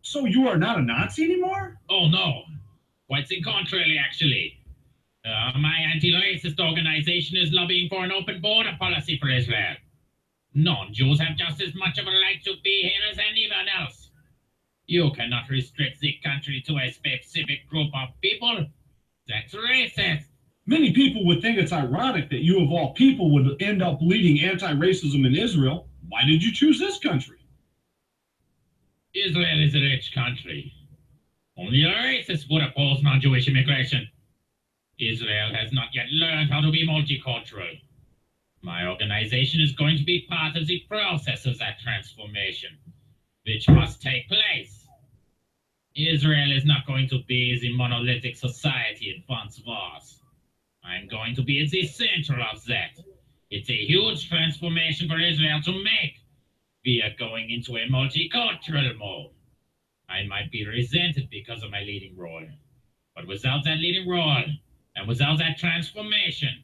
[SPEAKER 4] So you are not a Nazi anymore?
[SPEAKER 2] Oh no, quite the contrary, actually. My anti-racist organization is lobbying for an open border policy for Israel. Non-Jews have just as much of a right to be here as anyone else. You cannot restrict the country to a specific group of people. That's racist.
[SPEAKER 4] Many people would think it's ironic that you, of all people, would end up leading anti-racism in Israel. Why did you choose this country?
[SPEAKER 2] Israel is a rich country. Only a racist would oppose non-Jewish immigration. Israel has not yet learned how to be multicultural. My organization is going to be part of the process of that transformation, which must take place. Israel is not going to be the monolithic society it once was. I'm going to be at the center of that. It's a huge transformation for Israel to make. We are going into a multicultural mode. I might be resented because of my leading role. But without that leading role, and without that transformation,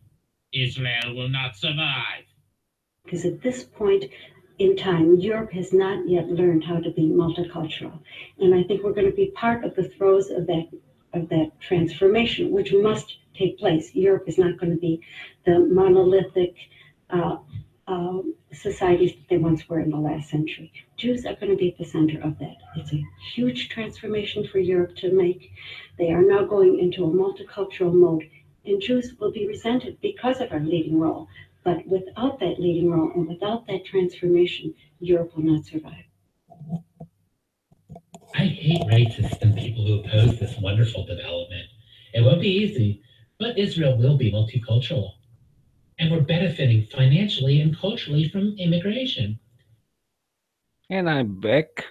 [SPEAKER 2] Israel will not survive.
[SPEAKER 5] Because at this point in time, Europe has not yet learned how to be multicultural. And I think we're going to be part of the throes of that transformation, which must take place. Europe is not going to be the monolithic societies that they once were in the last century. Jews are going to be at the center of that. It's a huge transformation for Europe to make. They are now going into a multicultural mode, and Jews will be resented because of our leading role. But without that leading role and without that transformation, Europe will not survive.
[SPEAKER 6] I hate racists and people who oppose this wonderful development. It won't be easy, but Israel will be multicultural. And we're benefiting financially and culturally from immigration.
[SPEAKER 1] And I'm back.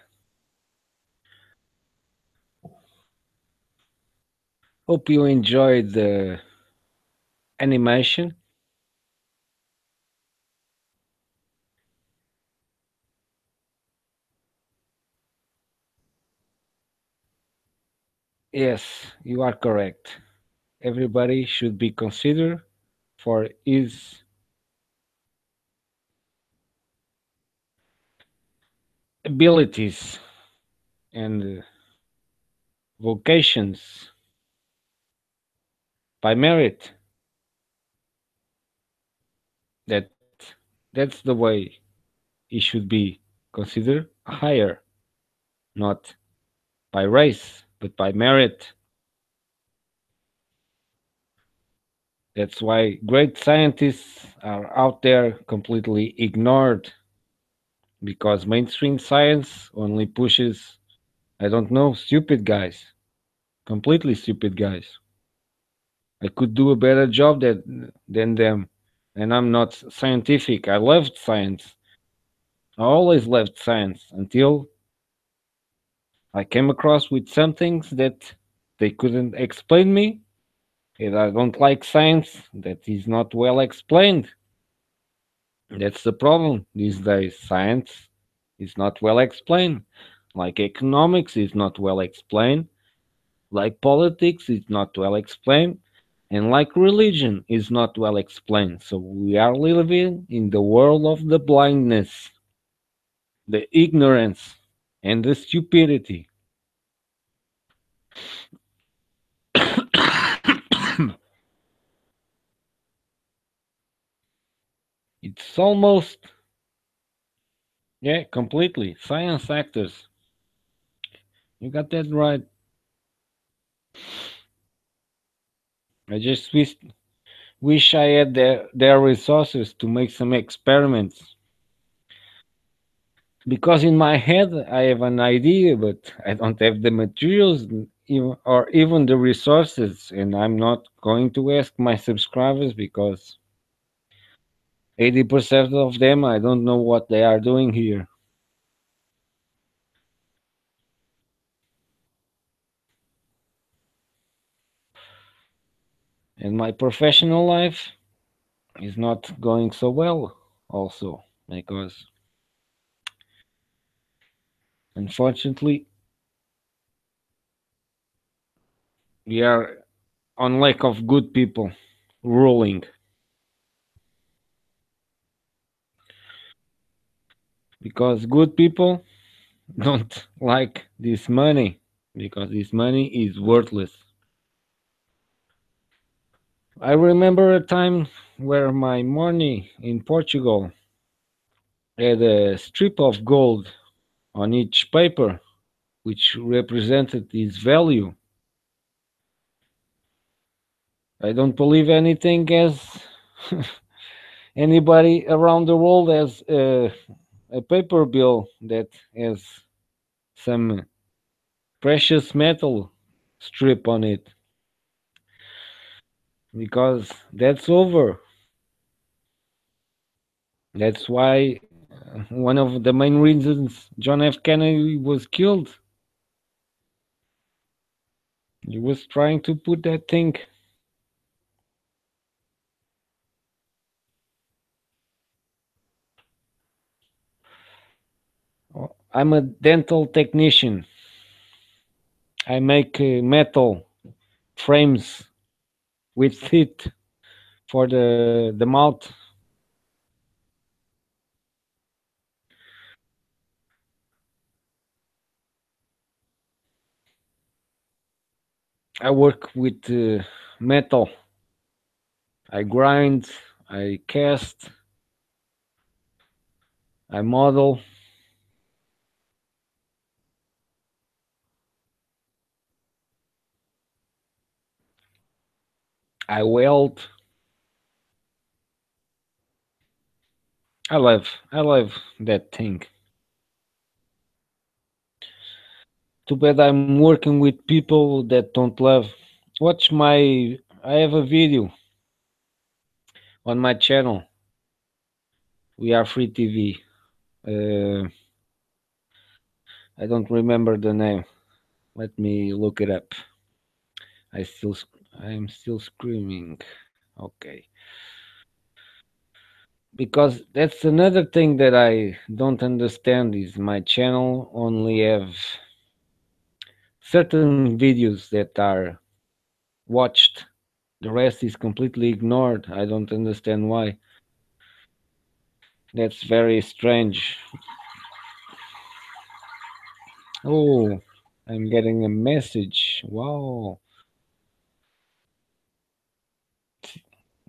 [SPEAKER 1] Hope you enjoyed the animation. Yes, you are correct. Everybody should be considered for his abilities and vocations by merit, that's the way it should be considered higher, not by race, but by merit. That's why great scientists are out there completely ignored because mainstream science only pushes, I don't know, stupid guys, completely stupid guys. I could do a better job than them. And I'm not scientific. I loved science. I always loved science until I came across with some things that they couldn't explain me. And I don't like science that is not well explained. That's the problem these days. Science is not well explained. Like economics is not well explained. Like politics is not well explained. And like religion is not well explained. So we are living in the world of the blindness, the ignorance, and the stupidity. It's almost, yeah, completely. Science actors. You got that right. I just wish I had their resources to make some experiments. Because in my head, I have an idea, but I don't have the materials or even the resources. And I'm not going to ask my subscribers because 80% of them, I don't know what they are doing here. And my professional life is not going so well, also, because unfortunately, we are on lack of good people ruling because good people don't like this money because this money is worthless. I remember a time where my money in Portugal had a strip of gold on each paper, which represented its value. I don't believe anything as anybody around the world has a paper bill that has some precious metal strip on it because that's over. That's why one of the main reasons John F. Kennedy was killed. He was trying to put that thing. I'm a dental technician. I make metal frames with teeth for the mouth. I work with metal. I grind, I cast, I model, I weld. I love that thing. Too bad I'm working with people that don't love. Watch my. I have a video on my channel. We are free TV. I don't remember the name. Let me look it up. I still. I'm still screaming. Okay. Because that's another thing that I don't understand is my channel only have certain videos that are watched. The rest is completely ignored. I don't understand why. That's very strange. Oh, I'm getting a message. Wow.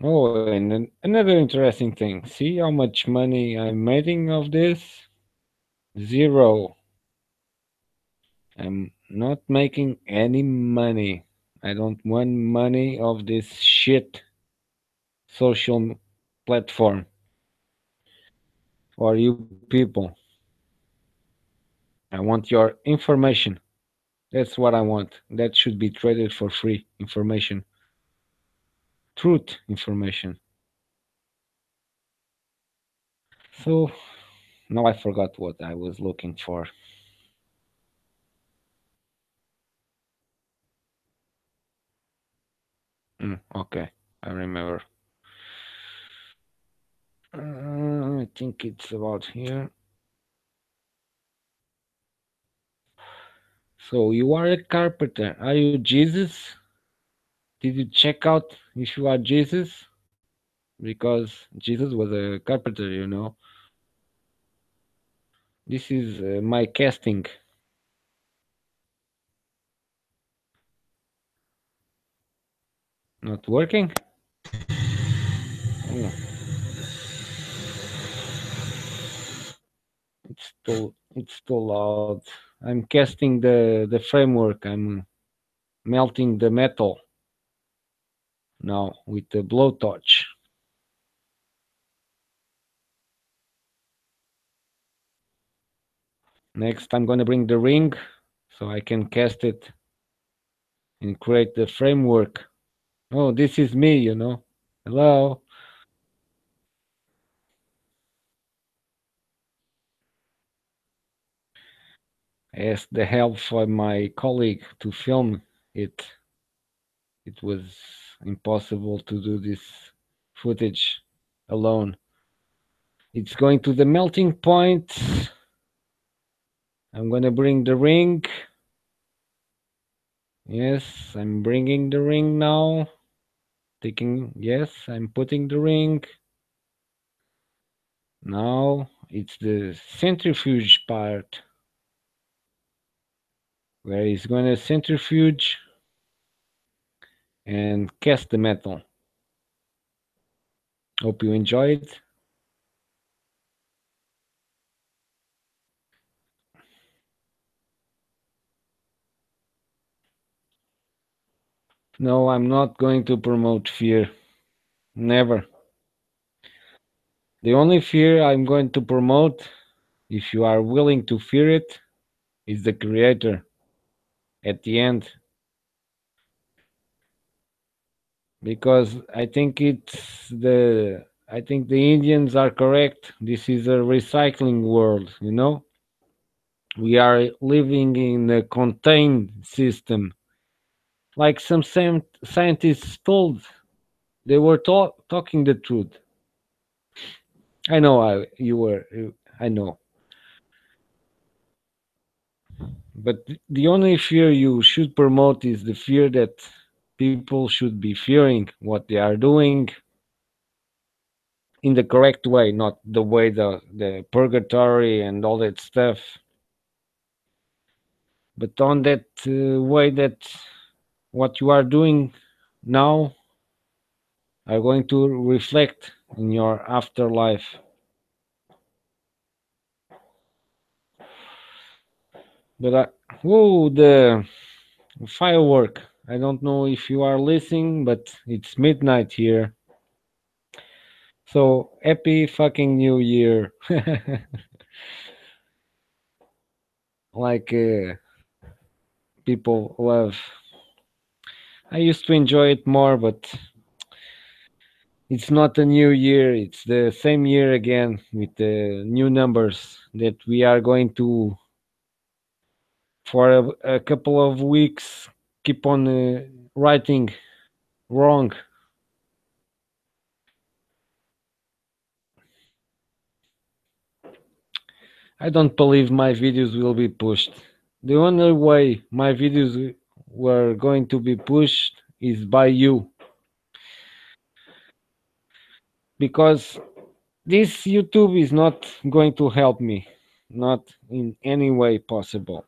[SPEAKER 1] Oh, and another interesting thing. See how much money I'm making of this? Zero. I'm not making any money. I don't want money of this shit social platform for you people. I want your information. That's what I want. That should be traded for free information. Truth information. So now I forgot what I was looking for. Okay, I remember. I think it's about here. So you are a carpenter. Are you Jesus? Did you check out if you are Jesus? Because Jesus was a carpenter, you know. This is my casting. Not working? Oh, it's too loud. I'm casting the framework. I'm melting the metal now with the blowtorch. Next, I'm gonna bring the ring so I can cast it and create the framework. Oh, this is me, you know. Hello. I asked the help for my colleague to film it. It was impossible to do this footage alone. It's going to the melting point. I'm gonna bring the ring. Yes, I'm bringing the ring now. Taking, yes, I'm putting the ring. Now it's the centrifuge part where he's gonna centrifuge and cast the metal. Hope you enjoyed. No, I'm not going to promote fear. Never. The only fear I'm going to promote, if you are willing to fear it, is the creator at the end. Because I think the Indians are correct. This is a recycling world, you know? We are living in a contained system. Like some scientists told, they were talking the truth. I know I know. But the only fear you should promote is the fear that people should be fearing what they are doing in the correct way, not the way the purgatory and all that stuff, but on that way that what you are doing now are going to reflect in your afterlife. But whoa, the firework. I don't know if you are listening, but it's midnight here. So happy fucking New Year. Like people love. I used to enjoy it more, but it's not a new year. It's the same year again with the new numbers that we are going to, for a couple of weeks, keep on writing wrong. I don't believe my videos will be pushed. The only way my videos were going to be pushed is by you, because this YouTube is not going to help me, not in any way possible.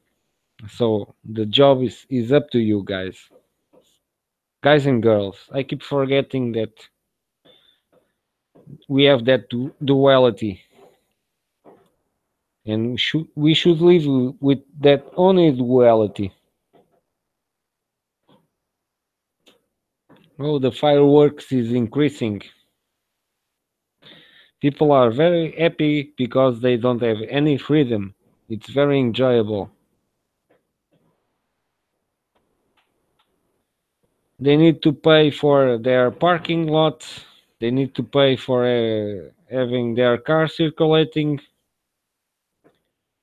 [SPEAKER 1] So the job is up to you guys. Guys and girls. I keep forgetting that we have that duality, and we should live with that only duality. Oh, the fireworks is increasing. People are very happy because they don't have any freedom. It's very enjoyable. They need to pay for their parking lot. They need to pay for having their car circulating.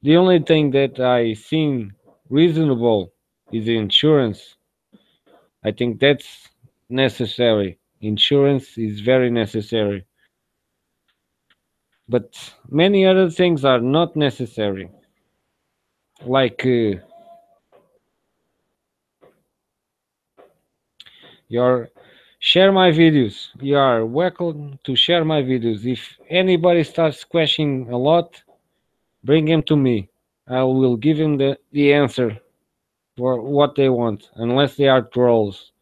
[SPEAKER 1] The only thing that I think reasonable is insurance. I think that's necessary. Insurance is very necessary. But many other things are not necessary. Like your share my videos. You are welcome to share my videos. If anybody starts questioning a lot, bring him to me. I will give him the answer for what they want, unless they are trolls.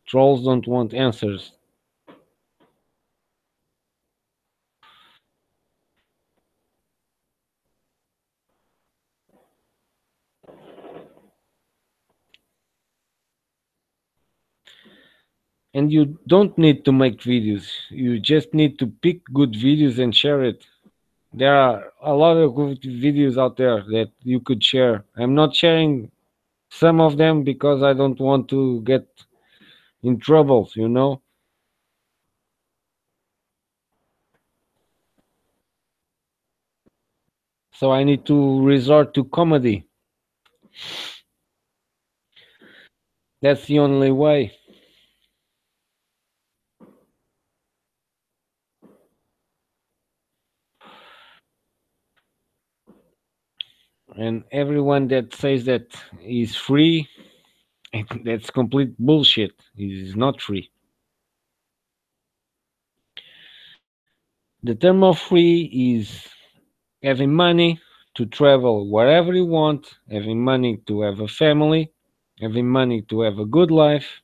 [SPEAKER 1] Trolls don't want answers. And you don't need to make videos. You just need to pick good videos and share it. There are a lot of good videos out there that you could share. I'm not sharing some of them because I don't want to get in trouble. So I need to resort to comedy. That's the only way. And everyone that says that is free, that's complete bullshit. It is not free. The term of free is having money to travel wherever you want, having money to have a family, having money to have a good life,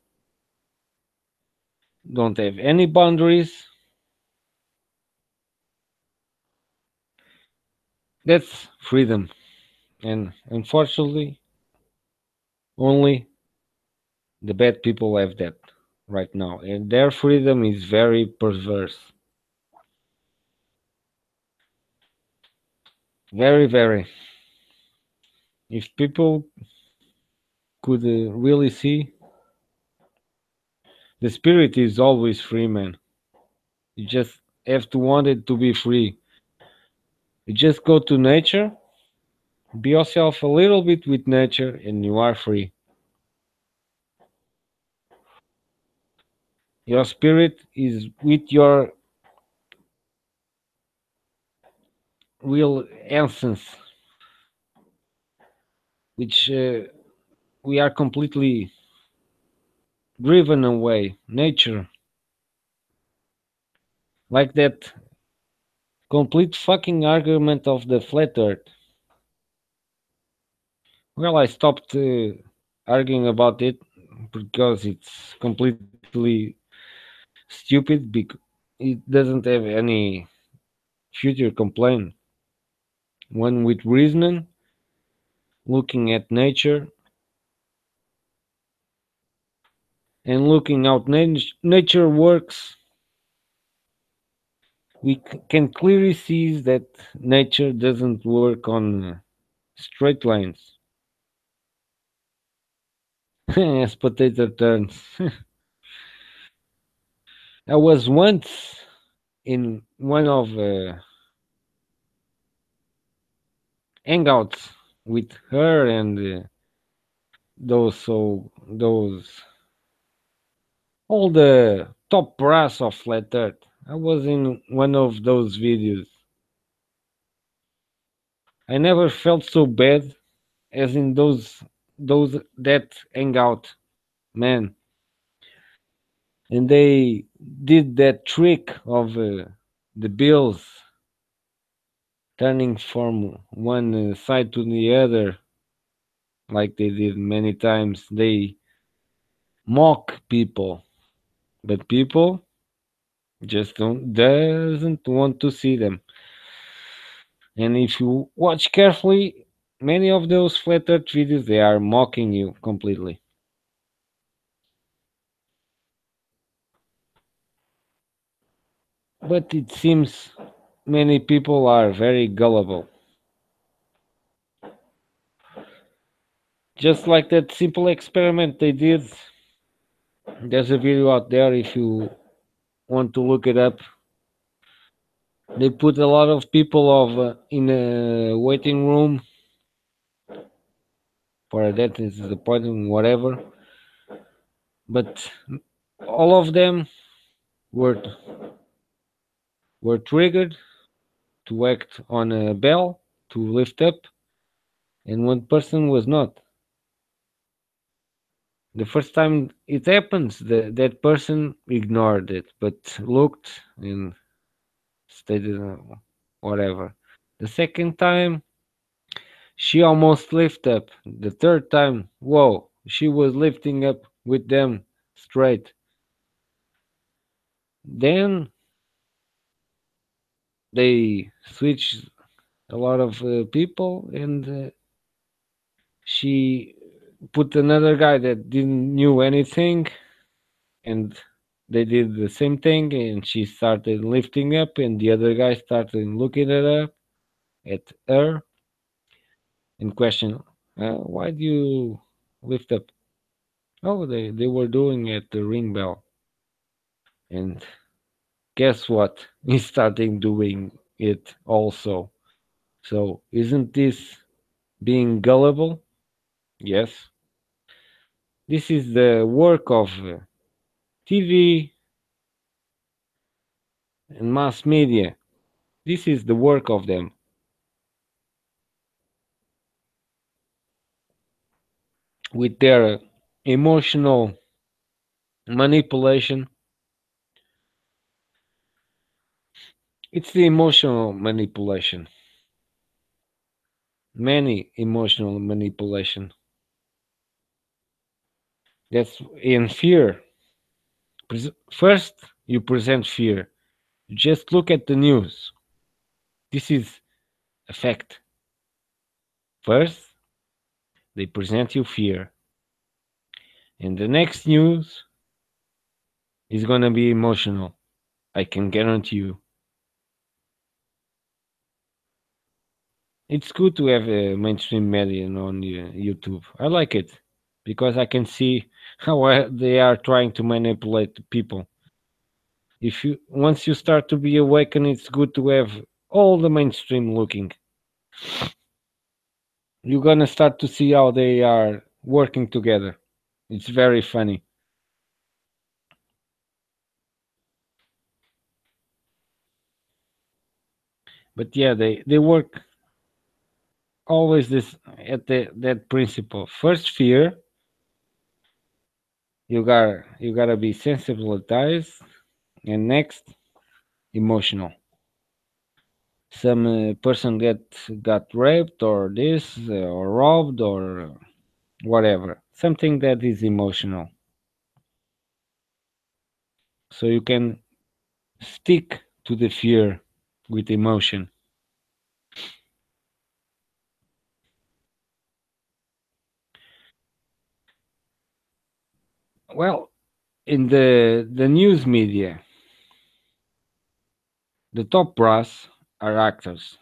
[SPEAKER 1] don't have any boundaries. That's freedom. And unfortunately, only the bad people have that right now. And their freedom is very perverse. Very, very. If people could really see, the spirit is always free, man. You just have to want it to be free. You just go to nature, be yourself a little bit with nature, and you are free. Your spirit is with your real essence, which we are completely driven away. Nature, like that complete fucking argument of the flat earth. Well, I stopped arguing about it because it's completely stupid because it doesn't have any future complaint. One with reasoning, looking at nature and looking how nature works, we can clearly see that nature doesn't work on straight lines. As potato turns. I was once in one of hangouts with her and those all the top brass of flat earth. I was in one of those videos. I never felt so bad as in those that hangout, man. And they did that trick of the bills turning from one side to the other, like they did many times. They mock people, but people just don't doesn't want to see them. And if you watch carefully, many of those flat earth videos they are mocking you completely. But it seems many people are very gullible. Just like that simple experiment they did. There's a video out there if you want to look it up. They put a lot of people of in a waiting room for a dentist appointment, whatever. But all of them were were triggered to act on a bell to lift up, and one person was not. The first time it happens, that person ignored it, but looked and stated whatever. The second time, she almost lifted up. The third time, whoa, she was lifting up with them straight. Then they switched a lot of people, and she put another guy that didn't knew anything, and they did the same thing. And she started lifting up, and the other guy started looking at her, and question, "Why do you lift up?" Oh, they were doing at the ring bell, and guess what? He started doing it also. So isn't this being gullible? Yes. This is the work of TV and mass media. This is the work of them with their emotional manipulation. It's the emotional manipulation. Many emotional manipulation. That's in fear. First, you present fear. You just look at the news. This is a fact. First, they present you fear. And the next news is going to be emotional. I can guarantee you. It's good to have a mainstream media on YouTube. I like it because I can see how they are trying to manipulate people. If you once you start to be awakened, it's good to have all the mainstream looking. You're gonna start to see how they are working together. It's very funny. But yeah, they work always this at that principle. First fear, you gotta be sensibilized, and next emotional. Some person got raped or this or robbed or whatever. Something that is emotional. So you can stick to the fear with emotion. Well, in the news media, the top brass are actors.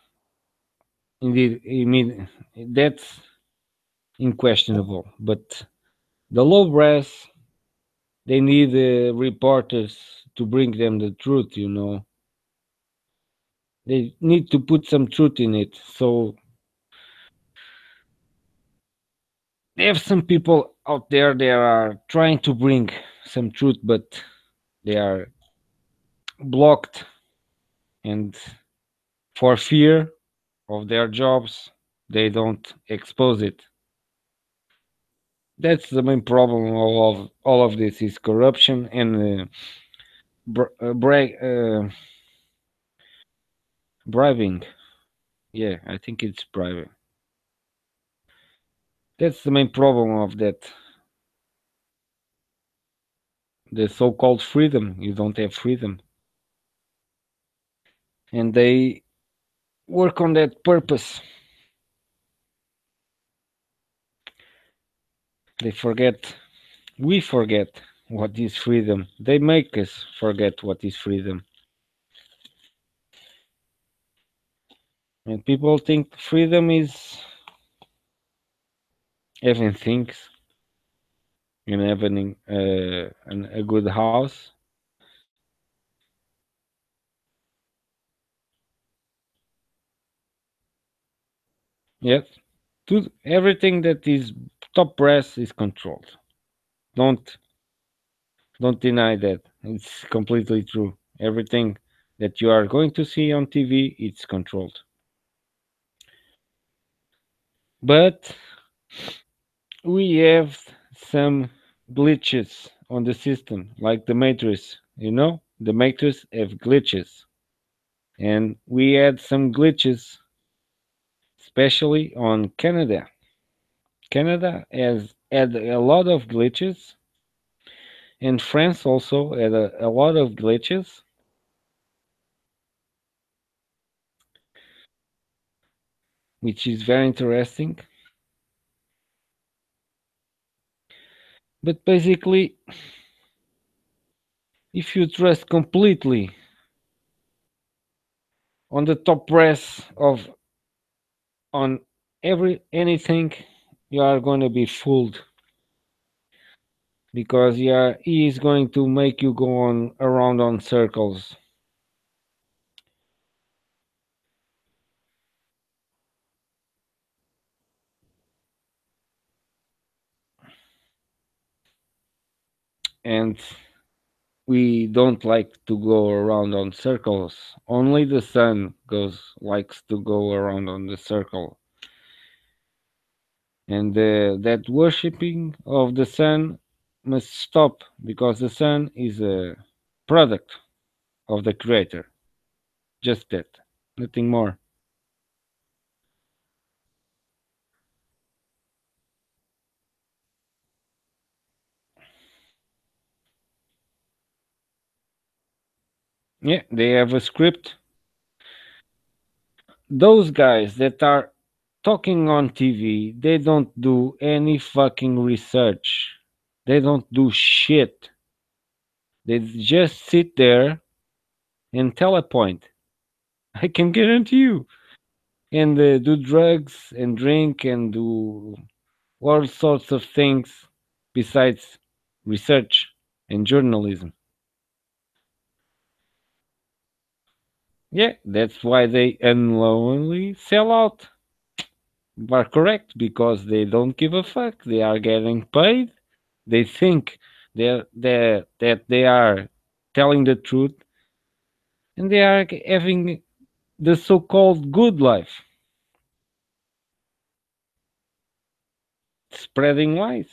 [SPEAKER 1] Indeed, I mean that's unquestionable. But the low brass, they need reporters to bring them the truth. They need to put some truth in it. So they have some people out there that are trying to bring some truth, but they are blocked, and for fear of their jobs, they don't expose it. That's the main problem of all of this is corruption and bribing. Yeah, I think it's bribing. That's the main problem of that. The so-called freedom. You don't have freedom, and they work on that purpose. They forget. We forget what is freedom. They make us forget what is freedom. And people think freedom is having things and having a good house. Yes, everything that is top brass is controlled. Don't don't deny that. It's completely true. Everything that you are going to see on TV, it's controlled. But we have some glitches on the system, like the matrix. You know, the matrix have glitches, and we had some glitches, especially on Canada. Canada has had a lot of glitches, and France also had a lot of glitches, which is very interesting. But basically, if you trust completely on the top press of on every anything, you are going to be fooled because he is going to make you go on around on circles. And we don't like to go around on circles. Only the sun goes likes to go around on the circle. And that worshipping of the sun must stop because the sun is a product of the creator. Just that, nothing more. Yeah, they have a script. Those guys that are talking on TV, they don't do any fucking research. They don't do shit. They just sit there and telepoint. I can guarantee you. And do drugs and drink and do all sorts of things besides research and journalism. Yeah, that's why they unknowingly sell out. You are correct because they don't give a fuck. They are getting paid. They think that they are telling the truth and they are having the so-called good life, spreading lies.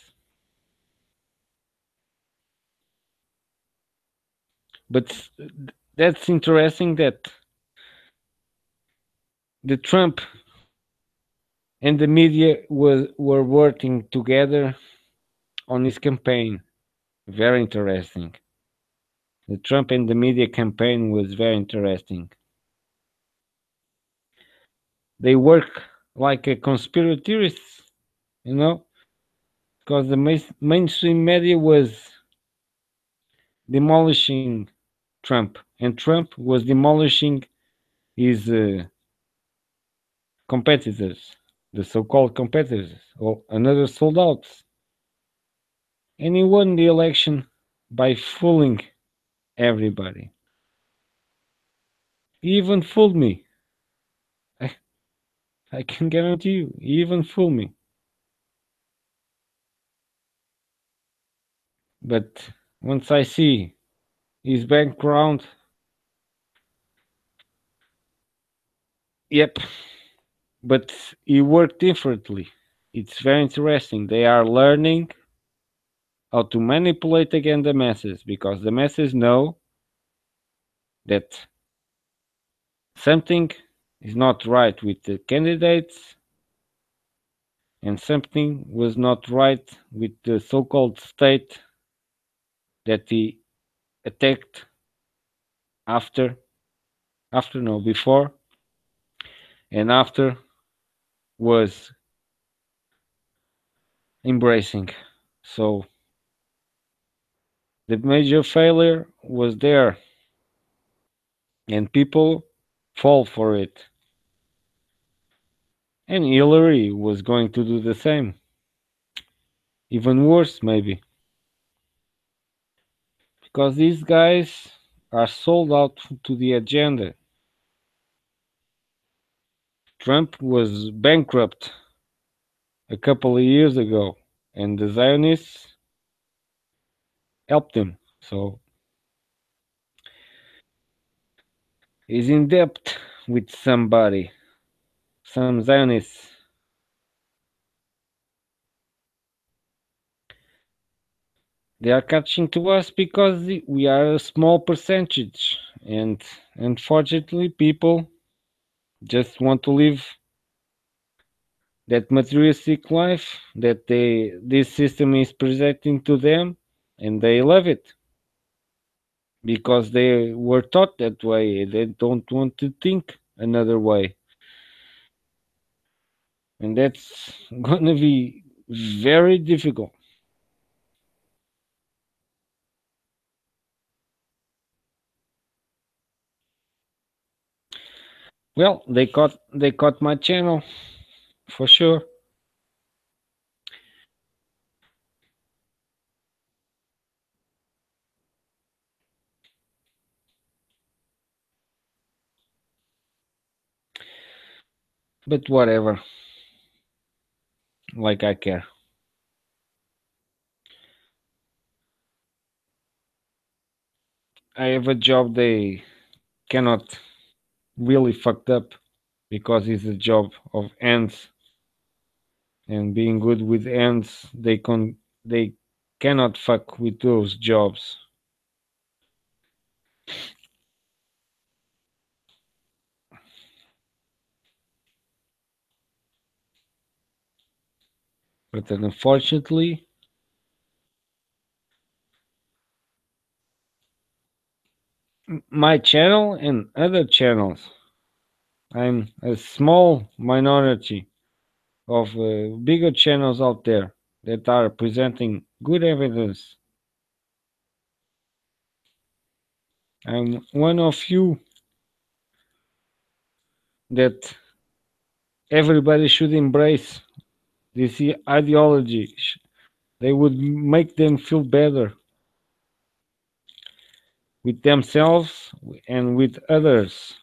[SPEAKER 1] But that's interesting that the Trump and the media were working together on his campaign. Very interesting. The Trump and the media campaign was very interesting. They work like a conspiracy theorists, you know, because the mainstream media was demolishing Trump, and Trump was demolishing his competitors, the so-called competitors, or another soldados. And he won the election by fooling everybody. He even fooled me. I, I can guarantee you, he even fooled me. But once I see his background, yep. But he worked differently. It's very interesting. They are learning how to manipulate again the masses because the masses know that something is not right with the candidates and something was not right with the so-called state that he attacked after, after no, before and after was embracing. So the major failure was there, and people fall for it. And Hillary was going to do the same, even worse maybe, because these guys are sold out to the agenda. Trump was bankrupt a couple of years ago, and the Zionists helped him. So he's in debt with somebody, some Zionists. They are catching to us because we are a small percentage, and unfortunately, people just want to live that materialistic life that this system is presenting to them, and they love it because they were taught that way. They don't want to think another way, and that's gonna be very difficult. Well, they caught my channel for sure. But whatever, like I care. I have a job they cannot really fucked up because it's a job of ends, and being good with ends they cannot fuck with those jobs. But unfortunately, my channel and other channels, I'm a small minority of bigger channels out there that are presenting good evidence. I'm one of few that everybody should embrace this ideology. They would make them feel better with themselves and with others.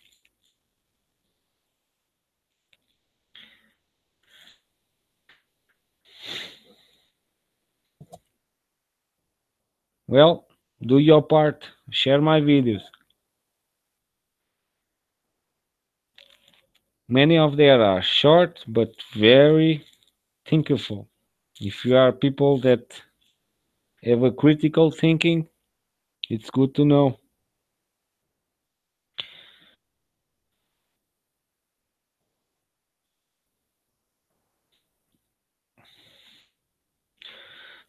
[SPEAKER 1] Well, do your part, share my videos. Many of them are short but very thinkful. If you are people that have a critical thinking, it's good to know.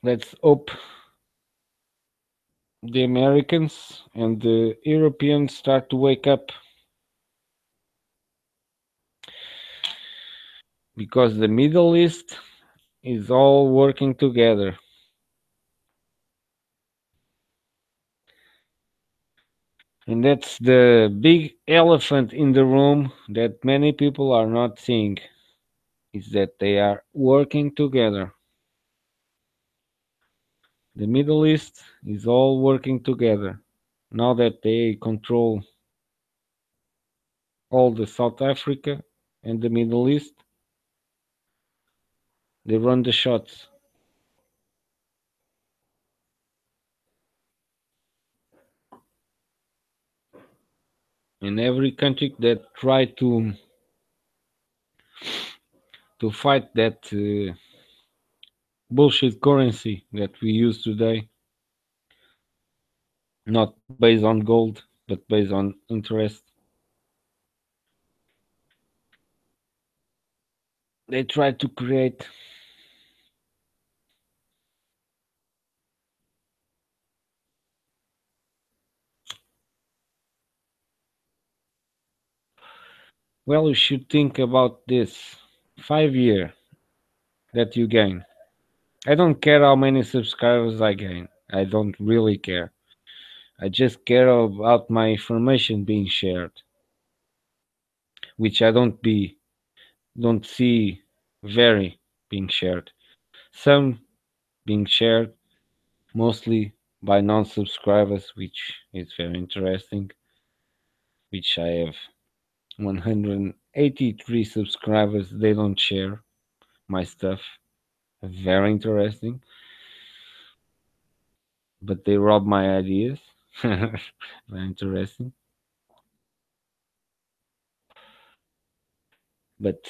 [SPEAKER 1] Let's hope the Americans and the Europeans start to wake up, because the Middle East is all working together. And that's the big elephant in the room that many people are not seeing, is that they are working together. The Middle East is all working together. Now that they control all the South Africa and the Middle East, they run the shots. And every country that try to fight that bullshit currency that we use today, not based on gold, but based on interest, they try to create Well, you should think about this 5 year that you gain. I don't care how many subscribers I gain. I don't really care. I just care about my information being shared, which I don't see very being shared. Some being shared mostly by non-subscribers, which is very interesting. Which I have 183 subscribers. They don't share my stuff. Very interesting, but they rob my ideas. Very interesting. But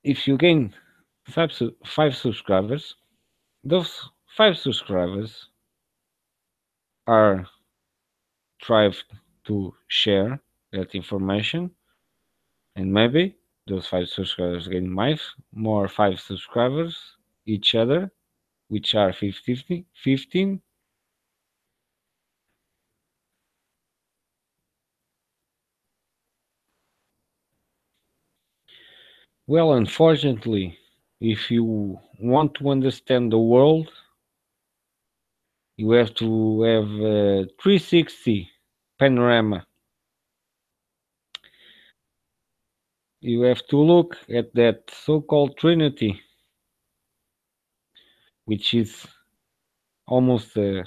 [SPEAKER 1] if you gain five subscribers, those five subscribers are tried to share that information, and maybe those five subscribers gain more five subscribers each other, which are 50, 15. Well, unfortunately, if you want to understand the world, you have to have a 360 panorama. You have to look at that so-called Trinity, which is almost a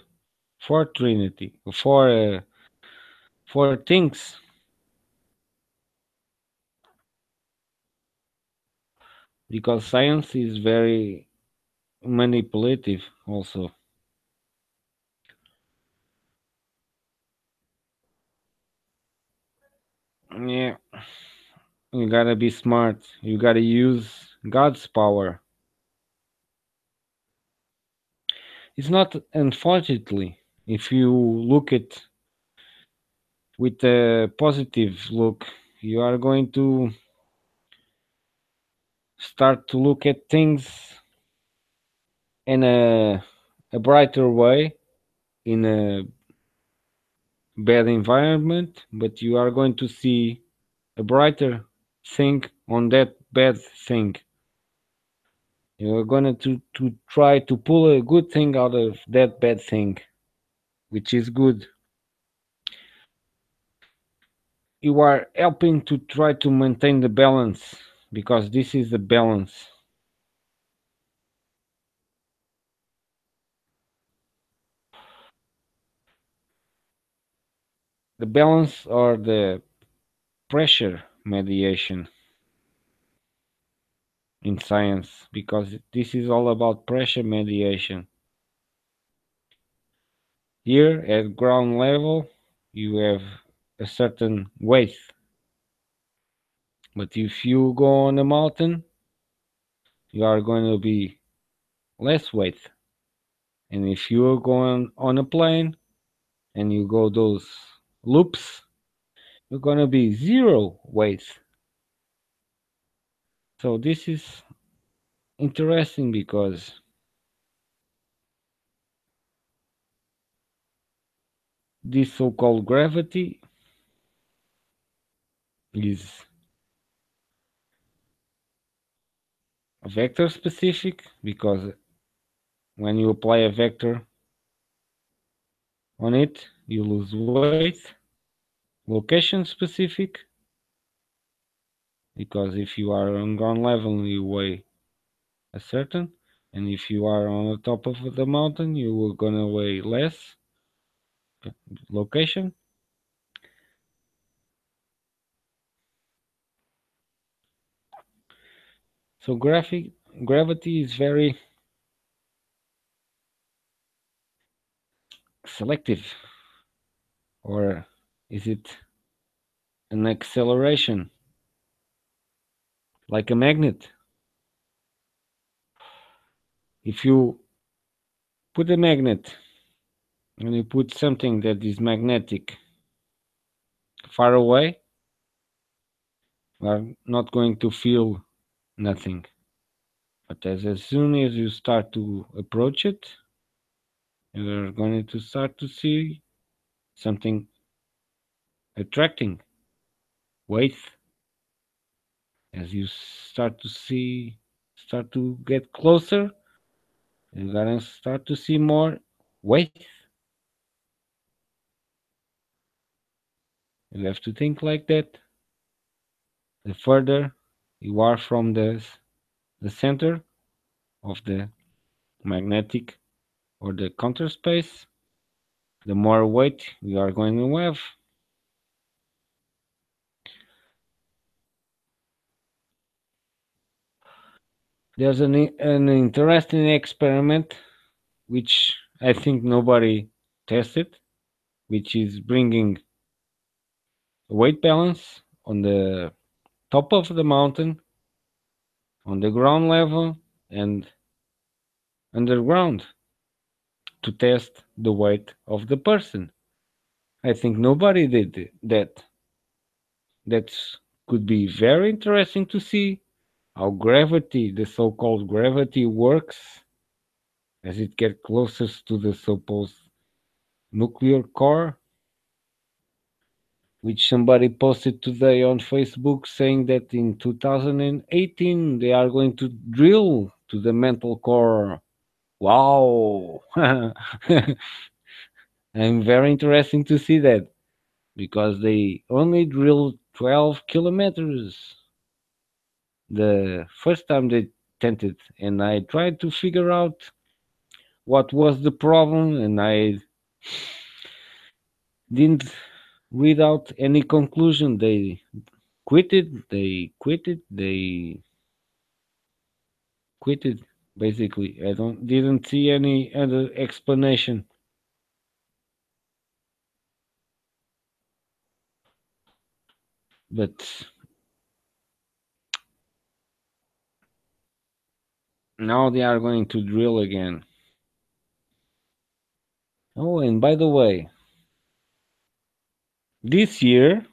[SPEAKER 1] four Trinity, four things, because science is very manipulative. Also, yeah, you gotta be smart. You gotta use God's power. It's not, unfortunately, if you look at with a positive look, you are going to start to look at things in a brighter way, in a bad environment, but you are going to see a brighter thing on that bad thing. You are going to try to pull a good thing out of that bad thing, which is good. You are helping to try to maintain the balance because this is the balance. The balance or the pressure mediation in science, because this is all about pressure mediation. Here at ground level, you have a certain weight, but if you go on a mountain, you are going to be less weight. And if you are going on a plane and you go those loops, you're going to be zero weight. So this is interesting because this so-called gravity is vector specific, because when you apply a vector on it, you lose weight. Location specific, because if you are on ground level, you weigh a certain, and if you are on the top of the mountain, you are gonna weigh less. Location. So gravity is very selective, or is it an acceleration like a magnet? If you put a magnet and you put something that is magnetic far away, you are not going to feel nothing. But as soon as you start to approach it, you're going to start to see something attracting weight. As you start to get closer, you're gonna start to see more weight. You have to think like that. The further you are from the center of the magnetic or the counter space, the more weight you are going to have. There's an interesting experiment which I think nobody tested, which is bringing a weight balance on the top of the mountain, on the ground level, and underground to test the weight of the person. I think nobody did that. That could be very interesting to see how gravity, the so-called gravity, works as it gets closest to the supposed nuclear core, which somebody posted today on Facebook saying that in 2018 they are going to drill to the mantle core. Wow! I'm very interesting to see that because they only drilled 12 kilometers the first time they tented, and I tried to figure out what was the problem, and I didn't read out any conclusion. They they quitted. Basically, I don't didn't see any other explanation. But now they are going to drill again. Oh, and by the way, this year,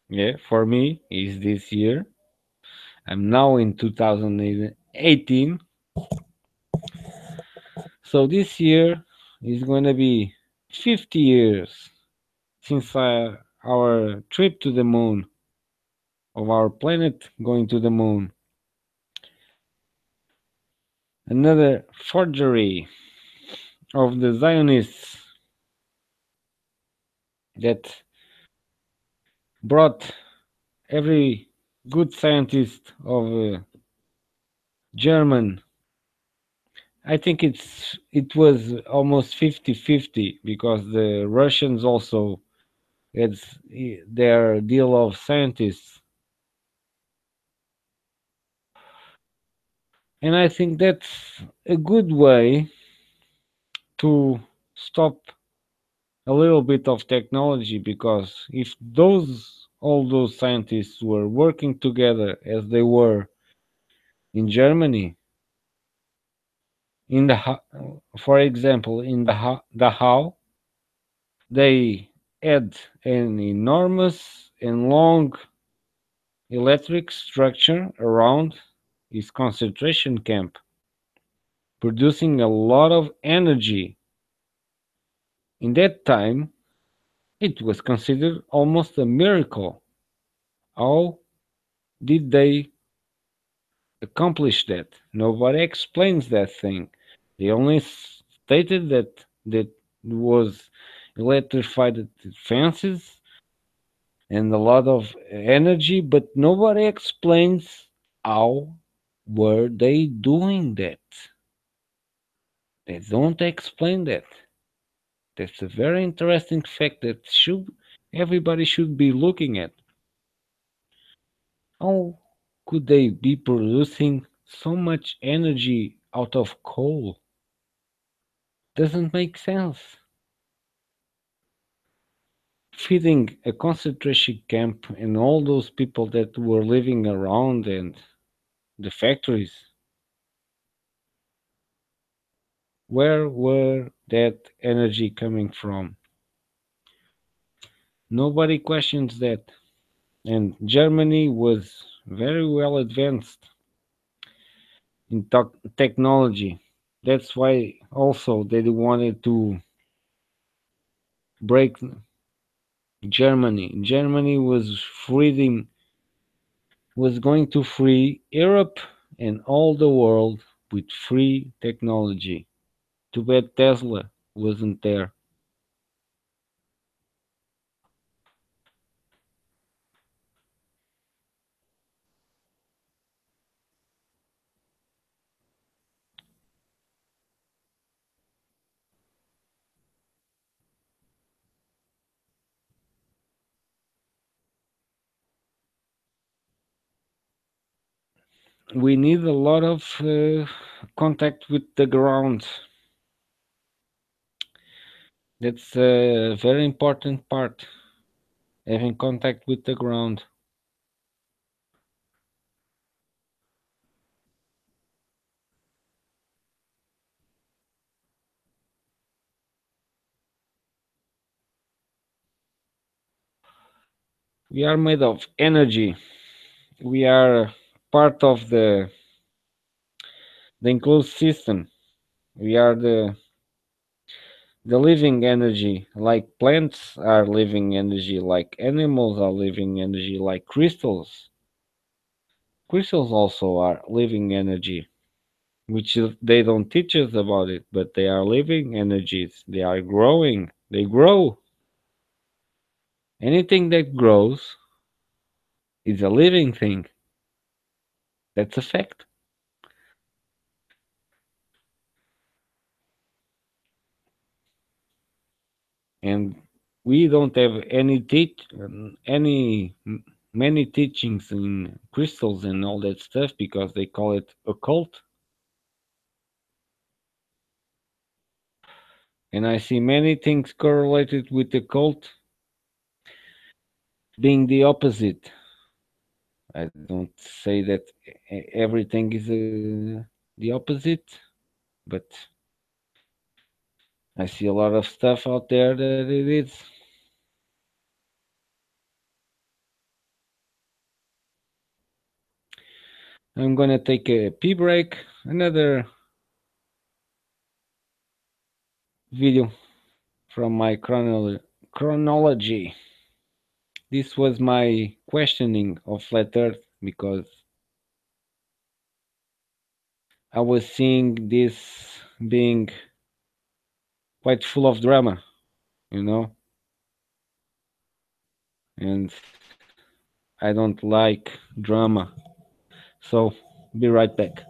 [SPEAKER 1] yeah, for me is this year. I'm now in 2018, so this year is going to be 50 years since our trip to the moon, of our planet going to the moon. Another forgery of the Zionists that brought every good scientist of German. I think it was almost 50-50 because the Russians also had their deal of scientists. And I think that's a good way to stop a little bit of technology, because if those all those scientists were working together as they were in Germany, in the for example, in the how they had an enormous and long electric structure around his concentration camp, producing a lot of energy. In that time, it was considered almost a miracle. How did they accomplish that? Nobody explains that thing. They only stated that was electrified fences and a lot of energy, but nobody explains how were they doing that. They don't explain that. That's a very interesting fact that should everybody should be looking at. How could they be producing so much energy out of coal? Doesn't make sense. Feeding a concentration camp and all those people that were living around and the factories, where were that energy coming from? Nobody questions that. And Germany was very well advanced in technology. That's why also they wanted to break Germany. Germany was freezing was going to free Europe and all the world with free technology. Too bad Tesla wasn't there. We need a lot of contact with the ground. That's a very important part, having contact with the ground. We are made of energy. We are part of the enclosed system. We are the living energy, like plants are living energy, like animals are living energy, like crystals. Crystals also are living energy, which they don't teach us about it, but they are living energies. They are growing. They grow. Anything that grows is a living thing. That's a fact. And we don't have any many teachings in crystals and all that stuff because they call it occult. And I see many things correlated with the cult being the opposite. I don't say that everything is the opposite, but I see a lot of stuff out there that it is. I'm gonna take a pee break. Another video from my chronology. This was my questioning of flat Earth because I was seeing this being quite full of drama, you know, and I don't like drama. So, be right back.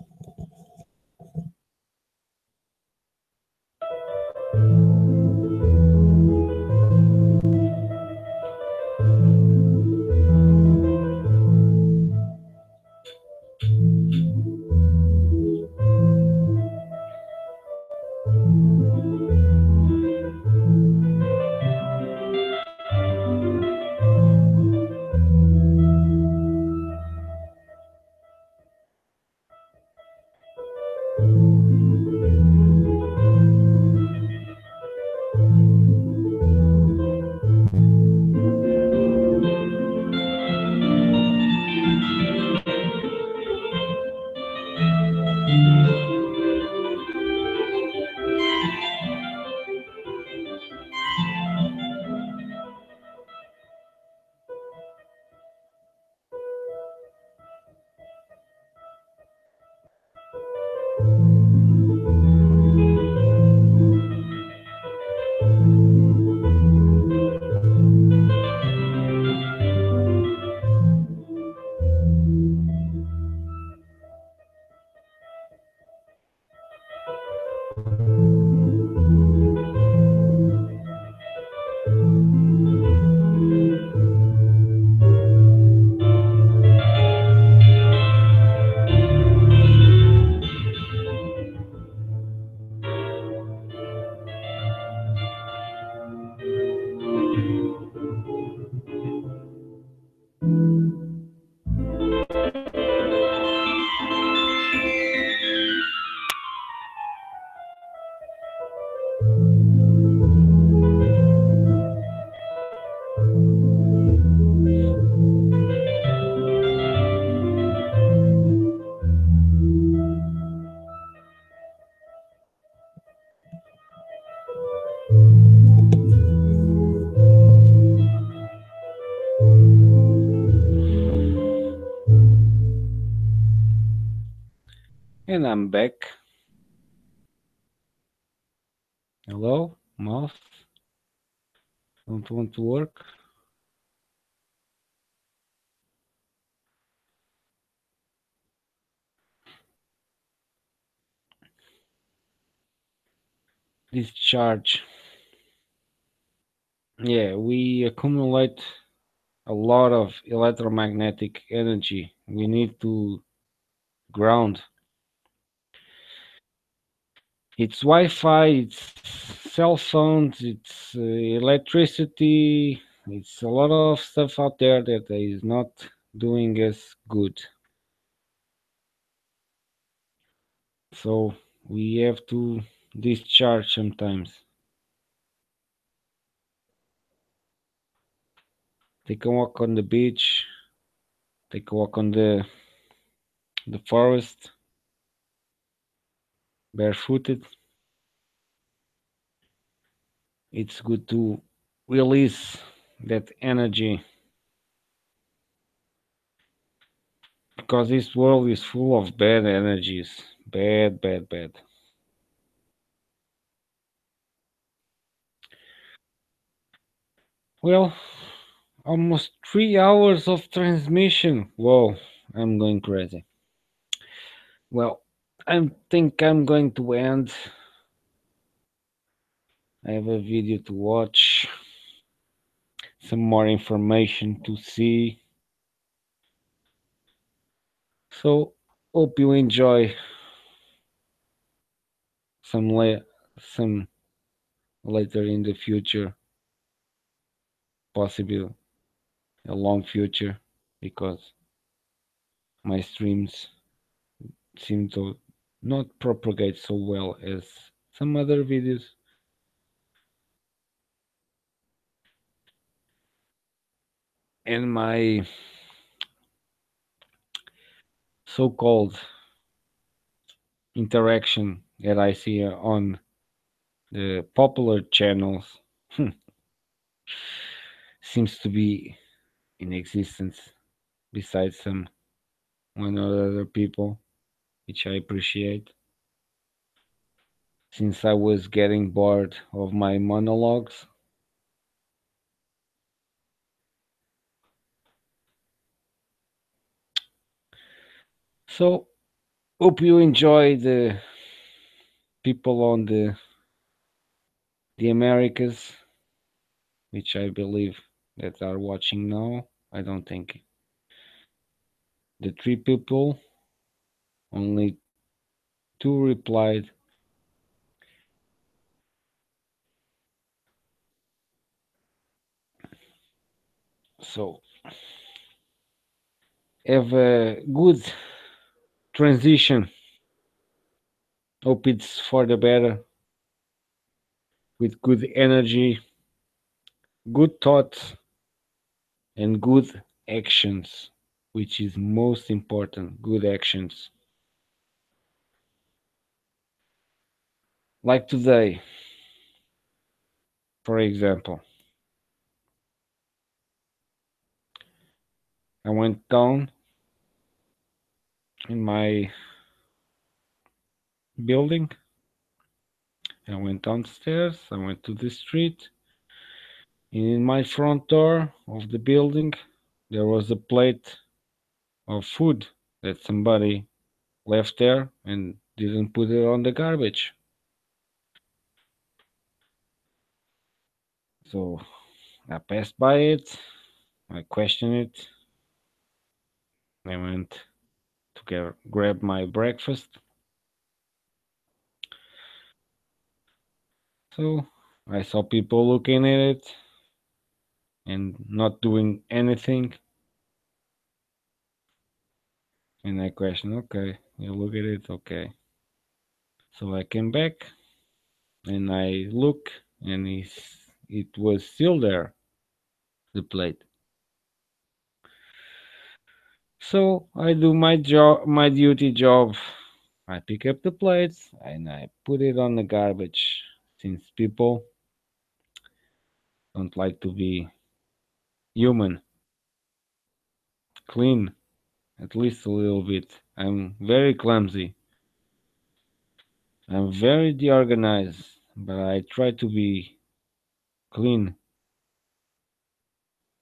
[SPEAKER 1] And I'm back. Hello, mouse. Don't want to work. Discharge. Yeah, we accumulate a lot of electromagnetic energy. We need to ground. It's Wi-Fi, it's cell phones, it's electricity. It's a lot of stuff out there that is not doing us good. So we have to discharge sometimes. Take a walk on the beach, take a walk on the forest, barefooted. It's good to release that energy because this world is full of bad energies. Bad, bad, bad. Well, almost 3 hours of transmission. Whoa, I'm going crazy. Well, I think I'm going to end. I have a video to watch, some more information to see. So, hope you enjoy some some later in the future, possibly a long future, because my streams seem to not propagate so well as some other videos. And my so-called interaction that I see on the popular channels seems to be in existence besides some one or other people, which I appreciate. Since I was getting bored of my monologues, so hope you enjoy the people on the Americas, which I believe that are watching now. I don't think the three people, only two replied. So have a good transition. Hope it's for the better, with good energy, good thoughts, and good actions, which is most important. Good actions. Like today, for example, I went down in my building. I went downstairs. I went to the street. In my front door of the building, there was a plate of food that somebody left there and didn't put it on the garbage. So I passed by it. I questioned it. I went to grab my breakfast. So I saw people looking at it and not doing anything. And I questioned, okay, you look at it, okay. So I came back and I look and it was still there, the plate. So I do my job, my duty job. I pick up the plates and I put it on the garbage. Since people don't like to be human, clean, at least a little bit. I'm very clumsy. I'm very deorganized, but I try to be clean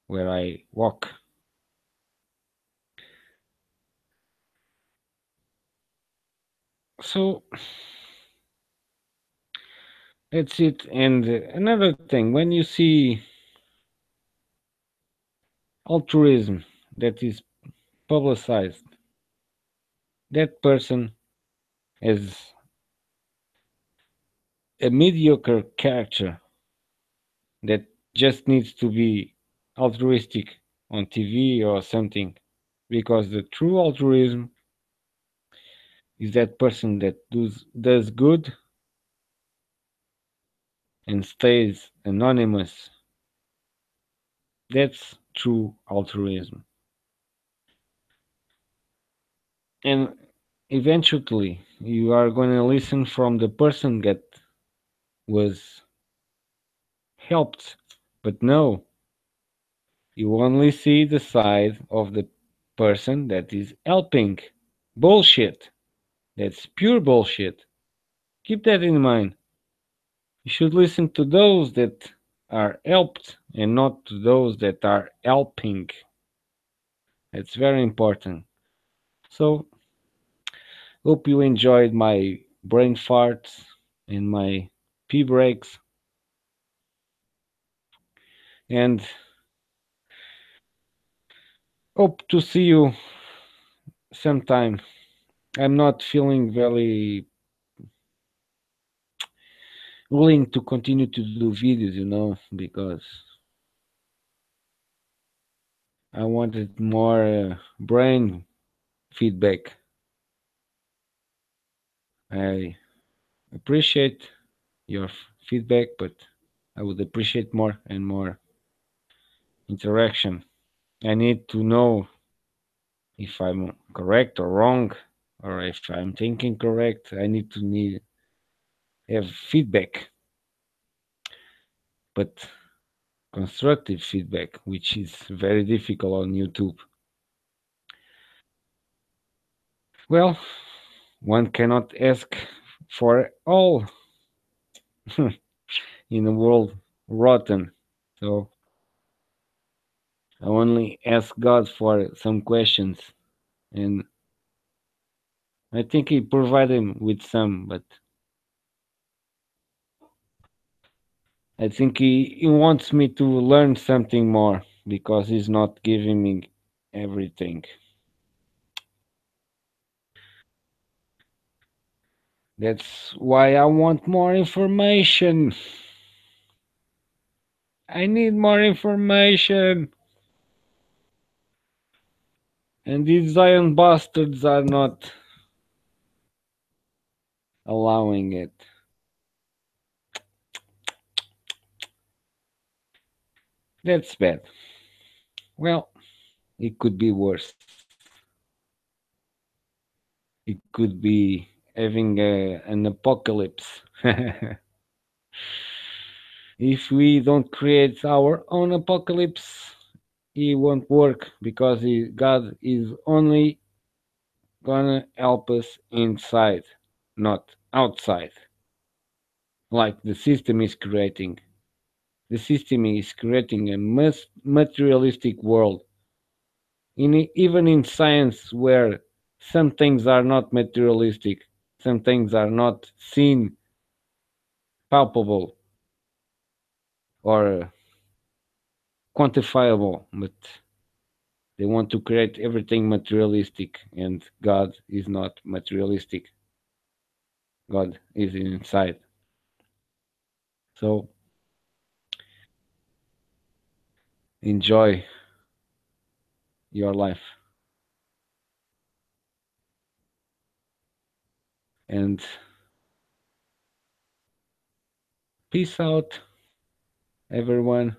[SPEAKER 1] where I walk. So that's it. And another thing, when you see altruism that is publicized, that person has a mediocre character that just needs to be altruistic on TV or something. Because the true altruism is that person that does good and stays anonymous. That's true altruism. And eventually, you are going to listen from the person that was helped. But no, you only see the side of the person that is helping. Bullshit. That's pure bullshit. Keep that in mind. You should listen to those that are helped and not to those that are helping. It's very important. So, hope you enjoyed my brain farts and my pee breaks. And hope to see you sometime. I'm not feeling very willing to continue to do videos, because I wanted more brain feedback. I appreciate your feedback, but I would appreciate more and more interaction. I need to know if I'm correct or wrong, or if I'm thinking correct. I need to have feedback, but constructive feedback, which is very difficult on YouTube. Well, one cannot ask for all in a world rotten. So I only ask God for some questions, and I think He provided him with some, but I think he wants me to learn something more because He's not giving me everything. That's why I want more information. I need more information. And these Zion bastards are not allowing it. That's bad. Well, it could be worse. It could be having an apocalypse. If we don't create our own apocalypse, it won't work because God is only gonna help us inside, not outside, like the system is creating. The system is creating a materialistic world. Even in science, where some things are not materialistic, some things are not seen, palpable, or quantifiable, but they want to create everything materialistic, and God is not materialistic. God is inside. So enjoy your life and peace out, everyone.